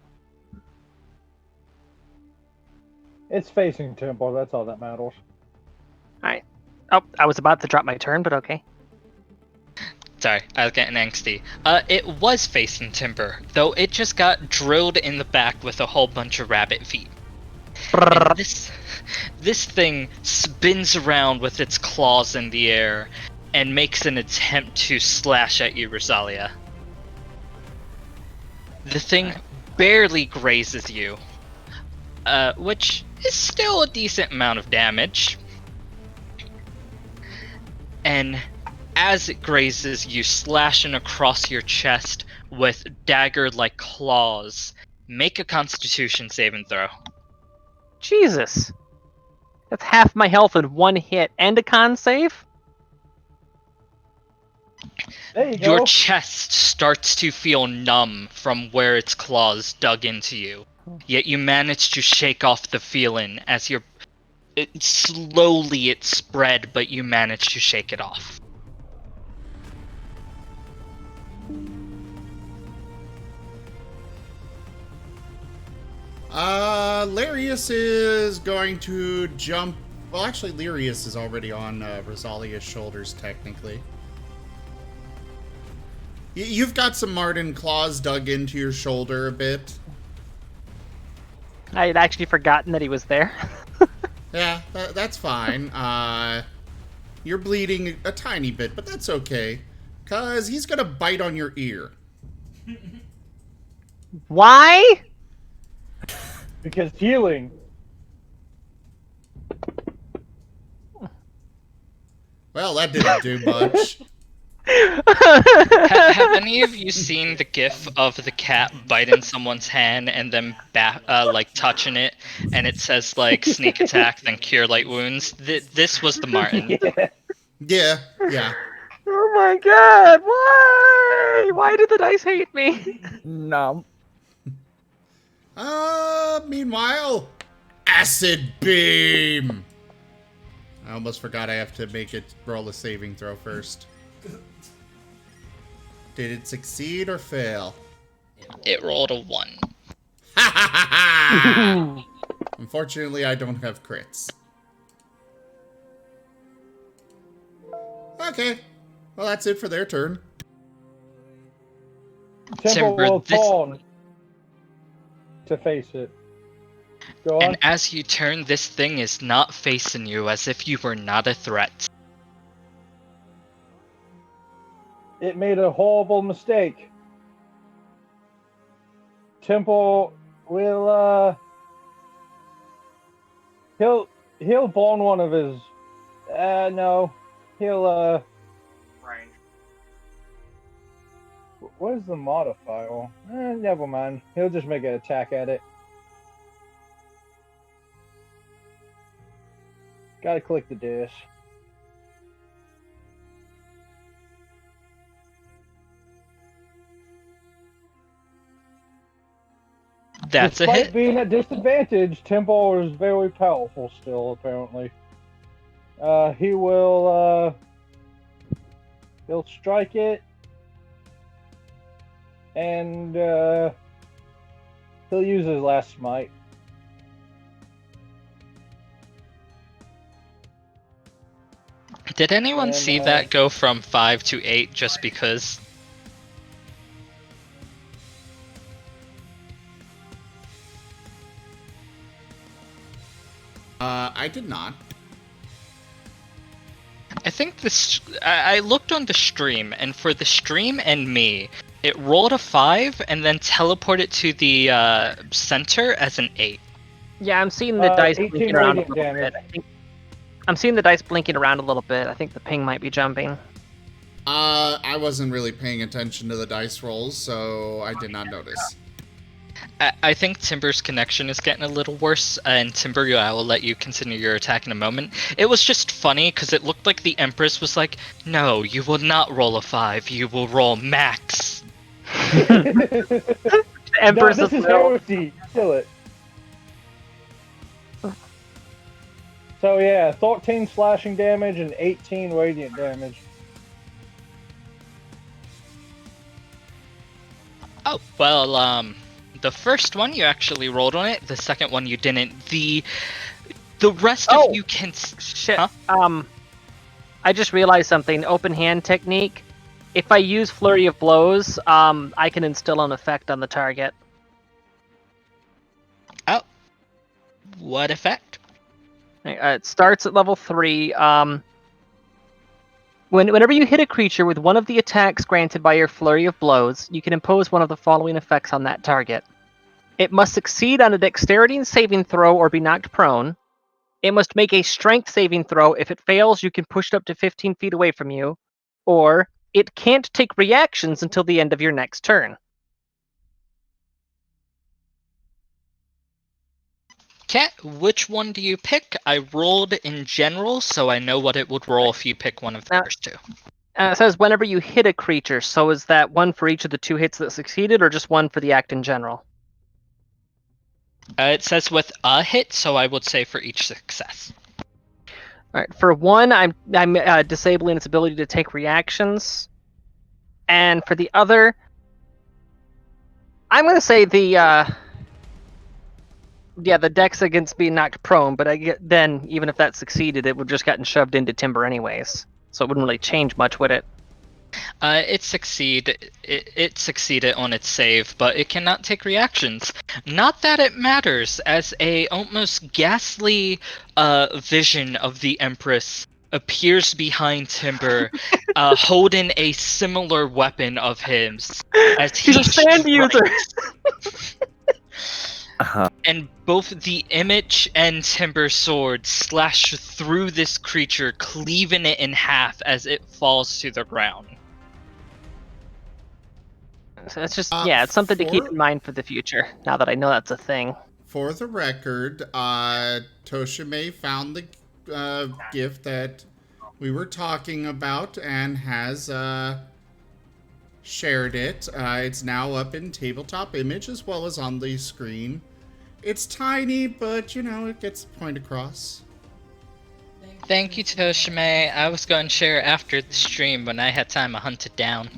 It's facing temple. That's all that matters. Alright. Oh, I was about to drop my turn, but okay. Sorry, I was getting angsty. It was facing Timber, though it just got drilled in the back with a whole bunch of rabbit feet. And this thing spins around with its claws in the air and makes an attempt to slash at you, Rosalia. The thing barely grazes you, which is still a decent amount of damage. And as it grazes you, slashing across your chest with dagger-like claws, make a Constitution saving throw. Jesus. That's half my health in one hit and a con save? There you Your go. chest starts to feel numb from where its claws dug into you. Yet you manage to shake off the feeling as slowly it spread, but you manage to shake it off. Larius is going to jump. Well, actually, Larius is already on Rosalia's shoulders, technically. You've got some Martin claws dug into your shoulder a bit. I had actually forgotten that he was there. Yeah, that's fine. You're bleeding a tiny bit, but that's okay. Because he's going to bite on your ear. Why? Because healing. Well, that didn't do much. Have any of you seen the gif of the cat biting someone's hand and then like touching it, and it says like sneak attack then cure light wounds? This was the Martin. Yeah. Oh my god, why? Why did the dice hate me? No. Meanwhile, acid beam. I almost forgot I have to make it roll a saving throw first. Did it succeed or fail? It rolled a 1. Ha ha ha! Unfortunately, I don't have crits. Okay. Well, that's it for their turn. Temple Timber, will this- fall to face it. Go on. And as you turn, this thing is not facing you, as if you were not a threat. It made a horrible mistake. Temple will he'll burn one of his no. He'll Range. what is the modifier? Never mind. He'll just make an attack at it. Gotta click the dash. That's Despite a hit. being at disadvantage, Temple is very powerful still, apparently. He'll strike it, and he'll use his last smite. Did anyone And, see that go from 5 to 8 just because? I did not. I think this. I looked on the stream, and for the stream and me, it rolled a 5 and then teleported to the center as an 8. Yeah, I'm seeing the dice 18 blinking around a radiant little damage. bit. I'm seeing the dice blinking around a little bit. I think the ping might be jumping. I wasn't really paying attention to the dice rolls, so I did not notice. I think Timber's connection is getting a little worse, and Timber, I will let you continue your attack in a moment. It was just funny because it looked like the Empress was like, "No, you will not roll a 5. You will roll max." Empress no, this is heresy. Kill it. So yeah, 13 slashing damage and 18 radiant damage. Oh well, the first one you actually rolled on it. The second one you didn't. The rest of you can. Shit. Huh? I just realized something. Open hand technique. If I use Flurry of Blows, I can instill an effect on the target. Oh. What effect? It starts at level 3. Whenever you hit a creature with one of the attacks granted by your Flurry of Blows, you can impose one of the following effects on that target. It must succeed on a dexterity saving throw or be knocked prone. It must make a strength saving throw. If it fails, you can push it up to 15 feet away from you. Or, it can't take reactions until the end of your next turn. Kat, which one do you pick? I rolled in general, so I know what it would roll if you pick one of the first two. It says whenever you hit a creature, so is that one for each of the 2 hits that succeeded, or just one for the act in general? It says with a hit, so I would say for each success. Alright, for one, I'm disabling its ability to take reactions. And for the other, I'm going to say the dex against being knocked prone, but then, even if that succeeded, it would just gotten shoved into Timber anyways. So it wouldn't really change much, would it? It succeeded on its save, but it cannot take reactions. Not that it matters, as a almost ghastly vision of the Empress appears behind Timber, holding a similar weapon of his. As He's a sand user! And both the image and Timber sword slash through this creature, cleaving it in half as it falls to the ground. So it's just, it's something to keep in mind for the future, now that I know that's a thing. For the record, Toshime found the gift that we were talking about and has shared it. It's now up in tabletop image as well as on the screen. It's tiny, but, it gets the point across. Thank you, Toshime. I was going to share it after the stream when I had time to hunt it down.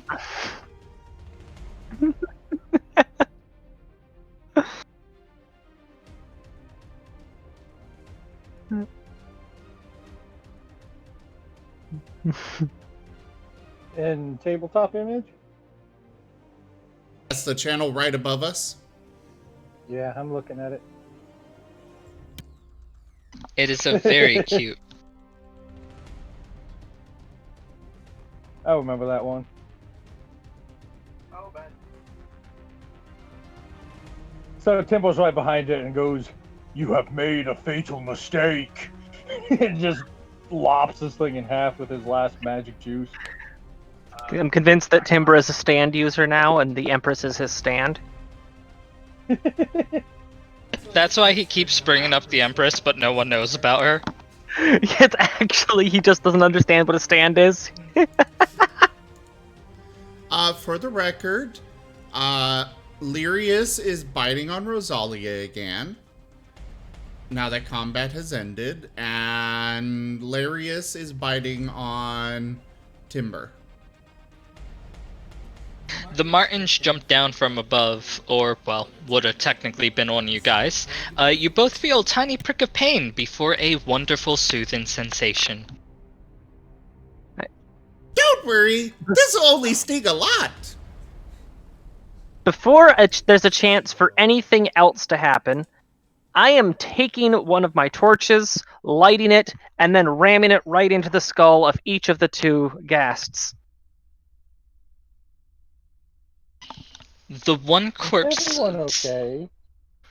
In tabletop image? That's the channel right above us. Yeah, I'm looking at it. It is a very cute. I remember that one. Oh, bad. So Timbo's right behind it and goes, "You have made a fatal mistake." And just lops this thing in half with his last magic juice. I'm convinced that Timber is a stand user now, and the Empress is his stand. That's why he keeps bringing up the Empress, but no one knows about her. It's actually, he just doesn't understand what a stand is. For the record, Lyrius is biting on Rosalia again. Now that combat has ended, and Larius is biting on Timber. The Martins jumped down from above, or, well, would have technically been on you guys. You both feel a tiny prick of pain before a wonderful soothing sensation. Don't worry, this will only sting a lot. Before there's a chance for anything else to happen, I am taking one of my torches, lighting it, and then ramming it right into the skull of each of the two ghasts. The one corpse... Is everyone okay?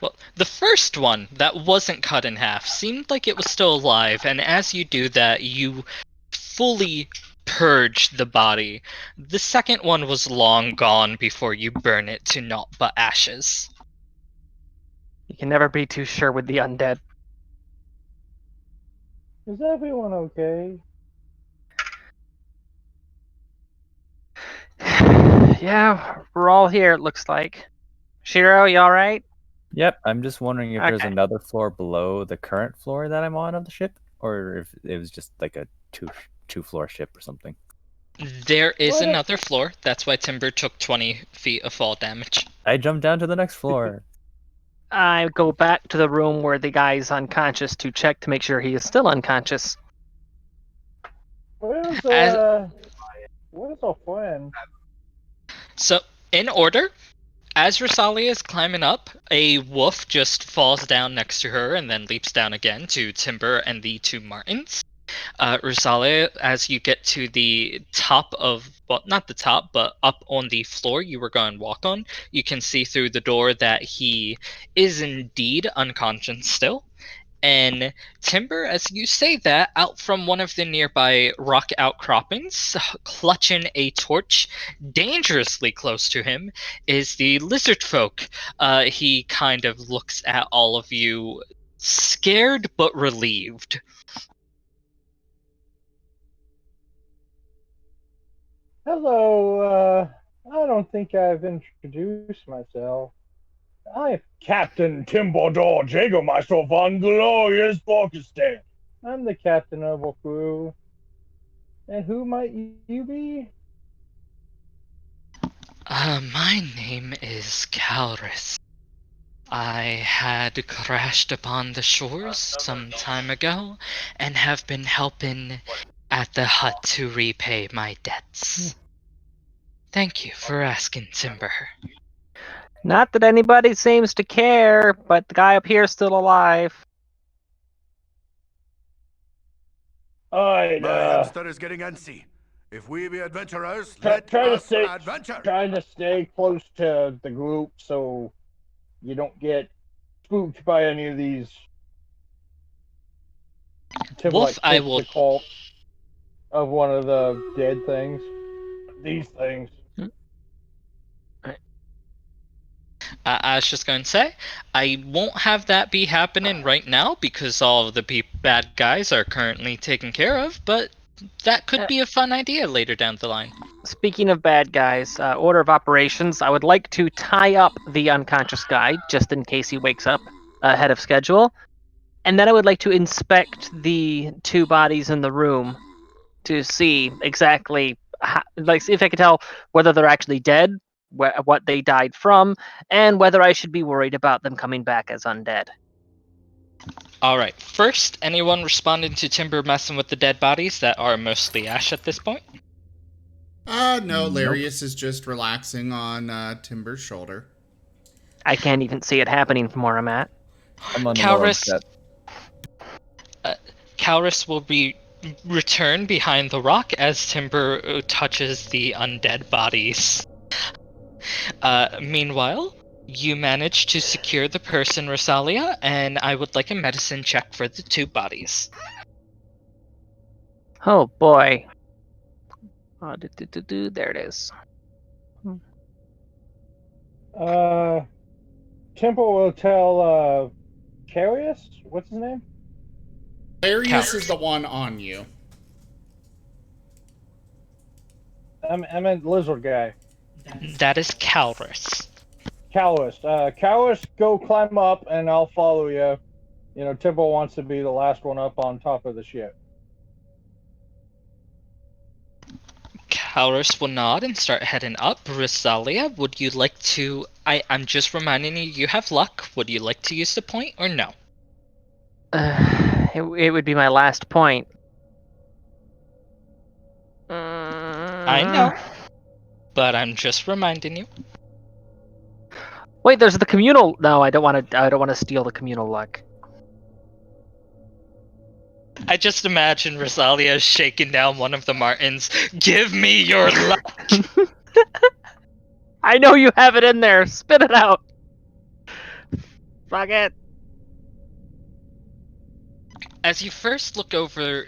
Well, the first one that wasn't cut in half seemed like it was still alive, and as you do that, you fully purge the body. The second one was long gone before you burn it to naught but ashes. You can never be too sure with the undead. Is everyone okay? Yeah, we're all here, it looks like. Shiro, you alright? Yep, I'm just wondering if there's Okay. another floor below the current floor that I'm on of the ship, or if it was just like a two floor ship or something. There is What? another floor, that's why Timber took 20 feet of fall damage. I jumped down to the next floor. I go back to the room where the guy's unconscious to check to make sure he is still unconscious. Where's As- where's our friend? So, in order, as Rosalia is climbing up, a wolf just falls down next to her and then leaps down again to Timber and the two Martins. Rosalia, as you get to the top of, well, not the top, but up on the floor you were going to walk on, you can see through the door that he is indeed unconscious still. And Timber, as you say that, out from one of the nearby rock outcroppings, clutching a torch dangerously close to him, is the lizard folk. He kind of looks at all of you, scared but relieved. Hello, I don't think I've introduced myself. I'm Captain Timbledore Jägermeister von Glorious Pakistan. I'm the captain of our crew. And who might you be? My name is Calrus. I had crashed upon the shores some time ago, and have been helping at the hut to repay my debts. Thank you for asking, Timber. Not that anybody seems to care, but the guy up here is still alive. Alright, My hamster is getting antsy. If we be adventurers, let try to us stay, adventure. trying to stay close to the group so you don't get spooked by any of these. Wolf, I will. The call of one of the dead things. These things. I was just going to say, I won't have that be happening right now because all of the bad guys are currently taken care of, but that could be a fun idea later down the line. Speaking of bad guys, order of operations, I would like to tie up the unconscious guy, just in case he wakes up ahead of schedule. And then I would like to inspect the two bodies in the room to see exactly, see if I can tell whether they're actually dead, what they died from, and whether I should be worried about them coming back as undead. Alright, first, anyone responding to Timber messing with the dead bodies that are mostly ash at this point? No, Nope. Larius is just relaxing on Timber's shoulder. I can't even see it happening from where I'm at. I'm on the lower Calrus, step. Calrus will return behind the rock as Timber touches the undead bodies. Meanwhile, you manage to secure the person, Rosalia, and I would like a medicine check for the 2 bodies. Oh boy. There it is. Temple will tell Carius, what's his name? Darius is the one on you. I meant lizard guy. That is Calrus. Calus. Calus, go climb up and I'll follow you. You know, Temple wants to be the last one up on top of the ship. Calrus will nod and start heading up. Rosalia, would you like to... I'm just reminding you, you have luck. Would you like to use the point or no? It would be my last point. I know. But I'm just reminding you. Wait, there's the communal. No, I don't want to steal the communal luck. I just imagine Rosalia shaking down one of the Martins. Give me your luck! I know you have it in there. Spit it out. Fuck it. As you look over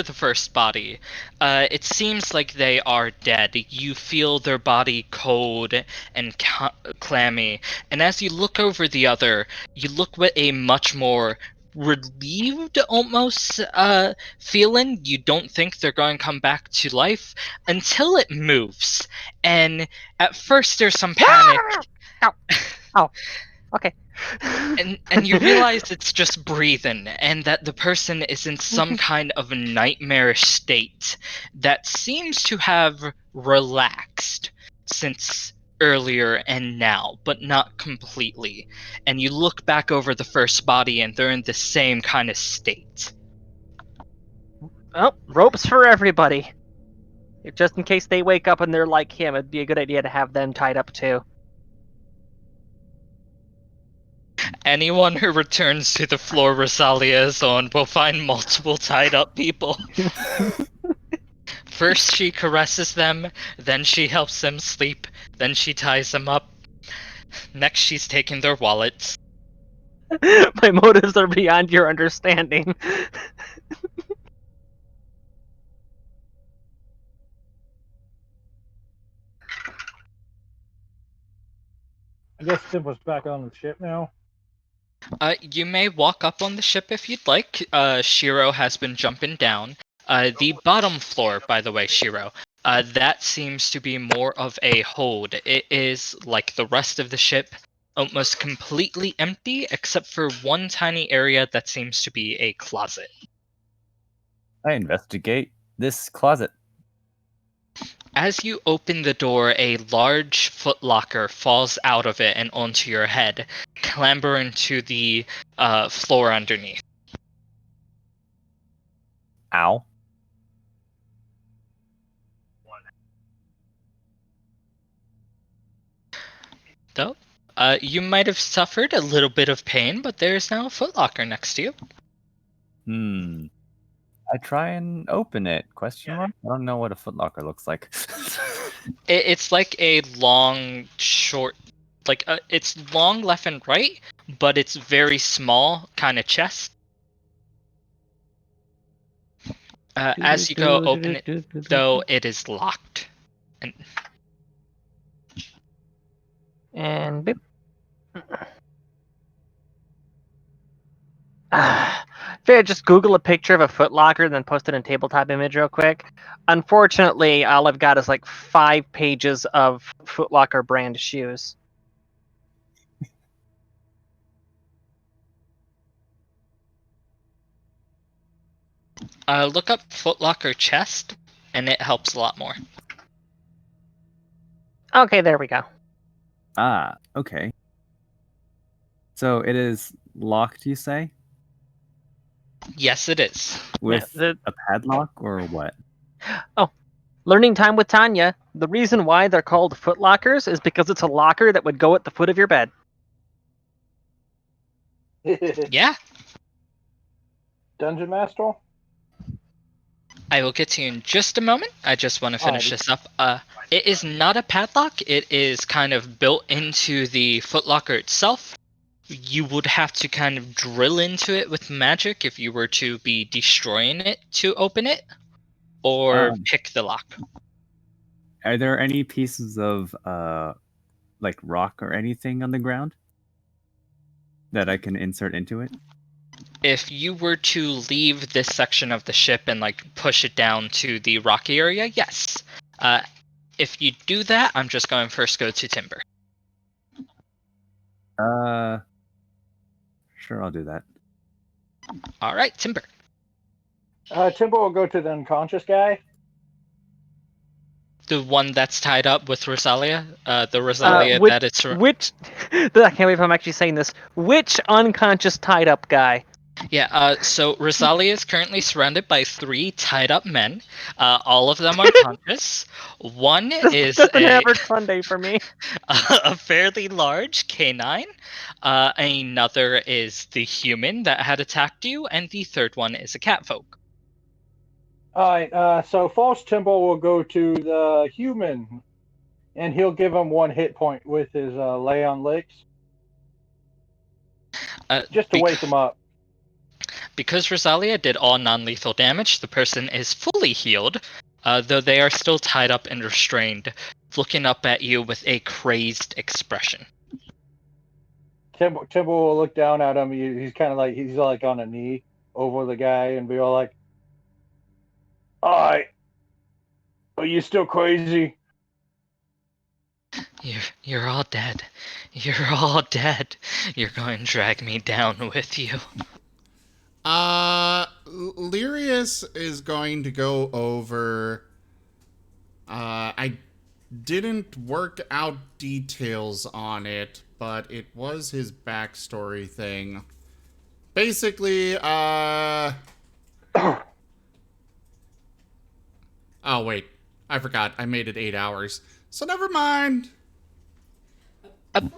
the first body, it seems like they are dead. You feel their body cold and clammy. And as you look over the other, you look with a much more relieved, almost, feeling. You don't think they're going to come back to life until it moves. And at first there's some panic. Ow. Okay. And you realize it's just breathing, and that the person is in some kind of nightmarish state that seems to have relaxed since earlier and now, but not completely. And you look back over the first body, and they're in the same kind of state. Well, ropes for everybody. Just in case they wake up and they're like him, it'd be a good idea to have them tied up too. Anyone who returns to the floor Rosalia is on will find multiple tied up people. First she caresses them, then she helps them sleep, then she ties them up. Next she's taking their wallets. My motives are beyond your understanding. I guess Temple's back on the ship now. You may walk up on the ship if you'd like. Shiro has been jumping down. The bottom floor, by the way, Shiro, that seems to be more of a hold. It is, like the rest of the ship, almost completely empty, except for one tiny area that seems to be a closet. I investigate this closet. As you open the door, a large footlocker falls out of it and onto your head, clambering to the floor underneath. Ow. Though, you might have suffered a little bit of pain, but there is now a footlocker next to you. I try and open it. Question mark? I don't know what a footlocker looks like. It's like a long, short, it's long left and right, but it's very small, kind of chest. As you go open it, though, it is locked. And boop. Just Google a picture of a footlocker and then post it in tabletop image real quick. Unfortunately, all I've got is like 5 pages of footlocker brand shoes. Look up footlocker chest, and it helps a lot more. Okay, there we go. Ah, okay. So it is locked, you say? Yes, it is. With a padlock or what? Oh, learning time with Tanya. The reason why they're called footlockers is because it's a locker that would go at the foot of your bed. Yeah. Dungeon Master? I will get to you in just a moment. I just want to finish Alrighty. this up. It is not a padlock. It is kind of built into the footlocker itself. You would have to kind of drill into it with magic if you were to be destroying it to open it, or pick the lock. Are there any pieces of like rock or anything on the ground that I can insert into it? If you were to leave this section of the ship and like push it down to the rocky area, yes. If you do that, I'm just going first go to Timber. Sure, I'll do that. All right, Timber. Timber will go to the unconscious guy. The one that's tied up with Rosalia? The Rosalia Which, that it's... which I can't believe I'm actually saying this. Which unconscious tied up guy? Yeah, so Rosalia is currently surrounded by 3 tied up men. All of them are conscious. One is Just an average Sunday for me. a fairly large canine. Another is the human that had attacked you, and the third one is a catfolk. Alright, so False Timber will go to the human, and he'll give him 1 hit point with his lay on licks. Just to wake him up. Because Rosalia did all non-lethal damage, the person is fully healed, though they are still tied up and restrained, looking up at you with a crazed expression. Timber will look down at him. He's kind of like, he's like on a knee over the guy and be all like, "Alright, are you still crazy?" You're all dead. You're all dead. You're going to drag me down with you. Lyrius is going to go over... I didn't work out details on it, but it was his backstory thing. Basically, oh, wait. I forgot. I made it 8 hours. So never mind.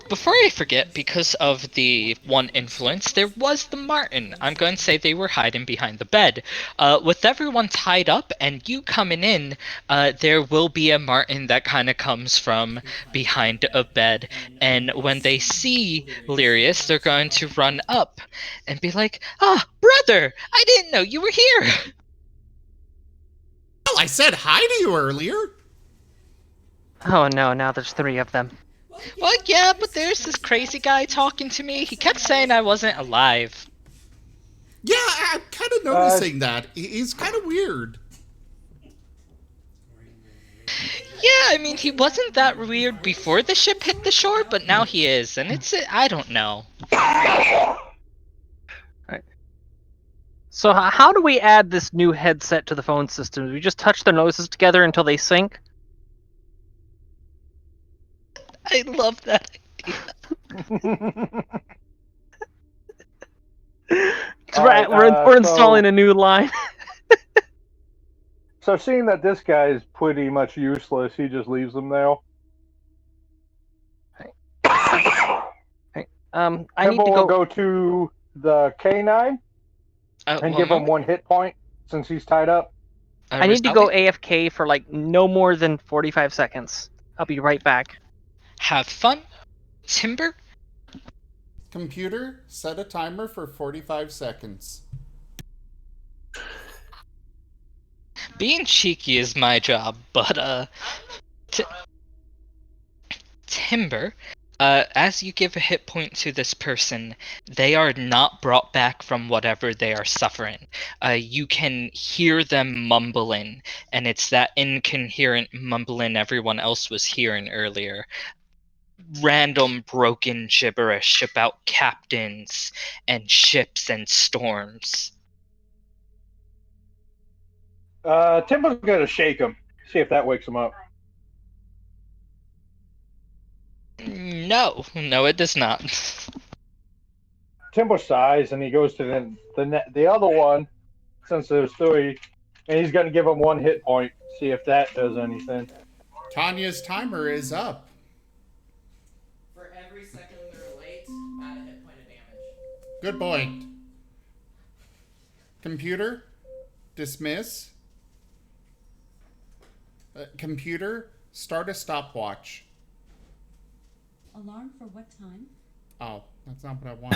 Before I forget, because of the one influence, there was the Martin. I'm going to say they were hiding behind the bed. With everyone tied up and you coming in, there will be a Martin that kind of comes from behind a bed. And when they see Lyrius, they're going to run up and be like, "Ah, brother, I didn't know you were here." Oh, I said hi to you earlier. Oh no, now there's 3 of them. Well, yeah, but there's this crazy guy talking to me. He kept saying I wasn't alive. Yeah, I'm kind of noticing that. He's kind of weird. Yeah, I mean, he wasn't that weird before the ship hit the shore, but now he is, and I don't know. Right. So how do we add this new headset to the phone system? Do we just touch their noses together until they sync? I love that idea. We're installing a new line. So seeing that this guy is pretty much useless, he just leaves them there. I need to will go to the K9 and give him 1 hit point since he's tied up. I need to go AFK for like no more than 45 seconds. I'll be right back. Have fun, Timber. Computer, set a timer for 45 seconds. Being cheeky is my job, but Timber, as you give a hit point to this person, they are not brought back from whatever they are suffering. You can hear them mumbling, and it's that incoherent mumbling everyone else was hearing earlier. Random broken gibberish about captains and ships and storms. Timber's gonna shake him, see if that wakes him up. No, it does not. Timber sighs and he goes to the other one, since there's 3, and he's gonna give him 1 hit point, see if that does anything. Tanya's timer is up. For every second they're late, add a hit point of damage. Good point. Computer, dismiss. Computer, start a stopwatch. Alarm for what time? Oh, that's not what I want.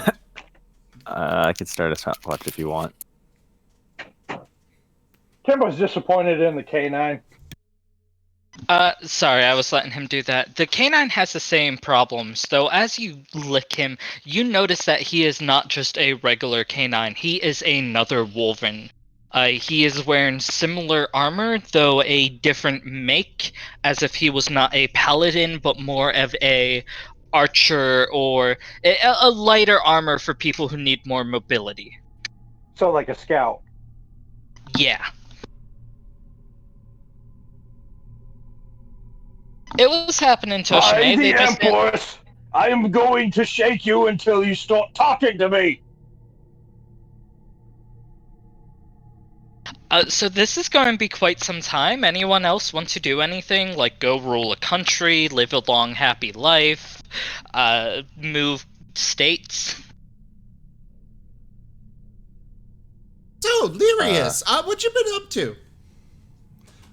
I could start a stopwatch if you want. Timbo's disappointed in the K9. Sorry, I was letting him do that. The canine has the same problems, though as you lick him, you notice that he is not just a regular canine, he is another wolven. He is wearing similar armor, though a different make, as if he was not a paladin, but more of a archer or a lighter armor for people who need more mobility. So like a scout. Yeah. It was happening to I'm Shanae. the Empress! I am going to shake you until you stop talking to me! So this is going to be quite some time. Anyone else want to do anything? Like go rule a country, live a long, happy life, move states? So, Lyrius, what you been up to?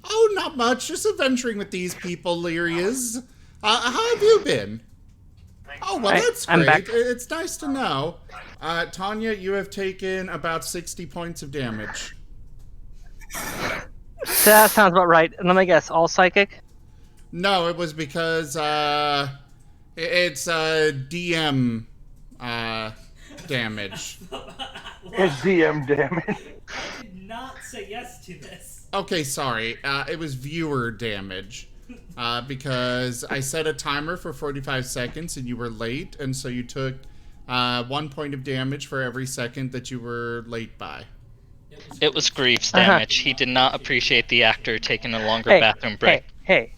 Oh, not much. Just adventuring with these people, Lyrius. How have you been? Oh, well, that's I'm great. back. It's nice to know. Tanya, you have taken about 60 points of damage. That sounds about right. Let me guess, all psychic? No, it was because, it's, DM, damage. It's DM damage. I did not say yes to this. Okay, sorry. It was viewer damage. Because I set a timer for 45 seconds and you were late, and so you took 1 point of damage for every second that you were late by. It was Greaves damage. He did not appreciate the actor taking a longer bathroom break. Hey.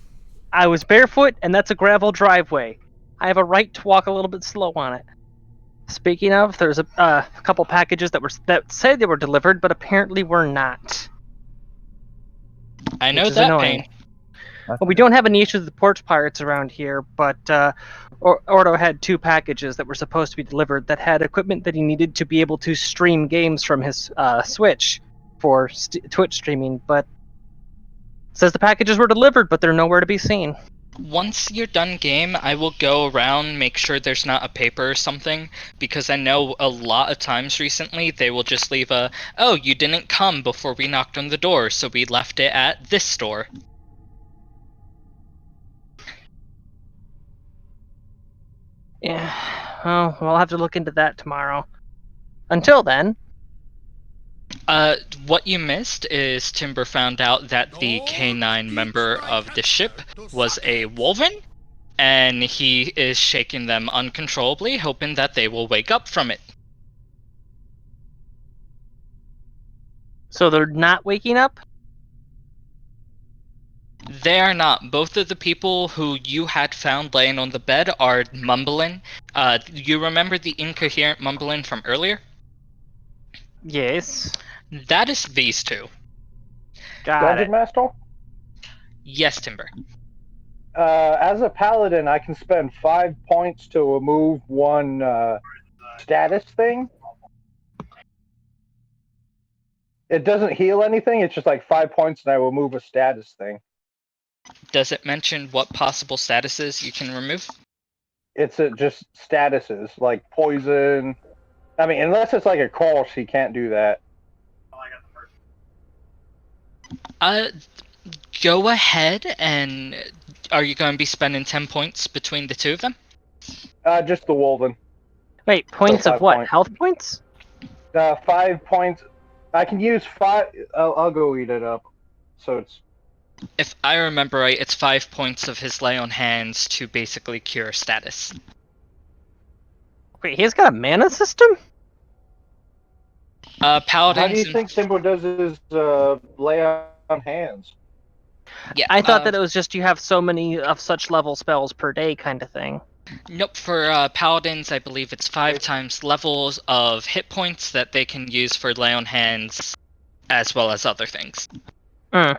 I was barefoot, and that's a gravel driveway. I have a right to walk a little bit slow on it. Speaking of, there's a couple packages that said they were delivered, but apparently were not. I know Which is that annoying. pain. Well, we don't have any issues with the porch pirates around here, but Ordo had 2 packages that were supposed to be delivered that had equipment that he needed to be able to stream games from his Switch for Twitch streaming, but says the packages were delivered, but they're nowhere to be seen. Once you're done game, I will go around, make sure there's not a paper or something, because I know a lot of times recently they will just leave a, oh, you didn't come before we knocked on the door, so we left it at this store. Yeah, well, we'll have to look into that tomorrow. Until then... What you missed is Timber found out that the K9 member of the ship was a wolven, and he is shaking them uncontrollably, hoping that they will wake up from it. So they're not waking up? They are not. Both of the people who you had found laying on the bed are mumbling. You remember the incoherent mumbling from earlier? Yes. That is these two. Got Dungeon it. Master? Yes, Timber. As a paladin, I can spend 5 points to remove one status thing. It doesn't heal anything, it's just like 5 points and I remove a status thing. Does it mention what possible statuses you can remove? It's just statuses, like poison. I mean, unless it's like a curse, he can't do that. Go ahead, and are you going to be spending 10 points between the two of them? Just the Wolven. Wait, points So of what? points. Health points? 5 points. I can use 5. I'll go eat it up. So it's. If I remember right, it's 5 points of his lay on hands to basically cure status. Wait, he's got a mana system? Paladins. How do you think Timbo does his lay on hands? Yeah, I thought that it was just you have so many of such level spells per day kind of thing. Nope, for Paladins, I believe it's 5 times levels of hit points that they can use for lay on hands, as well as other things. Kind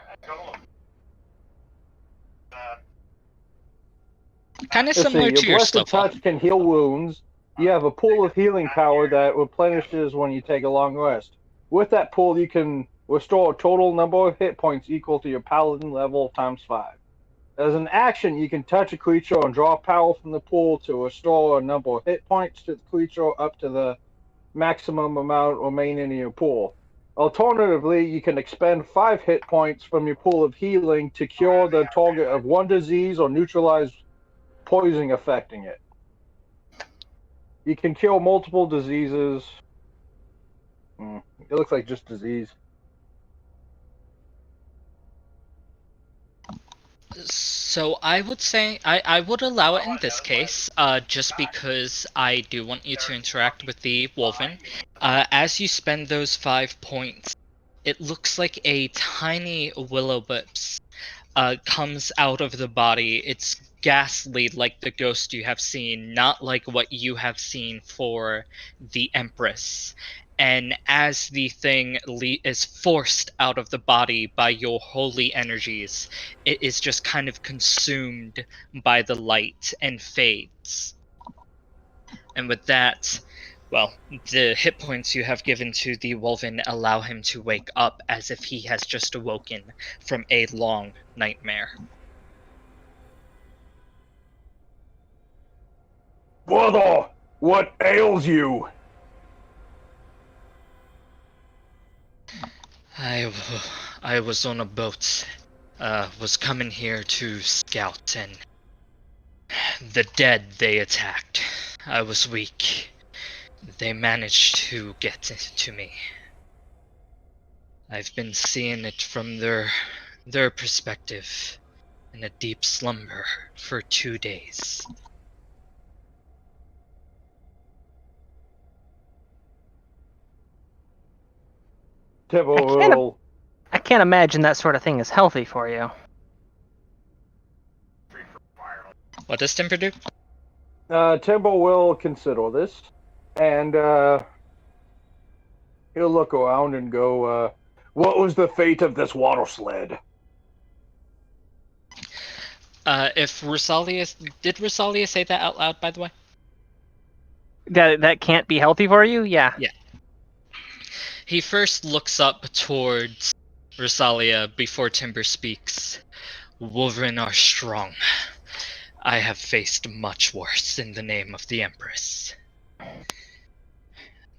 of similar to your Blessed slow fall. Touch can heal wounds. You have a pool of healing power that replenishes when you take a long rest. With that pool, you can restore a total number of hit points equal to your paladin level times 5. As an action, you can touch a creature and draw power from the pool to restore a number of hit points to the creature up to the maximum amount remaining in your pool. Alternatively, you can expend 5 hit points from your pool of healing to cure the target of one disease or neutralize poison affecting it. You can cure multiple diseases. It looks like just disease. So I would say I would allow it in this case, just because I do want you to interact with the Wolven. As you spend those 5 points, it looks like a tiny willow wisp comes out of the body. It's ghastly like the ghost you have seen, not like what you have seen for the Empress. And as the thing is forced out of the body by your holy energies, it is just kind of consumed by the light and fades. And with that, well, the hit points you have given to the Wolven allow him to wake up as if he has just awoken from a long nightmare. Brother, what ails you? I was on a boat, was coming here to scout, and the dead they attacked. I was weak. They managed to get to me. I've been seeing it from their perspective in a deep slumber for 2 days. I can't imagine that sort of thing is healthy for you. What does Timber do? Timber will consider this, and he'll look around and go, what was the fate of this water sled? If Rosalia... Did Rosalia say that out loud, by the way? That can't be healthy for you? Yeah. Yeah. He first looks up towards Rosalia before Timber speaks. Wolverine are strong. I have faced much worse in the name of the Empress.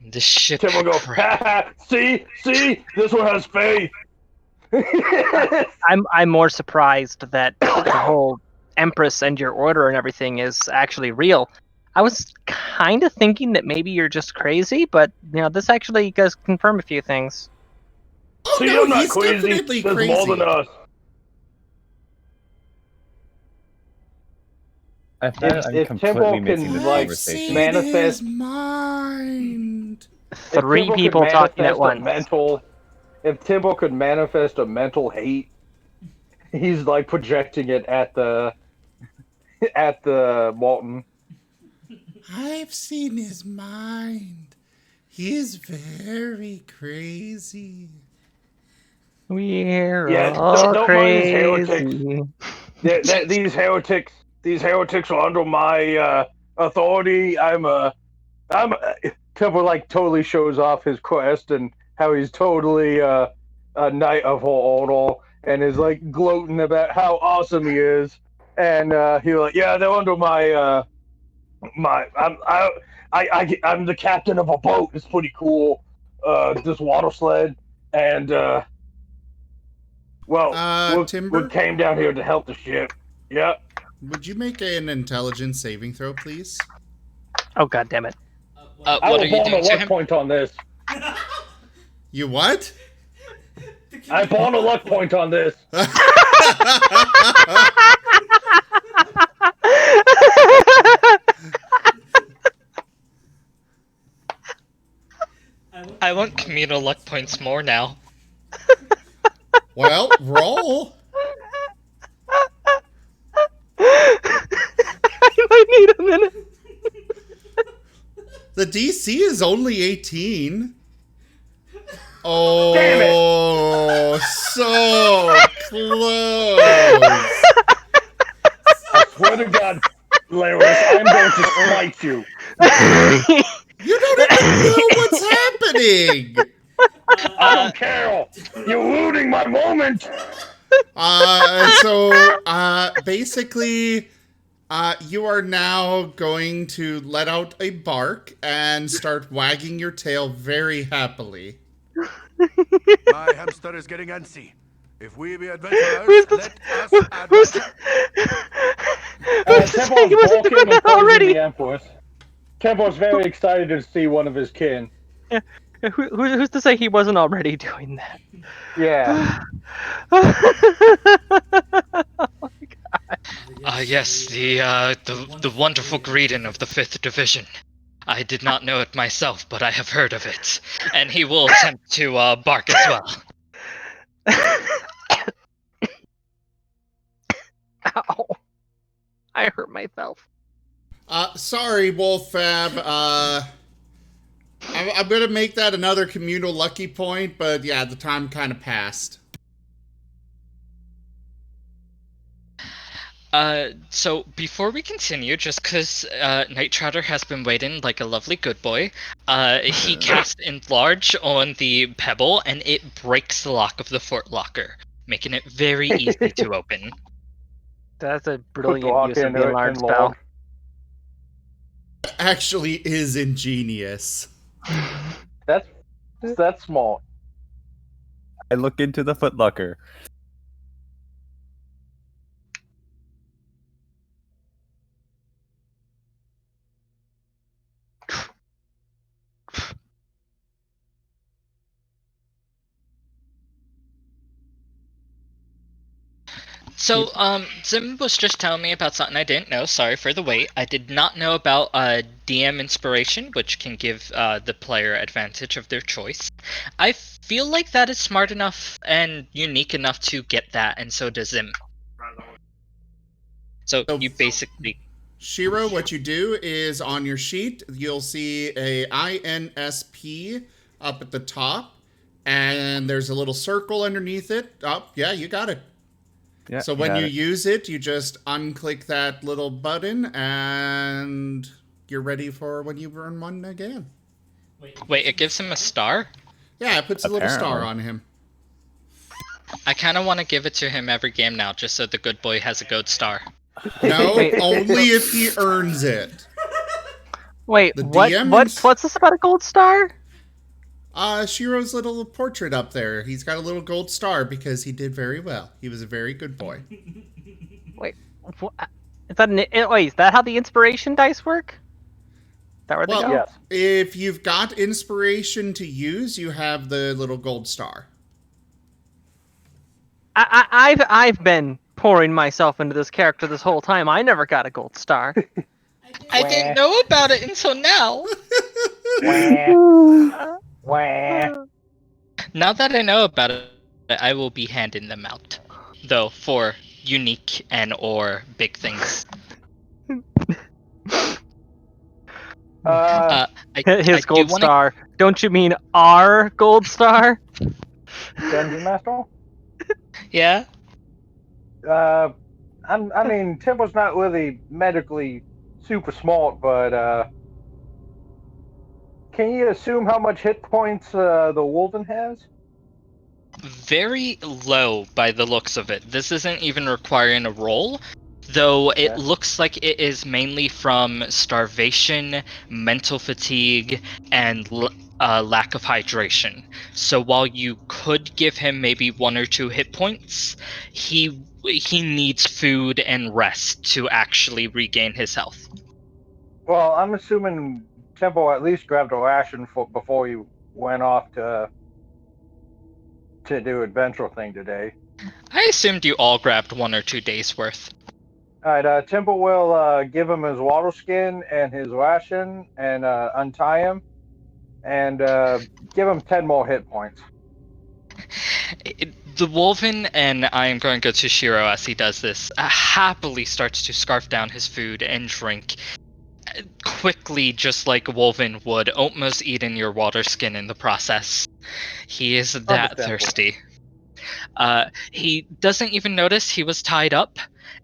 This ship... Timber goes, see, this one has faith. I'm more surprised that the whole Empress and your order and everything is actually real. I was kind of thinking that maybe you're just crazy, but this actually does confirm a few things. Oh, See, no, I'm not he's crazy. definitely There's crazy. more than us. I thought I'm If completely Temple missing can, this like, conversation. manifest mind. Three people talking at once. If Timbo could manifest a mental hate, he's like projecting it at the Walton. I've seen his mind. He is very crazy. We're all don't crazy. These heretics are under my authority. Temple like totally shows off his quest and how he's totally a knight of her order and is like gloating about how awesome he is. And he's like, yeah, they're under my I'm the captain of a boat. It's pretty cool. This water sled, and Timber? we came down here to help the ship. Yep. Would you make an intelligence saving throw, please? Oh, god damn it. What are you doing to luck him? point on this. You what? I bought a luck point on this. I want communal luck points more now. Well, roll. I might need a minute. The DC is only 18. Oh, so close. I swear to God, Larry, I'm going to smite you. You don't even know what's happening. I don't care. You're ruining my moment. Basically, you are now going to let out a bark and start wagging your tail very happily. My hamster is getting antsy. If we be adventurers, let us adventure. Tempo's walking and pointing the Empress. Tempo's very excited to see one of his kin. Yeah. Who's to say he wasn't already doing that? Yeah. Yes, the wonderful greeting of the 5th Division. I did not know it myself, but I have heard of it. And he will attempt to bark as well. Ow. I hurt myself. Sorry, Wolffab. I'm gonna make that another communal lucky point, but yeah, the time kind of passed. So before we continue, just because Night Trotter has been waiting like a lovely good boy, he casts Enlarge on the pebble, and it breaks the lock of the fort locker, making it very easy to open. That's a brilliant use of the Enlarge spell. Actually is ingenious. That's smart. I look into the footlocker. So, Zim was just telling me about something I didn't know. Sorry for the wait. I did not know about DM Inspiration, which can give the player advantage of their choice. I feel like that is smart enough and unique enough to get that, and so does Zim. So you basically... Shiro, what you do is on your sheet, you'll see a INSP up at the top, and there's a little circle underneath it. Oh, yeah, you got it. Yeah, so when you use it, you just unclick that little button, and you're ready for when you earn one again. Wait, it gives him a star? Yeah, it puts a little star on him. I kind of want to give it to him every game now, just so the good boy has a gold star. No, only if he earns it. Wait, what's this about a gold star? Shiro's little portrait up there. He's got a little gold star because he did very well. He was a very good boy. Wait, is that how the inspiration dice work? Is that where they go? Yes. If you've got inspiration to use, you have the little gold star. I've been pouring myself into this character this whole time. I never got a gold star. I didn't know about it until now. Now that I know about it, I will be handing them out, though, for unique and or big things. His gold star. Don't you mean our gold star? Dungeon Master? Yeah? I mean, Tempo's not really medically super smart, but can you assume how much hit points the Wolven has? Very low by the looks of it. This isn't even requiring a roll, though it looks like it is mainly from starvation, mental fatigue, and lack of hydration. So while you could give him maybe 1 or 2 hit points, he needs food and rest to actually regain his health. Well, I'm assuming Tempo at least grabbed a ration before you went off to do adventure thing today. I assumed you all grabbed 1 or 2 days worth. Alright, Tempo will give him his water skin and his ration and untie him and give him 10 more hit points. The Wolven, and I am going to go to Shiro as he does this, happily starts to scarf down his food and drink quickly, just like Wolven would, almost eating your water skin in the process. He is that thirsty. He doesn't even notice he was tied up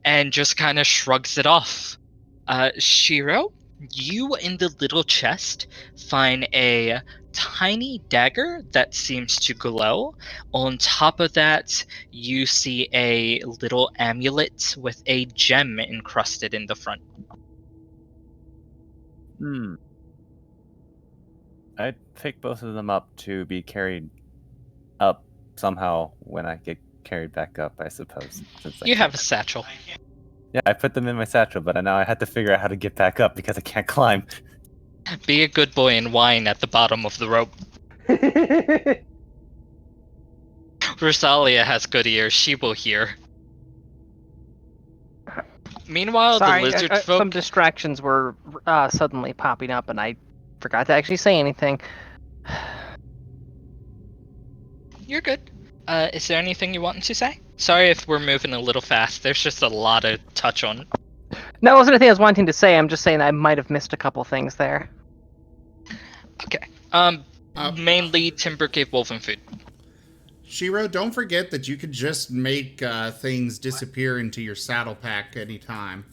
and just kind of shrugs it off. Shiro, you in the little chest find a tiny dagger that seems to glow. On top of that, you see a little amulet with a gem encrusted in the front. I'd pick both of them up to be carried up somehow when I get carried back up, I suppose. Since I You have can't. a satchel. Yeah, I put them in my satchel, but now I had to figure out how to get back up because I can't climb. Be a good boy and whine at the bottom of the rope. Rosalia has good ears. She will hear. Meanwhile, Sorry, the lizard some folk... distractions were suddenly popping up, and I forgot to actually say anything. You're good. Is there anything you want to say? Sorry if we're moving a little fast. There's just a lot to touch on. No, it wasn't anything I was wanting to say. I'm just saying I might have missed a couple things there. Okay. Mainly Timber gave Wolven food. Shiro, don't forget that you could just make things disappear into your saddle pack anytime.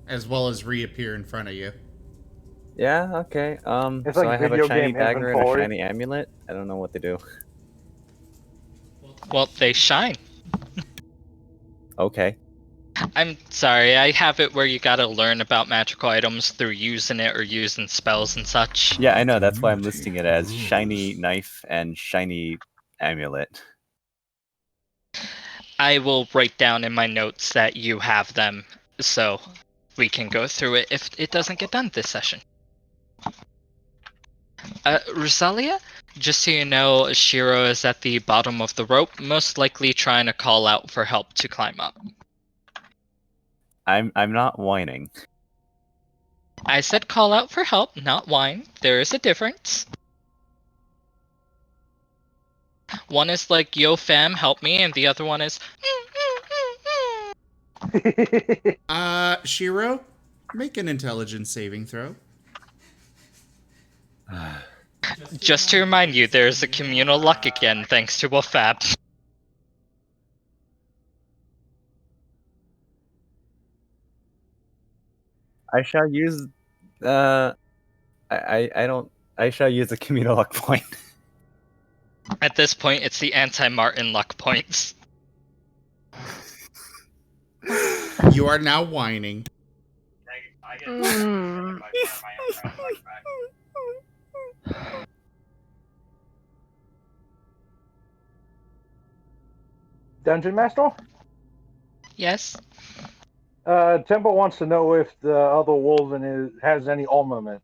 As well as reappear in front of you. Yeah, okay. It's so like I have a video shiny game dagger and a inventory. shiny amulet. I don't know what to do. Well, they shine. Okay. I'm sorry, I have it where you gotta learn about magical items through using it or using spells and such. Yeah, I know. That's why I'm listing it as shiny knife and shiny amulet. I will write down in my notes that you have them, so we can go through it if it doesn't get done this session. Rosalia, just so you know, Shiro is at the bottom of the rope, most likely trying to call out for help to climb up. I'm not whining. I said call out for help, not whine. There is a difference. One is like, yo fam, help me, and the other one is... Shiro, make an intelligence saving throw. Just to remind you, there's a communal luck again, thanks to Wolfab. I shall use I don't I shall use a communal luck point. At this point, it's the anti-Martin luck points. You are now whining. Dungeon Master? Yes? Temple wants to know if the other Wolven has any armament.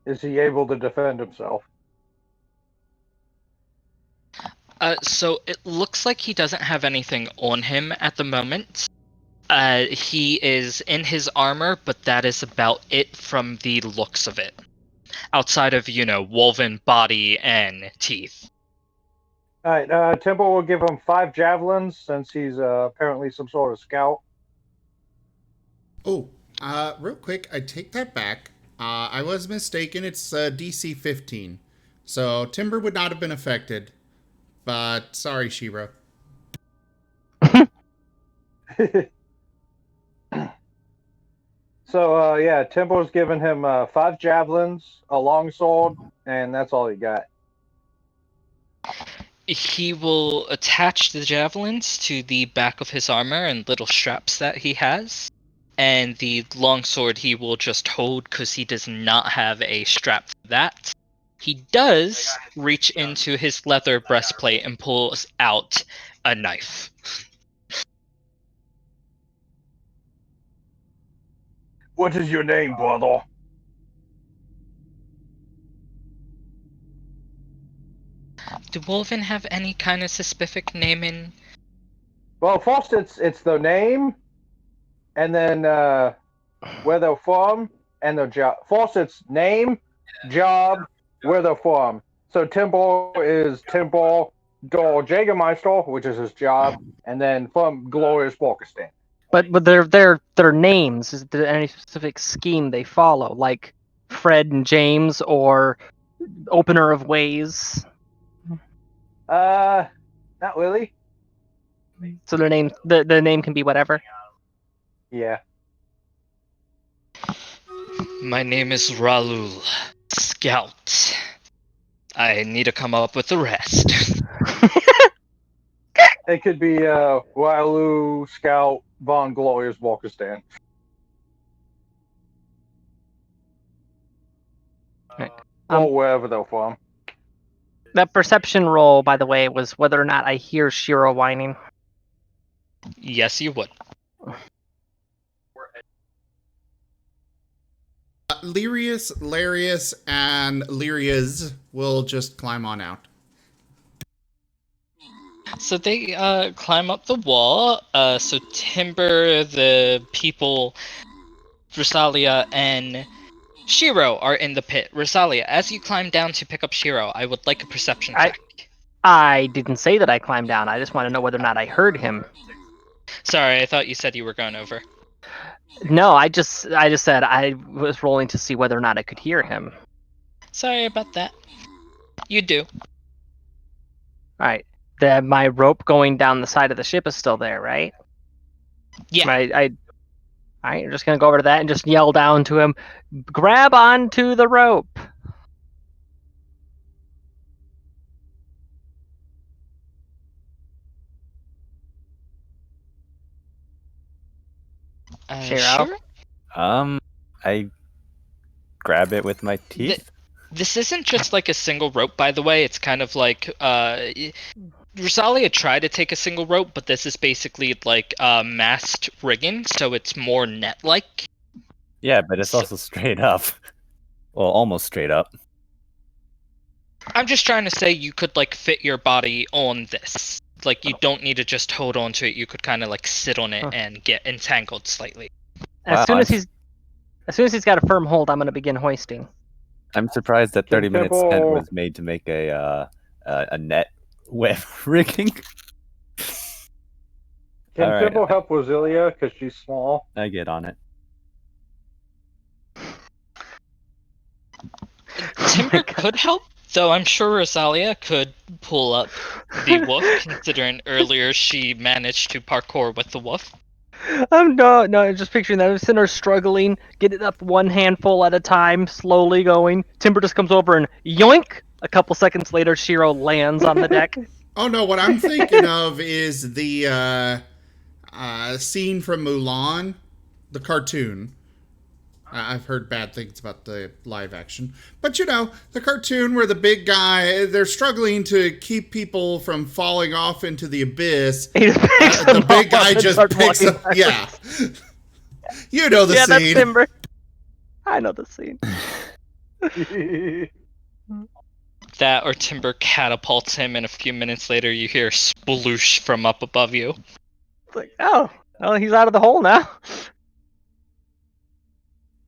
Is he able to defend himself? So it looks like he doesn't have anything on him at the moment. He is in his armor, but that is about it from the looks of it. Outside of, woven body and teeth. Alright, Temple will give him 5 javelins since he's apparently some sort of scout. Oh, real quick, I take that back. I was mistaken. It's DC 15. So Timber would not have been affected. But sorry, Shiro. So, yeah, Temple's given him 5 javelins, a longsword, and that's all he got. He will attach the javelins to the back of his armor and little straps that he has. And the longsword he will just hold because he does not have a strap for that. He does reach into his leather breastplate and pulls out a knife. What is your name, brother? Do Wolven have any kind of specific naming? Well, first it's their name, and then where they're from, and their job. First it's name, job, where they're from. So Temple is Temple der Jägermeister, which is his job, and then from Glorious Pakistan. But their names, is there any specific scheme they follow, like Fred and James or Opener of Ways? Not really. So their name, the name can be whatever. Yeah. My name is Raul, Scout. I need to come up with the rest. It could be Walu, Scout, Von Glorious, Walkerstan. Right. Or wherever they're from. That perception roll, by the way, was whether or not I hear Shiro whining. Yes, you would. Lyrius, Larius, and Lyrias will just climb on out. So they climb up the wall. So Timber, the people, Rosalia, and Shiro are in the pit. Rosalia, as you climb down to pick up Shiro, I would like a perception check. I didn't say that I climbed down. I just want to know whether or not I heard him. Sorry, I thought you said you were going over. No, I just said I was rolling to see whether or not I could hear him. Sorry about that. You do. All right. My rope going down the side of the ship is still there, right? Yeah. All right, you're just gonna go over to that and just yell down to him, grab onto the rope. Shiro? Sure. I grab it with my teeth. This isn't just like a single rope, by the way. It's kind of like Rosalia tried to take a single rope, but this is basically like mast rigging, so it's more net-like. Yeah, but it's also straight up. Well, almost straight up. I'm just trying to say you could like fit your body on this. Like you don't need to just hold on to it. You could kind of like sit on it and get entangled slightly. As soon as he's got a firm hold, I'm gonna begin hoisting. I'm surprised that 30 minutes spent was made to make a net web rigging. Can Temple help Rosalia because she's small? I get on it. Timber could help, though I'm sure Rosalia could pull up the wolf, considering earlier she managed to parkour with the wolf. I'm just picturing that. I'm sitting there struggling, getting up one handful at a time, slowly going. Timber just comes over and yoink! A couple seconds later, Shiro lands on the deck. Oh no, what I'm thinking of is the scene from Mulan, the cartoon. I've heard bad things about the live action. But you know, the cartoon where the big guy, they're struggling to keep people from falling off into the abyss. The big guy just picks up. Yeah. You know the scene. Yeah, that's Timber. I know the scene. That or Timber catapults him, and a few minutes later you hear sploosh from up above you. It's like, oh, he's out of the hole now.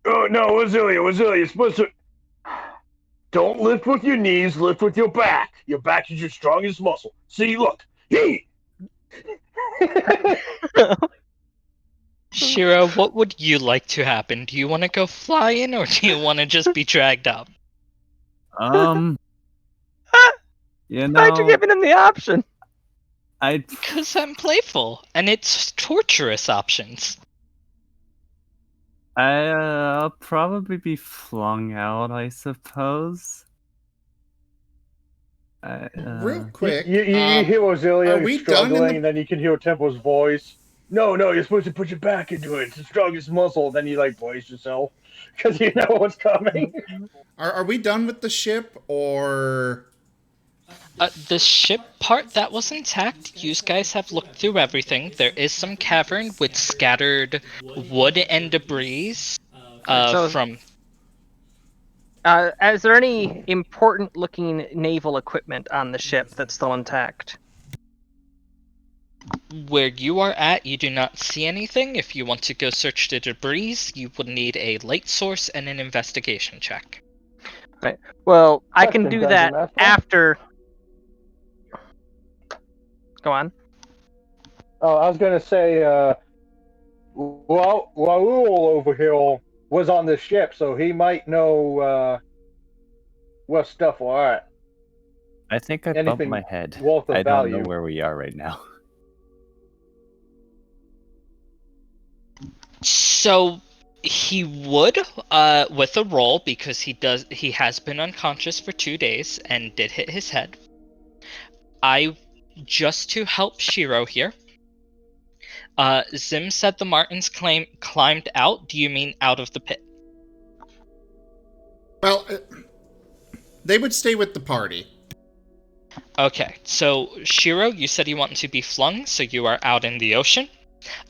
Oh no, Rosalia, you're supposed to. Don't lift with your knees, lift with your back. Your back is your strongest muscle. See, look. Hey! Shiro, what would you like to happen? Do you want to go flying, or do you want to just be dragged up? Why'd you giving him the option? Because I'm playful, and it's torturous options. I'll probably be flung out, I suppose. Real quick, you hear Rosalia we struggling, and then you can hear Temple's voice. No, you're supposed to put your back into it. It's the strongest muscle. Then you like brace yourself because you know what's coming. Are we done with the ship, or? The ship part, that was intact. You guys have looked through everything. There is some cavern with scattered wood and debris from... Is there any important-looking naval equipment on the ship that's still intact? Where you are at, you do not see anything. If you want to go search the debris, you would need a light source and an investigation check. Right. Well, I can do that after... Go on. Oh, I was gonna say, Raul over here was on this ship, so he might know what stuff we're at. I think I bumped my head. I don't know where we are right now. So he would, with a roll, because he has been unconscious for 2 days and did hit his head. Just to help Shiro here. Zim said the Martins climbed out. Do you mean out of the pit? Well, they would stay with the party. Okay, so Shiro, you said you want to be flung, so you are out in the ocean.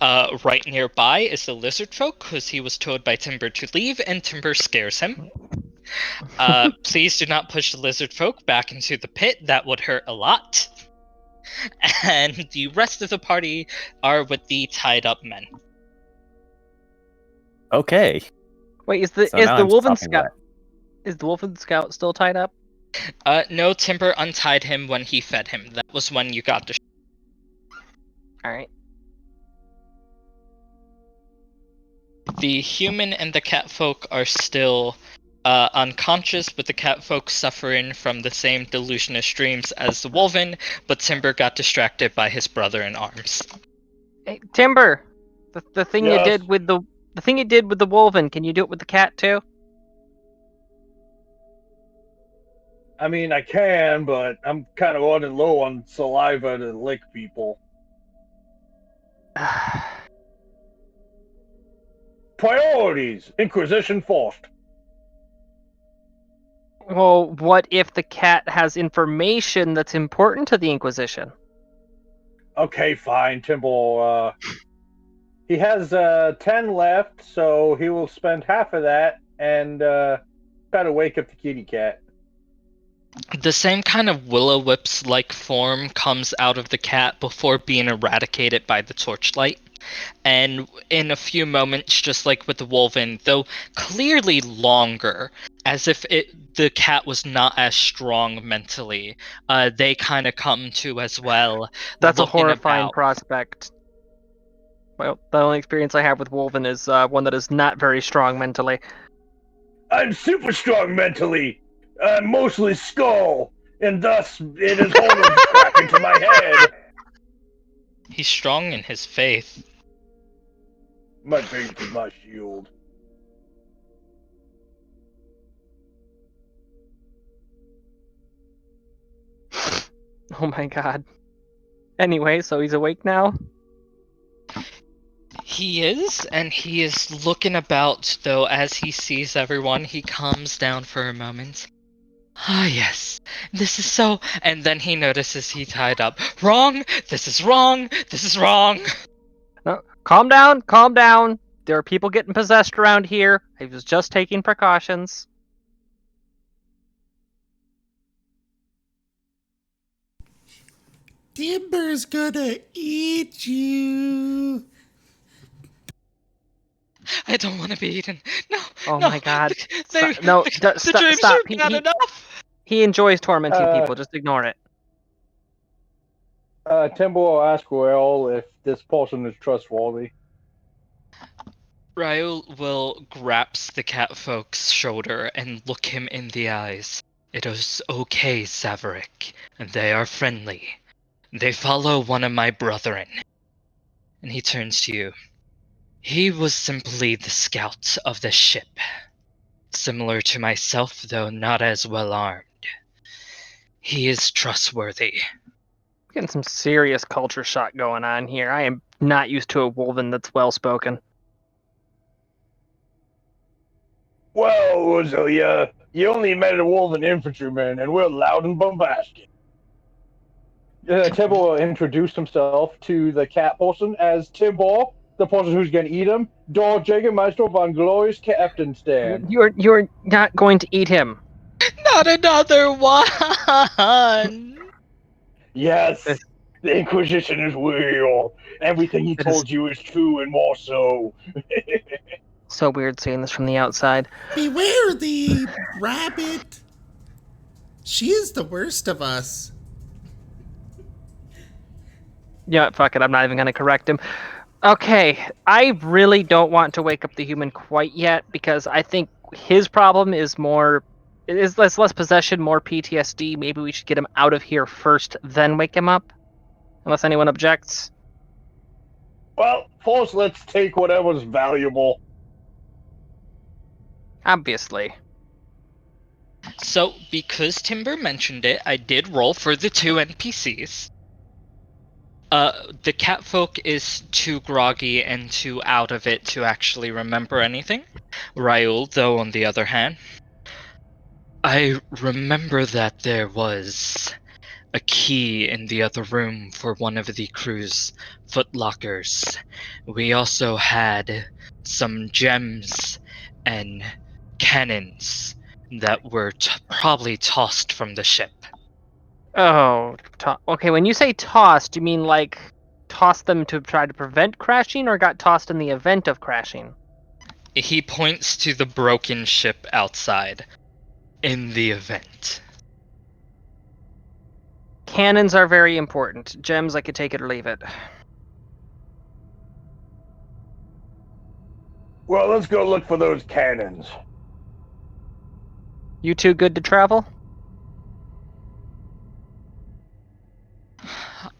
Right nearby is the lizard folk, because he was told by Timber to leave, and Timber scares him. Please do not push the lizard folk back into the pit. That would hurt a lot. And the rest of the party are with the tied up men. Okay. Wait, is So now the I'm Wolven sopping Scout wet. is the Wolven Scout still tied up? No, Timber untied him when he fed him. That was when you got the. All right. The human and the cat folk are still unconscious, with the cat folk suffering from the same delusionist dreams as the Wolven, but Timber got distracted by his brother in arms. Hey, Timber, the thing you Yes? did with the thing you did with the Wolven, can you do it with the cat too? I mean, I can, but I'm kind of running low on saliva to lick people. Priorities. Inquisition first. Well, what if the cat has information that's important to the Inquisition? Okay, fine, Timble. He has 10 left, so he will spend half of that and try to wake up the kitty cat. The same kind of will-o'-wisp-like form comes out of the cat before being eradicated by the torchlight. And in a few moments, just like with the Wolven, though clearly longer, as if the cat was not as strong mentally, they kind of come to as well. That's a looking horrifying about. prospect. Well, the only experience I have with Wolven is one that is not very strong mentally. I'm super strong mentally. I'm mostly skull, and thus it is horrible to crack into my head. He's strong in his faith. My faith is my shield. Oh my god. Anyway, so he's awake now? He is, and he is looking about, though as he sees everyone, he calms down for a moment. Ah, yes, this is so... And then he notices he tied up. Wrong! This is wrong! This is wrong! No, calm down, calm down. There are people getting possessed around here. I was just taking precautions. Timber's gonna eat you. I don't want to be eaten. No, Oh no, my god. The, No, the stop, dreams stop. are bad enough! He enjoys tormenting people, just ignore it. Timble will ask Rael if this person is trustworthy. Raul will grasp the catfolk's shoulder and look him in the eyes. It is okay, Saverick, and they are friendly. They follow one of my brethren. And he turns to you. He was simply the scout of the ship. Similar to myself, though not as well armed. He is trustworthy. Getting some serious culture shock going on here. I am not used to a Wolven that's well spoken. Well, Rosalia, you only met a Wolven infantryman, and we're loud and bombastic. Timble will introduce himself to the cat person as Timble, the person who's going to eat him, Dor Jägermeister von Glorious Captainstead. You're not going to eat him. Not another one! Yes, the Inquisition is real. Everything he told you is true and more so. So weird seeing this from the outside. Beware the rabbit. She is the worst of us. Yeah, fuck it, I'm not even going to correct him. Okay, I really don't want to wake up the human quite yet, because I think his problem is less possession, more PTSD. Maybe we should get him out of here first, then wake him up? Unless anyone objects. Well, first let's take whatever's valuable. Obviously. So, because Timber mentioned it, I did roll for the 2 NPCs. The catfolk is too groggy and too out of it to actually remember anything. Raoul, though, on the other hand, I remember that there was a key in the other room for one of the crew's footlockers. We also had some gems and cannons that were probably tossed from the ship. Oh, okay. When you say tossed, you mean like tossed them to try to prevent crashing, or got tossed in the event of crashing? He points to the broken ship outside. In the event. Cannons are very important. Gems, I could take it or leave it. Well, let's go look for those cannons. You two good to travel?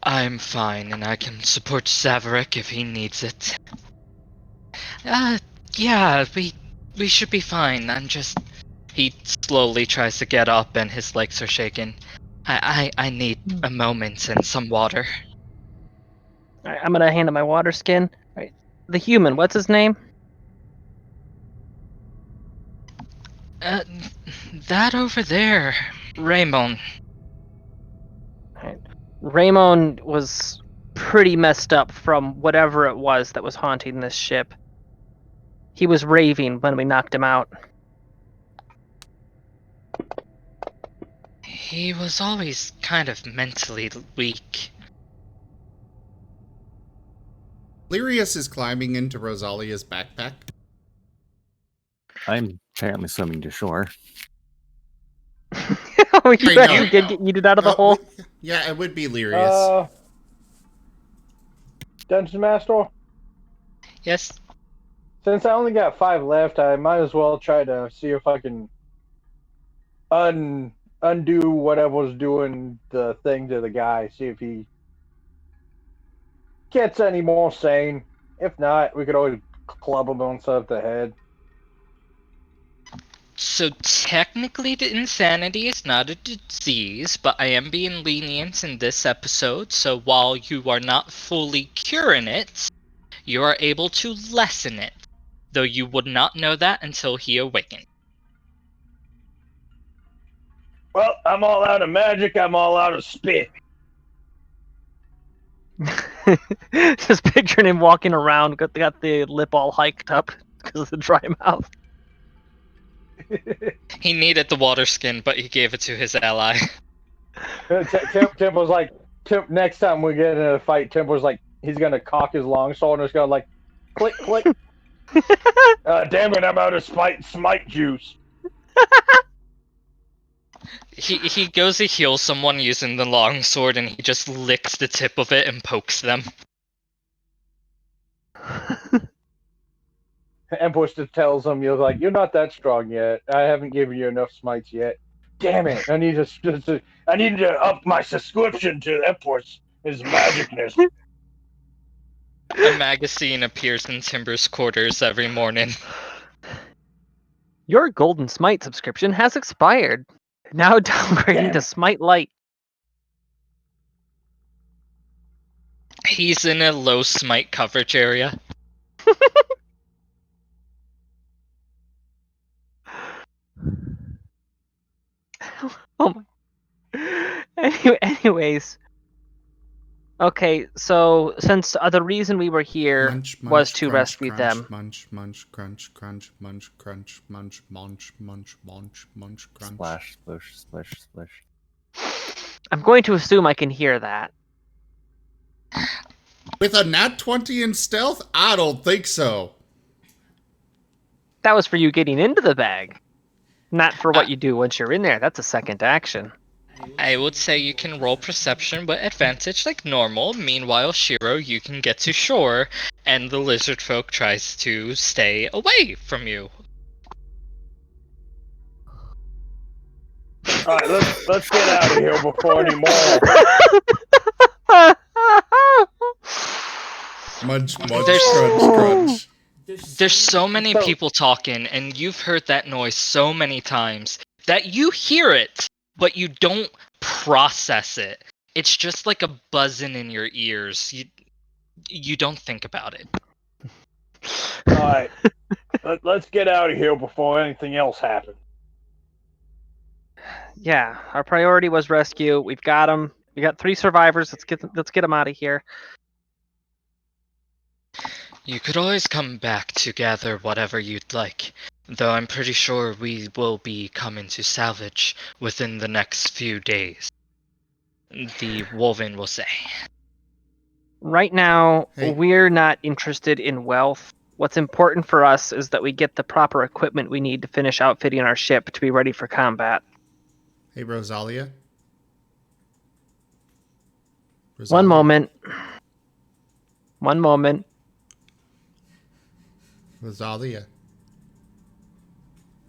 I'm fine, and I can support Saverick if he needs it. Yeah, we should be fine. He slowly tries to get up, and his legs are shaking. I need a moment and some water. Alright, I'm gonna hand him my water skin. Alright, the human, what's his name? That over there, Raymond. Alright. Raymond was pretty messed up from whatever it was that was haunting this ship. He was raving when we knocked him out. He was always kind of mentally weak. Lyrius is climbing into Rosalia's backpack. I'm apparently swimming to shore. Oh, you actually did get yeeted out of the hole? Yeah, it would be Lyrius. Dungeon Master? Yes? Since I only got 5 left, I might as well try to see if I can undo whatever was doing the thing to the guy. See if he gets any more sane. If not, we could always club him on the head. So technically the insanity is not a disease, but I am being lenient in this episode, so while you are not fully curing it, you are able to lessen it, though you would not know that until he awakened. Well, I'm all out of magic, I'm all out of spit. Just picturing him walking around, got the lip all hiked up because of the dry mouth. He needed the water skin, but he gave it to his ally. Tim was like, next time we get in a fight, Tim was like, he's gonna cock his longsword and it's gonna like, click, click. Damn it, I'm out of smite juice. He goes to heal someone using the longsword, and he just licks the tip of it and pokes them. Ambush just tells him, you're like, you're not that strong yet. I haven't given you enough smites yet. Damn it! I need to up my subscription to Ambush. His magicness. A magazine appears in Timber's quarters every morning. Your Golden Smite subscription has expired. Now downgrading to Smite Light. He's in a low smite coverage area. Oh my. Anyways. Okay, so since the reason we were here was to rescue them. Munch, munch, crunch, crunch, munch, crunch, munch, munch, munch, munch, munch, crunch. Splash, splish, splish, splish. I'm going to assume I can hear that. With a nat 20 in stealth? I don't think so. That was for you getting into the bag. Not for what you do once you're in there. That's a second action. I would say you can roll perception with advantage like normal. Meanwhile, Shiro, you can get to shore, and the lizard folk tries to stay away from you. Alright, let's get out of here before any more. Munch, munch, crunch, crunch. There's so many people talking, and you've heard that noise so many times that you hear it, but you don't process it. It's just like a buzzing in your ears. You don't think about it. All right, let's get out of here before anything else happens. Yeah, our priority was rescue. We've got them. We got 3 survivors. Let's get them out of here. You could always come back to gather whatever you'd like, though I'm pretty sure we will be coming to salvage within the next few days. The Wolven will say. Right now, Hey. we're not interested in wealth. What's important for us is that we get the proper equipment we need to finish outfitting our ship to be ready for combat. Hey, Rosalia. One moment. One moment. Rosalia.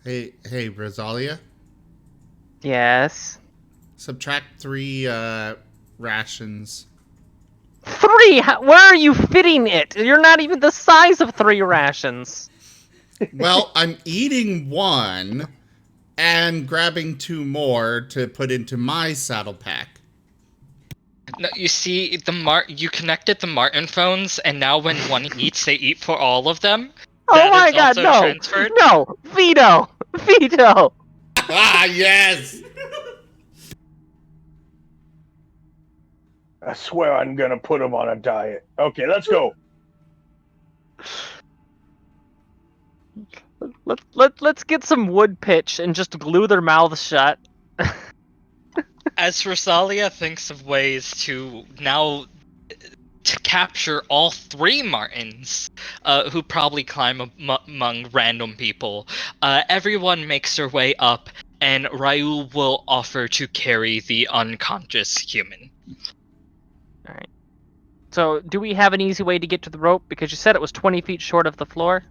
Hey, Rosalia. Yes. Subtract 3 rations. 3? Where are you fitting it? You're not even the size of 3 rations. Well, I'm eating 1 and grabbing 2 more to put into my saddle pack. No, you see, you connected the Martin phones, and now when one eats, they eat for all of them. Oh my God! Also No! transferred. No! Veto! Veto! Ah, yes! I swear I'm gonna put him on a diet. Okay, let's go. Let's get some wood pitch and just glue their mouths shut. As Rosalia thinks of ways to now to capture all 3 Martins, who probably climb among random people, everyone makes their way up, and Raul will offer to carry the unconscious human. All right. So, do we have an easy way to get to the rope? Because you said it was 20 feet short of the floor.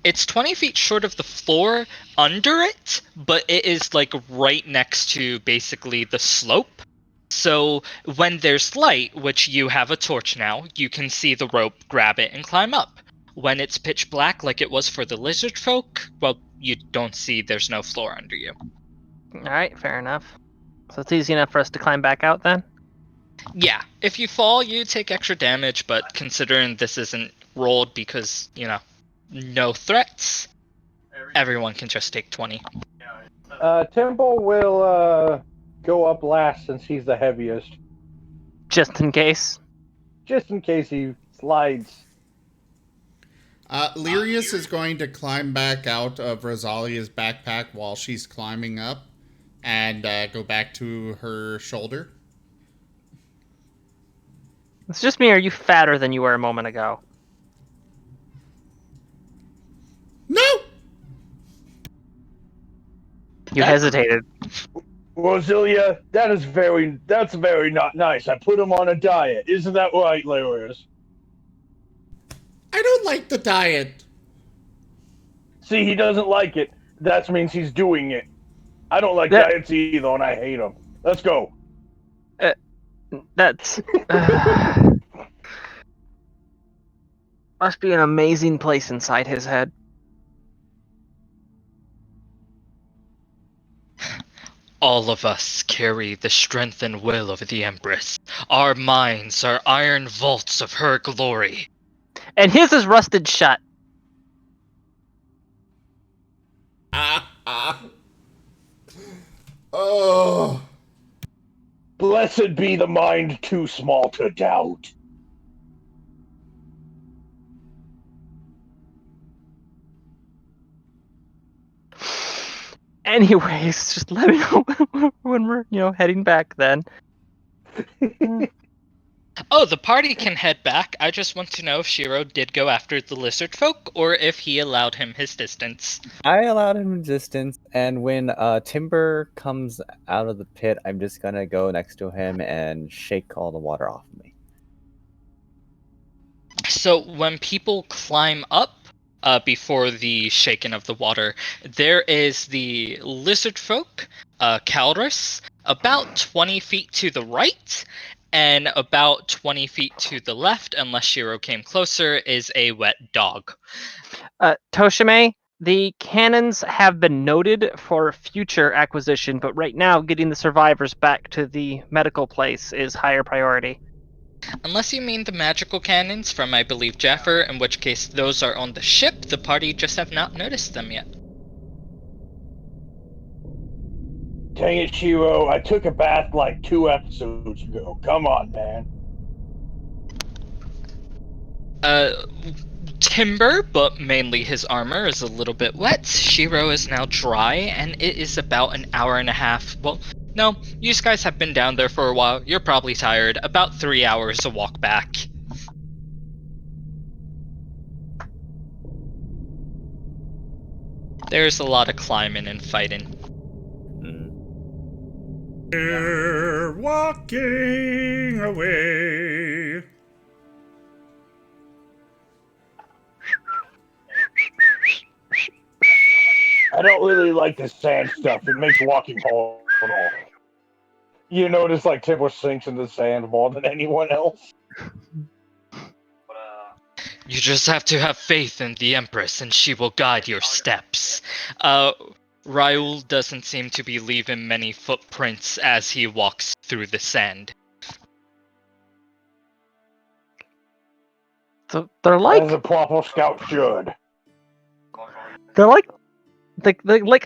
It's 20 feet short of the floor under it, but it is like right next to basically the slope. So when there's light, which you have a torch now, you can see the rope, grab it, and climb up. When it's pitch black like it was for the lizard folk, well, you don't see, there's no floor under you. Alright, fair enough. So it's easy enough for us to climb back out then? Yeah, if you fall, you take extra damage, but considering this isn't rolled because, no threats, everyone can just take 20. Temple will go up last since he's the heaviest. Just in case? Just in case he slides. Lyrius is going to climb back out of Rosalia's backpack while she's climbing up and go back to her shoulder. It's just me, or are you fatter than you were a moment ago? No! You hesitated. Rosalia, that's very not nice. I put him on a diet. Isn't that right, Lyrius? I don't like the diet. See, he doesn't like it. That means he's doing it. I don't like diets either, and I hate them. Let's go. That's... must be an amazing place inside his head. All of us carry the strength and will of the Empress. Our minds are iron vaults of her glory. And his is rusted shut. Oh. Blessed be the mind too small to doubt. Anyways, just let me know when we're, heading back then. Oh, the party can head back. I just want to know if Shiro did go after the lizard folk, or if he allowed him his distance. I allowed him distance, and when Timber comes out of the pit, I'm just gonna go next to him and shake all the water off of me. So when people climb up, before the shaking of the water, there is the lizard folk, Calrus, about 20 feet to the right, and about 20 feet to the left, unless Shiro came closer, is a wet dog. Toshime, the cannons have been noted for future acquisition, but right now getting the survivors back to the medical place is higher priority. Unless you mean the magical cannons from, I believe, Jaffer, in which case those are on the ship, the party just have not noticed them yet. Dang it, Shiro. I took a bath like 2 episodes ago. Come on, man. Timber, but mainly his armor, is a little bit wet. Shiro is now dry, and it is about an hour and a half. Well, no, you guys have been down there for a while. You're probably tired. About 3 hours to walk back. There's a lot of climbing and fighting. We're walking away. I don't really like the sand stuff. It makes walking horrible. You notice like Timber sinks in the sand more than anyone else. You just have to have faith in the Empress, and she will guide your steps. Raul doesn't seem to be leaving many footprints as he walks through the sand. So they're like as a proper scout should. They're like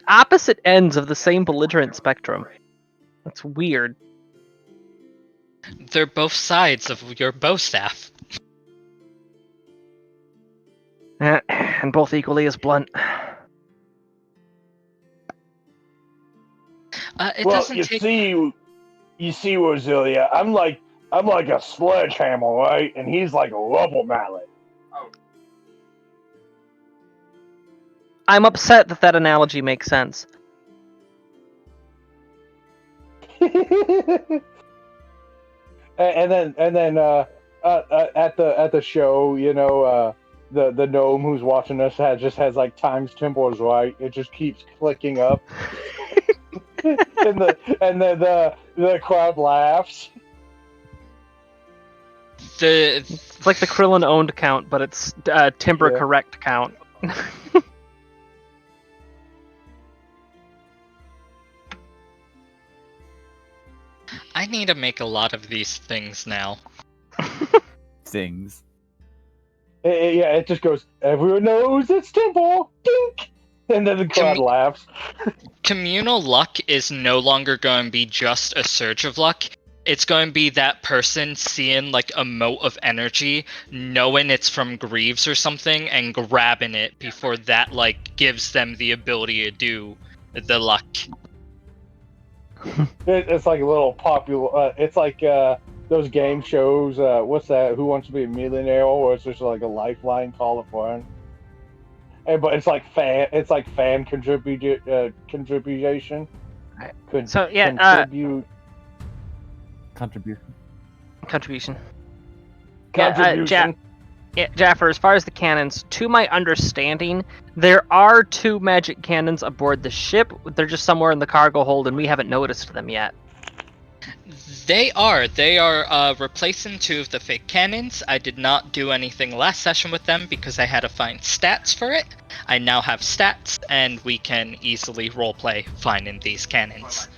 opposite ends of the same belligerent spectrum. That's weird. They're both sides of your bow staff. And both equally as blunt. You see, Roselia, I'm like a sledgehammer, right? And he's like a rubber mallet. I'm upset that analogy makes sense. and then at the show, you know, the gnome who's watching us has like times timbers, right? It just keeps clicking up. and the crowd laughs. It's like the Krillin owned count, but it's timber correct count. I need to make a lot of these things now. Things. It just goes, everyone knows it's timber! Dink! And then the crowd laughs. Communal luck is no longer going to be just a surge of luck. It's going to be that person seeing like a mote of energy, knowing it's from Greaves or something, and grabbing it before that like gives them the ability to do the luck. It's like a little popular. It's like those game shows. What's that? Who Wants to Be a Millionaire? Or it's just like a lifeline call a friend. But it's like fan. It's like fan contribution. Contribution. Yeah, Jaffer, as far as the cannons, to my understanding, there are 2 magic cannons aboard the ship. They're just somewhere in the cargo hold, and we haven't noticed them yet. They are replacing 2 of the fake cannons. I did not do anything last session with them because I had to find stats for it. I now have stats, and we can easily roleplay finding these cannons.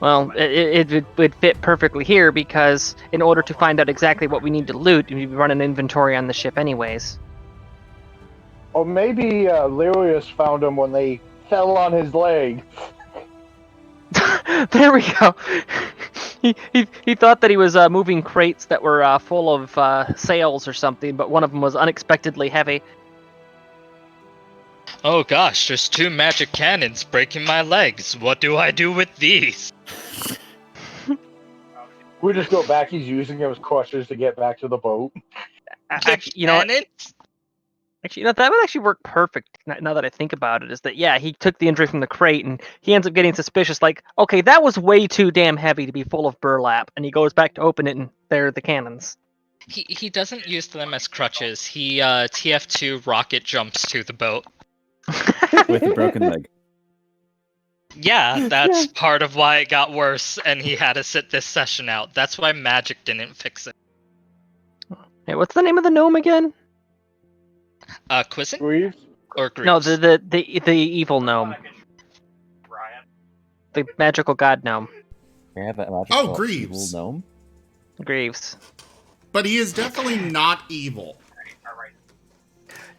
Well, it would fit perfectly here because in order to find out exactly what we need to loot, we run an inventory on the ship anyways. Or maybe Lyrius found him when they fell on his leg. There we go. He thought that he was moving crates that were full of sails or something, but one of them was unexpectedly heavy. Oh gosh, there's 2 magic cannons breaking my legs. What do I do with these? We just go back. He's using them as crushers to get back to the boat. Actually, that would actually work perfect. Now that I think about it, is that he took the injury from the crate and he ends up getting suspicious. Like, okay, that was way too damn heavy to be full of burlap, and he goes back to open it, and there are the cannons. He doesn't use them as crutches. He TF2 rocket jumps to the boat with a broken leg. Yeah, that's part of why it got worse, and he had to sit this session out. That's why magic didn't fix it. Hey, what's the name of the gnome again? Quizzin Greaves? or Greaves? No, the evil gnome, the magical god gnome, We have a magical Oh, evil Greaves. gnome. Greaves. But he is definitely not evil.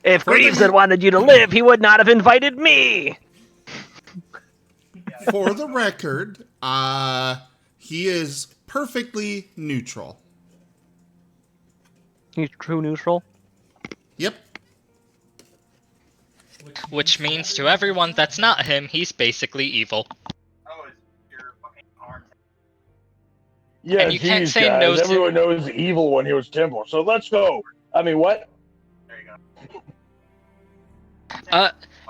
If For the- Greaves had wanted you to live, he would not have invited me. For the record, he is perfectly neutral. He's true neutral. Yep. Which means to everyone that's not him, he's basically evil. Yeah, And you can't geez, say guys. no to- Everyone knows the evil when he was Timber. So let's go. I mean, what?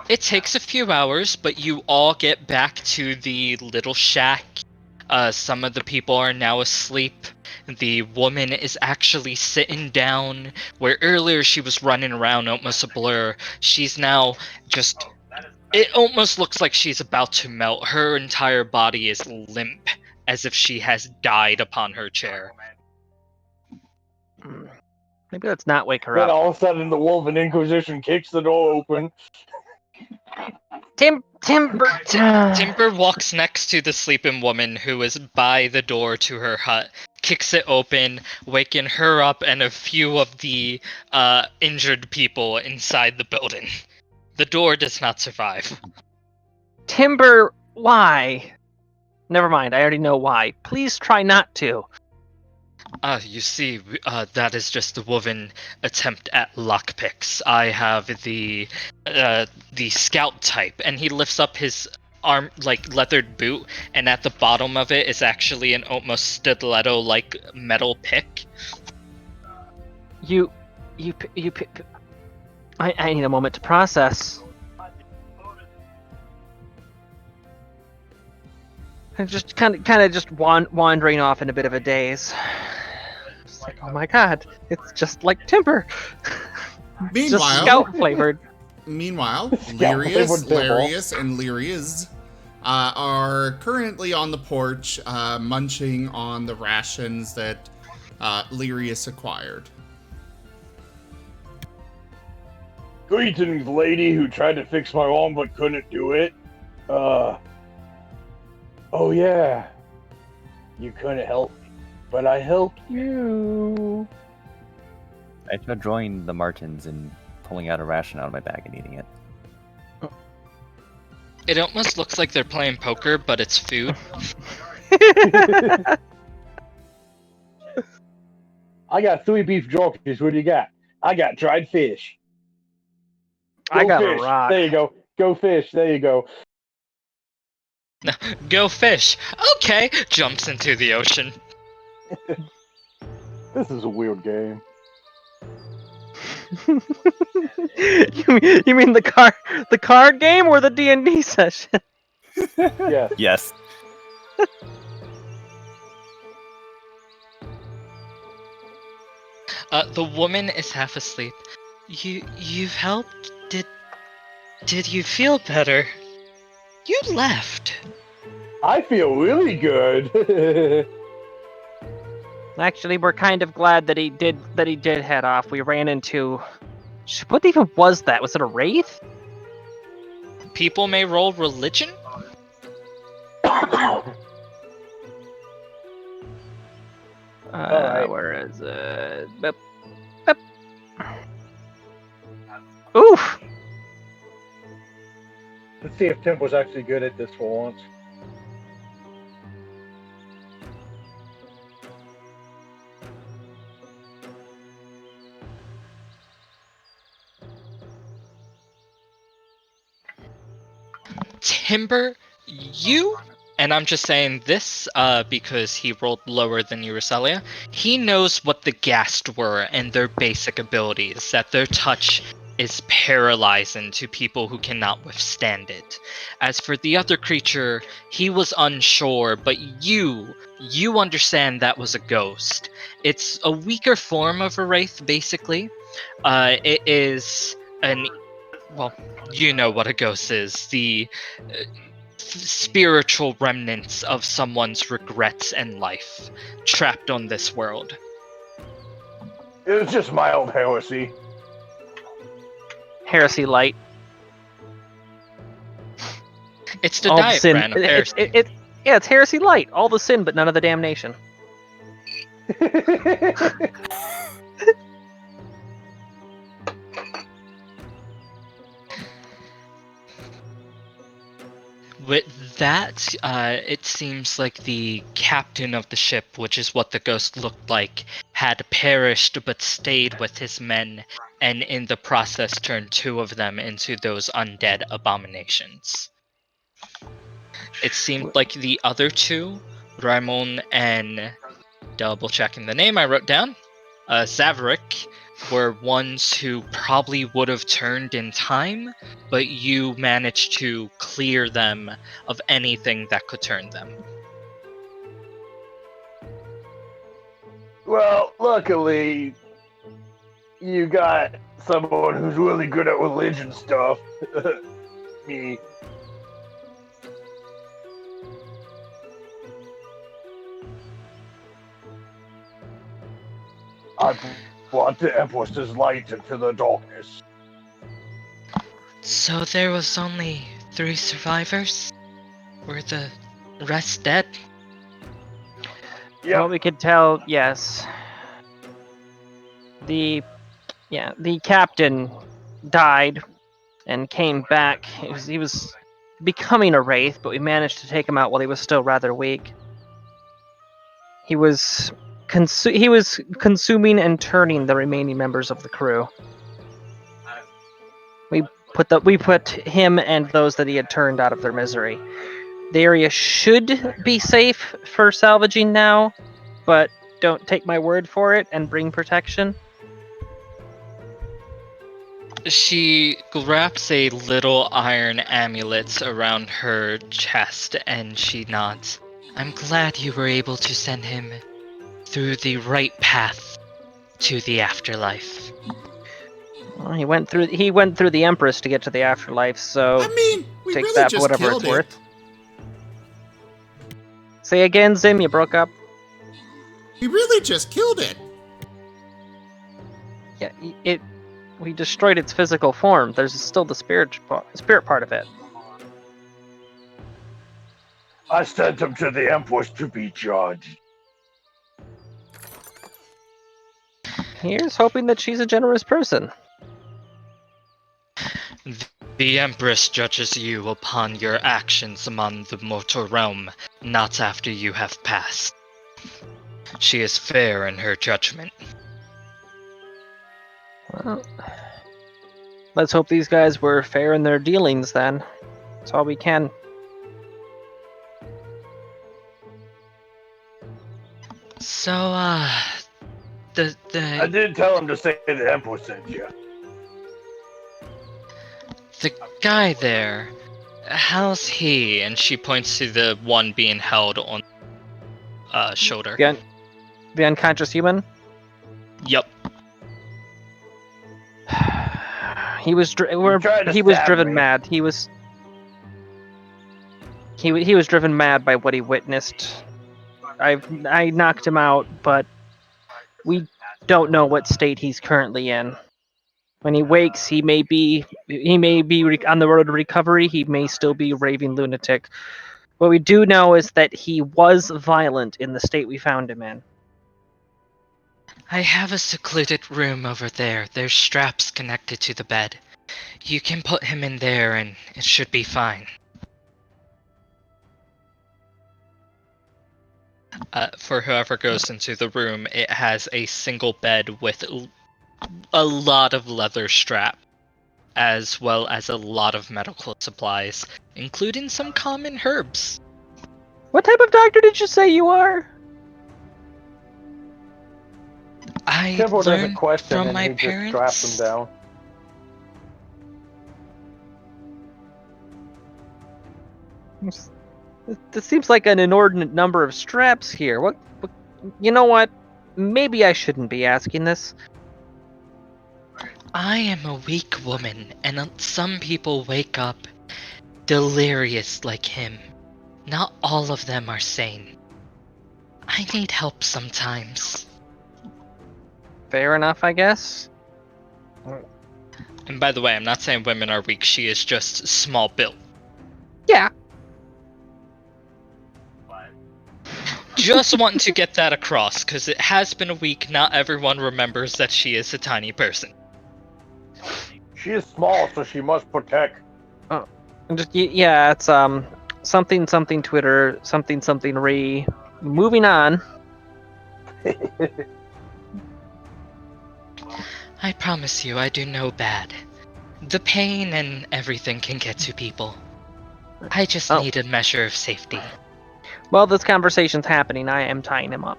It takes a few hours, but you all get back to the little shack. Some of the people are now asleep. The woman is actually sitting down, where earlier she was running around almost a blur. She's now just... It almost looks like she's about to melt. Her entire body is limp, as if she has died upon her chair. Maybe let's not wake her Then up. all of a sudden, the Wolven Inquisition kicks the door open. Timber. Timber walks next to the sleeping woman who is by the door to her hut, kicks it open, waking her up and a few of the injured people inside the building. The door does not survive. Timber, why? Never mind, I already know why. Please try not to. You see, that is just the woven attempt at lockpicks. I have the scout type, and he lifts up his arm, like, leathered boot, and at the bottom of it is actually an almost stiletto-like metal pick. I need a moment to process. I'm just kind of just wandering off in a bit of a daze. It's like, oh my god, it's just like Timber. Meanwhile, just scout flavored. Meanwhile, Scout-flavored Larius, and Lyrias are currently on the porch, munching on the rations that Lyrius acquired. Greetings, lady who tried to fix my arm but couldn't do it. Oh yeah. You couldn't help me, but I helped you. I tried drawing the Martins and pulling out a ration out of my bag and eating it. It almost looks like they're playing poker, but it's food. I got 3 beef jerkies. What do you got? I got dried fish. I got fish. a rock. There you go. Go fish. There you go. Go fish. Okay, jumps into the ocean. This is a weird game. you mean the card game or the D&D session? Yeah. Yes. The woman is half asleep. You've helped? Did you feel better? You left. I feel really good. Actually, we're kind of glad that he did head off. We ran into... What even was that? Was it a wraith? People may roll religion? Alright. Where is it? Boop. Boop. Oof! Let's see if Tempo's actually good at this for once. Timber, you, and I'm just saying this because he rolled lower than you, Rosalia, he knows what the Ghast were and their basic abilities, that their touch is paralyzing to people who cannot withstand it. As for the other creature, he was unsure, but you understand that was a ghost. It's a weaker form of a wraith, basically. It is an... Well, you know what a ghost is. The spiritual remnants of someone's regrets and life trapped on this world. It was just mild heresy. Heresy Light. It's the All the diet sin. brand of heresy. Yeah, it's Heresy Light. All the sin, but none of the damnation. With that, it seems like the captain of the ship, which is what the ghost looked like, had perished but stayed with his men, and in the process turned 2 of them into those undead abominations. It seemed like the other 2, Raimon and double checking the name I wrote down, Zaverick, were ones who probably would have turned in time, but you managed to clear them of anything that could turn them. Well, luckily, you got someone who's really good at religion stuff. Me. I brought the Empress's light into the darkness. So there was only 3 survivors? Were the rest dead? Well, we could tell, yes. The captain died and came back. He was becoming a wraith, but we managed to take him out while he was still rather weak. He was consuming and turning the remaining members of the crew. We put him and those that he had turned out of their misery. The area should be safe for salvaging now, but don't take my word for it and bring protection. She wraps a little iron amulet around her chest and she nods. I'm glad you were able to send him through the right path to the afterlife. Well, he went through the Empress to get to the afterlife, so I mean, we take really that for just whatever killed it's worth. it. Say again, Zim, you broke up. We really just killed it. Yeah, we destroyed its physical form. There's still the spirit part of it. I sent him to the Empress to be judged. Here's hoping that she's a generous person. The Empress judges you upon your actions among the mortal realm, not after you have passed. She is fair in her judgment. Well, let's hope these guys were fair in their dealings then. That's all we can. So, I did tell him to say the Empress sent you. The guy there, how's he? And she points to the one being held on shoulder. The unconscious human? Yep. He was driven mad. He was driven mad by what he witnessed. I knocked him out, but we don't know what state he's currently in. When he wakes, he may be on the road to recovery. He may still be a raving lunatic. What we do know is that he was violent in the state we found him in. I have a secluded room over there. There's straps connected to the bed. You can put him in there and it should be fine. For whoever goes into the room, it has a single bed with a lot of leather strap, as well as a lot of medical supplies, including some common herbs. What type of doctor did you say you are? I Temple doesn't learned question from him, my he parents. just straps him down. This seems like an inordinate number of straps here. What? You know what? Maybe I shouldn't be asking this. I am a weak woman, and some people wake up delirious like him. Not all of them are sane. I need help sometimes. Fair enough, I guess. And by the way, I'm not saying women are weak. She is just small built. Yeah. Just wanting to get that across, because it has been a week. Not everyone remembers that she is a tiny person. She is small, so she must protect. Oh, just yeah, it's something Twitter, something re. Moving on. I promise you, I do no bad. The pain and everything can get to people. I just need a measure of safety. While this conversation's happening, I am tying him up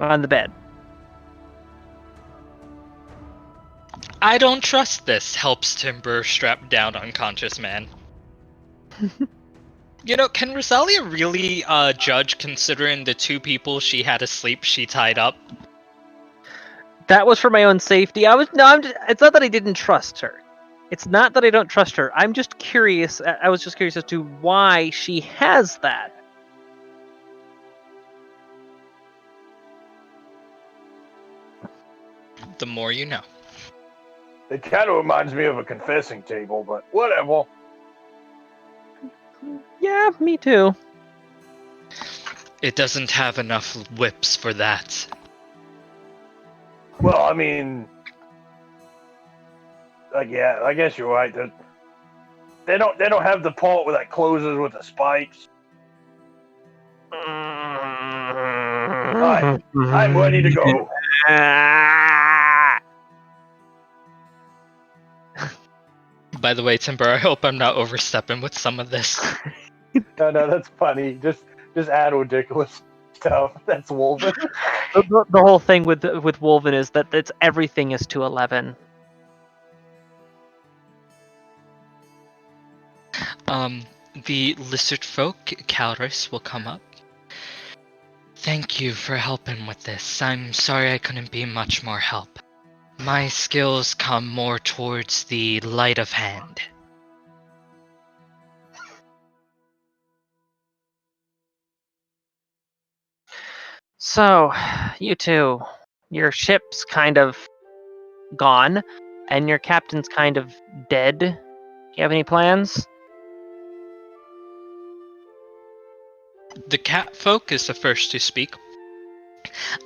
on the bed. I don't trust this, helps Timber strap down unconscious man. You know, can Rosalia really judge considering the 2 people she had asleep she tied up? That was for my own safety. It's not that I didn't trust her. It's not that I don't trust her. I'm just curious. I was just curious as to why she has that. The more you know. It kind of reminds me of a confessing table, but whatever. Yeah, me too. It doesn't have enough whips for that. Well, I mean, yeah, I guess you're right. They don't have the part where that closes with the spikes. Alright, I'm ready to go. By the way, Timber, I hope I'm not overstepping with some of this. No, that's funny. Just add ridiculous stuff. That's Wolven. The whole thing with Wolven is that everything is to 11. The lizard folk, Calrus, will come up. Thank you for helping with this. I'm sorry I couldn't be much more help. My skills come more towards the light of hand. So, you two, your ship's kind of gone, and your captain's kind of dead. Do you have any plans? The cat folk is the first to speak.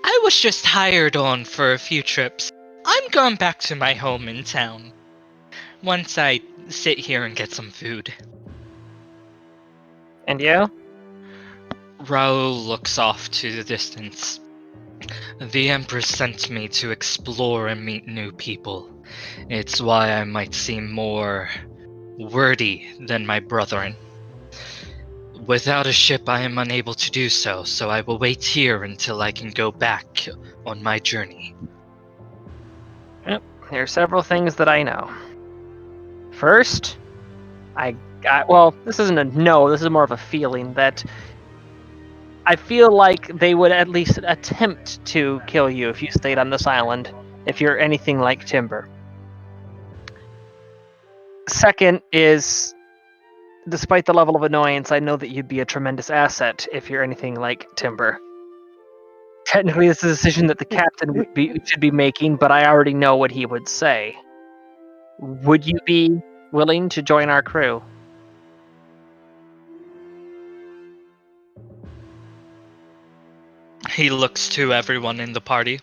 I was just hired on for a few trips. I'm going back to my home in town. Once I sit here and get some food. And you? Raoul looks off to the distance. The Empress sent me to explore and meet new people. It's why I might seem more wordy than my brethren. Without a ship, I am unable to do so, so I will wait here until I can go back on my journey. Yep, there are several things that I know. First, this isn't a no, this is more of a feeling that I feel like they would at least attempt to kill you if you stayed on this island, if you're anything like Timber. Second is, despite the level of annoyance, I know that you'd be a tremendous asset if you're anything like Timber. Technically, this is a decision that the captain should be making, but I already know what he would say. Would you be willing to join our crew? He looks to everyone in the party.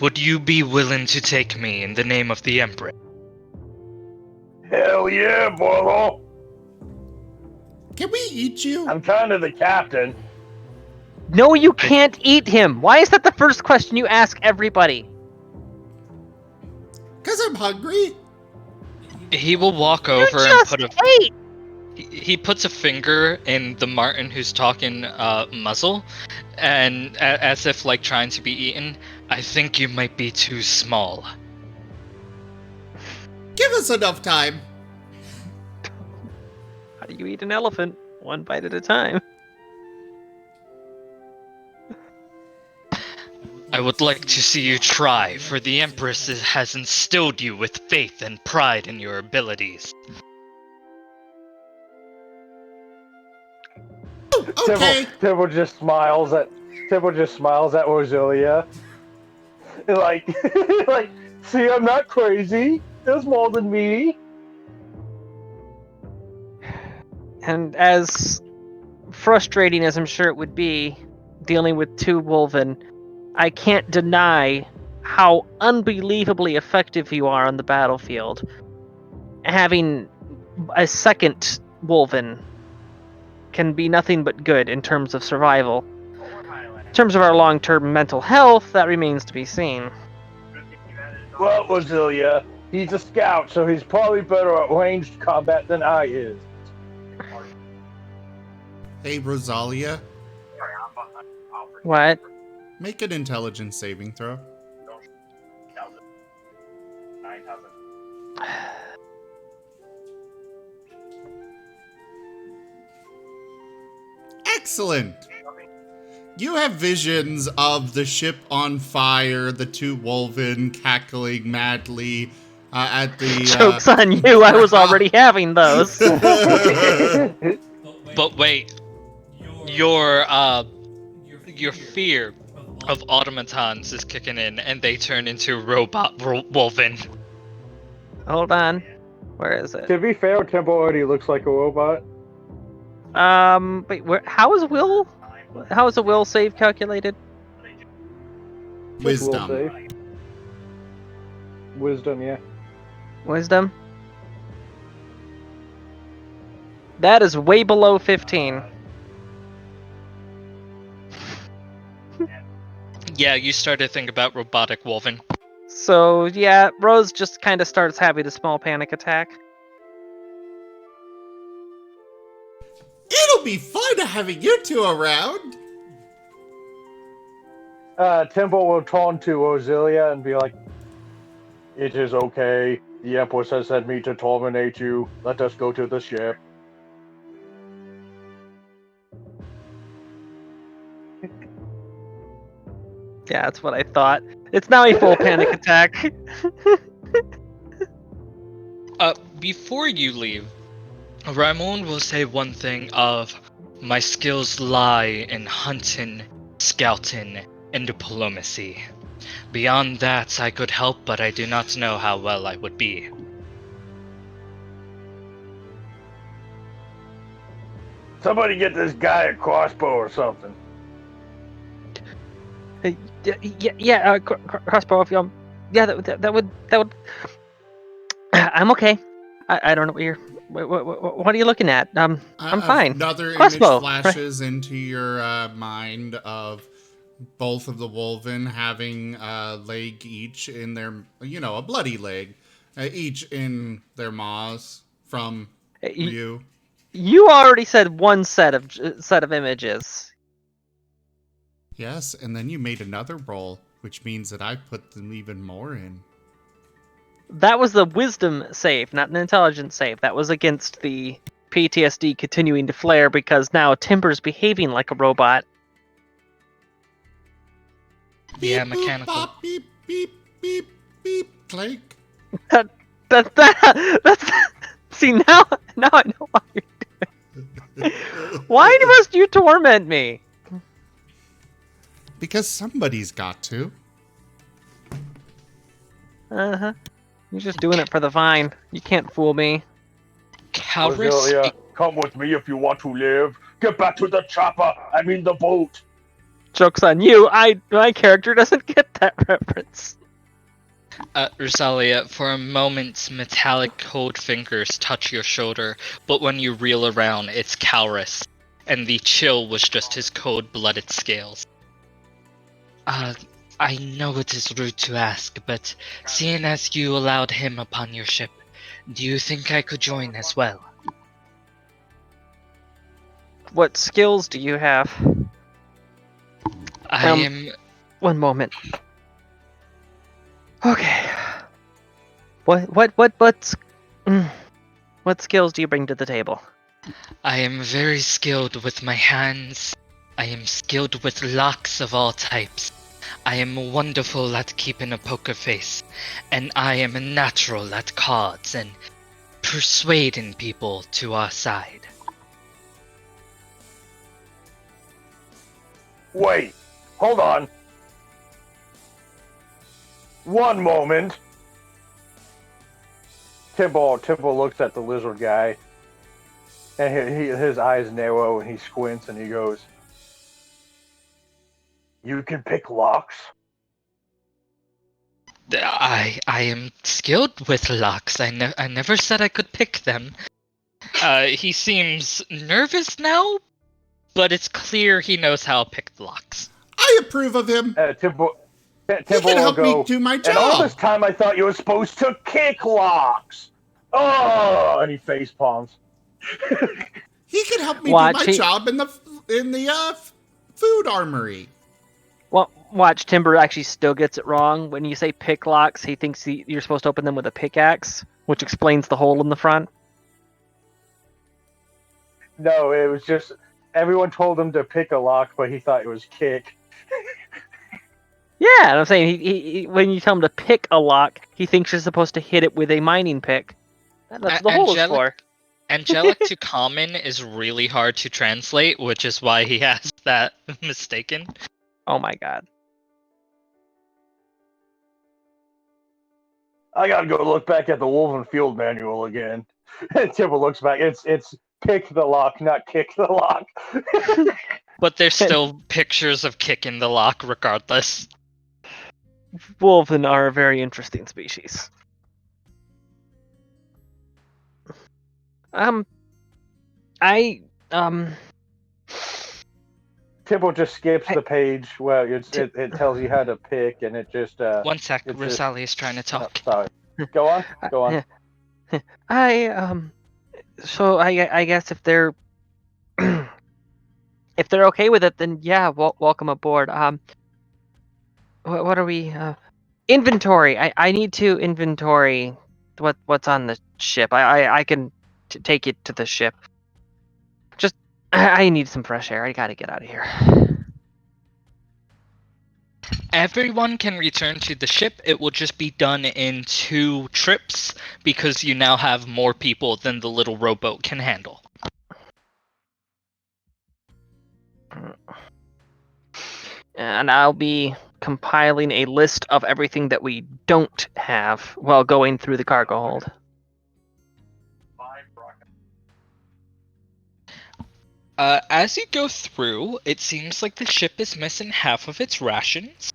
Would you be willing to take me in the name of the Emperor? Hell yeah, brother! Can we eat you? I'm kind of the captain. No, you can't eat him! Why is that the first question you ask everybody? Because I'm hungry. He will walk over and put he puts a finger in the Martin who's talking muzzle, and as if like trying to be eaten. I think you might be too small. Give us enough time. How do you eat an elephant? One bite at a time. I would like to see you try, for the Empress has instilled you with faith and pride in your abilities. Okay. Tibble just smiles at Rosilia. Like See, I'm not crazy. There's more than me. And as frustrating as I'm sure it would be dealing with two Wolven, I can't deny how unbelievably effective you are on the battlefield. Having a second Wolven can be nothing but good in terms of survival. In terms of our long-term mental health, that remains to be seen. Well, Wazilia, he's a scout, so he's probably better at ranged combat than I is. Hey, Rosalia, What? make an intelligence saving throw. Excellent! You have visions of the ship on fire, the two Wolven cackling madly at the... Joke's on you, I was already having those. But wait, your fear of automatons is kicking in, and they turn into robot Wolven. Hold on. Where is it? To be fair, Temple already looks like a robot. Wait, how is a will save calculated? Wisdom. Will save. Wisdom, yeah. Wisdom? That is way below 15. Yeah, you start to think about robotic Wolven. So, yeah, Rose just kind of starts having a small panic attack. It'll be fun having you two around! Temple will turn to Osilia and be like, "It is okay. The Empress has sent me to terminate you. Let us go to the ship." Yeah, that's what I thought. It's now a full panic attack. Before you leave, Ramon will say one thing of, my skills lie in hunting, scouting, and diplomacy. Beyond that, I could help, but I do not know how well I would be. Somebody get this guy a crossbow or something. Crossbow. If you, yeah, that would. I'm okay. I don't know what you're. What are you looking at? I'm fine. Another Crossbow, image flashes into your mind of both of the Wolven having a leg each in their, a bloody leg, each in their maws from you. You already said one set of images. Yes, and then you made another roll, which means that I put them even more in. That was the wisdom save, not an intelligence save. That was against the PTSD continuing to flare because now Timber's behaving like a robot. Yeah, Beep, mechanical. Boop, bop, beep, beep, beep, beep, clank. That's see now I know why you're doing. Why must you torment me? Because somebody's got to. Uh-huh. You're just doing it for the vine. You can't fool me. Osilia, come with me if you want to live. Get back to the chopper. I mean the boat. Joke's on you. My character doesn't get that reference. Rosalia, for a moment, metallic cold fingers touch your shoulder, but when you reel around, it's Calrus, and the chill was just his cold-blooded scales. I know it is rude to ask, but seeing as you allowed him upon your ship, do you think I could join as well? What skills do you have? I am... One moment. Okay. What skills do you bring to the table? I am very skilled with my hands. I am skilled with locks of all types. I am wonderful at keeping a poker face, and I am a natural at cards and persuading people to our side. Wait, hold on. One moment. Timbo looks at the lizard guy, and his eyes narrow, and he squints, and he goes, "You can pick locks." I am skilled with locks. I never said I could pick them. He seems nervous now, but it's clear he knows how to pick the locks. I approve of him. Timbo He can help me do my And all job. this time, I thought you were supposed to kick locks. Oh, and he face palms. He can help me do Watch, my job in the food armory. Well, watch, Timber actually still gets it wrong. When you say pick locks, he thinks you're supposed to open them with a pickaxe, which explains the hole in the front. No, it was just everyone told him to pick a lock, but he thought it was kick. Yeah, and I'm saying he when you tell him to pick a lock, he thinks you're supposed to hit it with a mining pick. That's what the hole is for. Angelic to common is really hard to translate, which is why he has that mistaken. Oh my god. I gotta go look back at the Wolven Field manual again. And Timber looks back. It's pick the lock, not kick the lock. But there's still pictures of kicking the lock regardless. Wolven are a very interesting species. Timbo just skips the page where it tells you how to pick, and it just 1 sec, Rosali is trying to talk. Sorry. Go on. So I guess if they're if they're okay with it, then yeah, welcome aboard. What are we? Inventory. I need to inventory what's on the ship. I can take it to the ship. Just I need some fresh air. I gotta get out of here. Everyone can return to the ship. It will just be done in 2 trips because you now have more people than the little rowboat can handle. And I'll be compiling a list of everything that we don't have while going through the cargo hold. As you go through, it seems like the ship is missing half of its rations,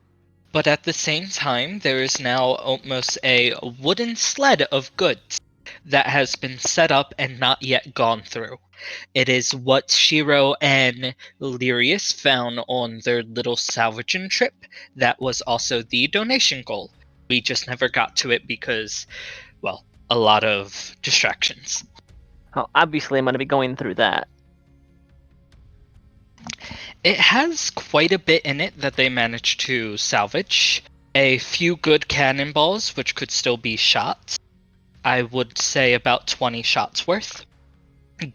but at the same time, there is now almost a wooden sled of goods that has been set up and not yet gone through. It is what Shiro and Lyrius found on their little salvaging trip. That was also the donation goal. We just never got to it because, well, a lot of distractions. Well, obviously I'm going to be going through that. It has quite a bit in it that they managed to salvage. A few good cannonballs, which could still be shot. I would say about 20 shots worth.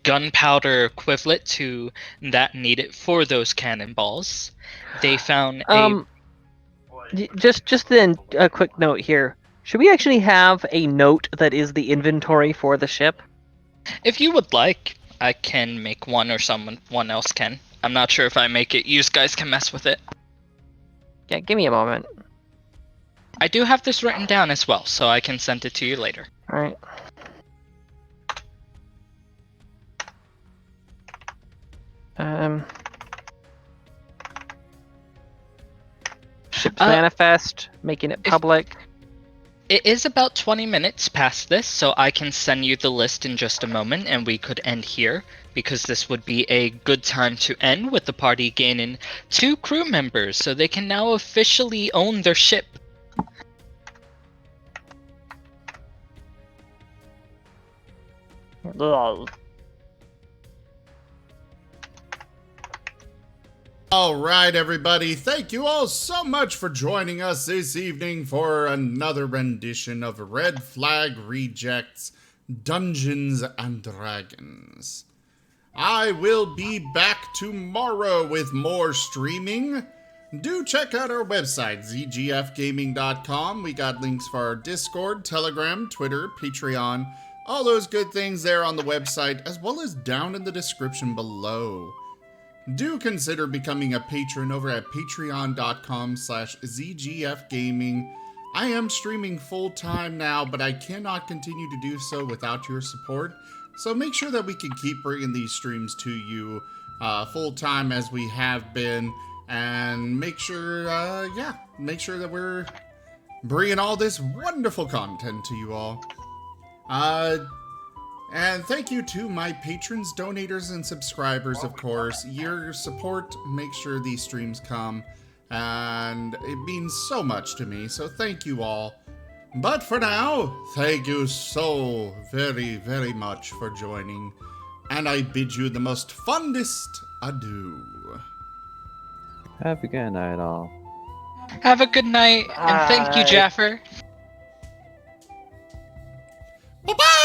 Gunpowder equivalent to that needed for those cannonballs. They found Just then, a quick note here. Should we actually have a note that is the inventory for the ship? If you would like, I can make one or someone else can. I'm not sure if I make it. You guys can mess with it. Yeah, give me a moment. I do have this written down as well, so I can send it to you later. Alright. Ship's manifest, making it public. It is about 20 minutes past this, so I can send you the list in just a moment, and we could end here, because this would be a good time to end with the party gaining 2 crew members, so they can now officially own their ship. Ugh. All right, everybody. Thank you all so much for joining us this evening for another rendition of Red Flag Rejects Dungeons and Dragons. I will be back tomorrow with more streaming. Do check out our website, zgfgaming.com. We got links for our Discord, Telegram, Twitter, Patreon, all those good things there on the website, as well as down in the description below. Do consider becoming a patron over at patreon.com/zgfgaming. I am streaming full-time now, but I cannot continue to do so without your support. So make sure that we can keep bringing these streams to you full-time as we have been. And make sure, make sure that we're bringing all this wonderful content to you all. And thank you to my patrons, donators, and subscribers, of course. Your support makes sure these streams come, and it means so much to me, so thank you all. But for now, thank you so very, very much for joining, and I bid you the most fondest adieu. Have a good night, all. Have a good night, and thank you, Bye. Jaffer. Bye-bye!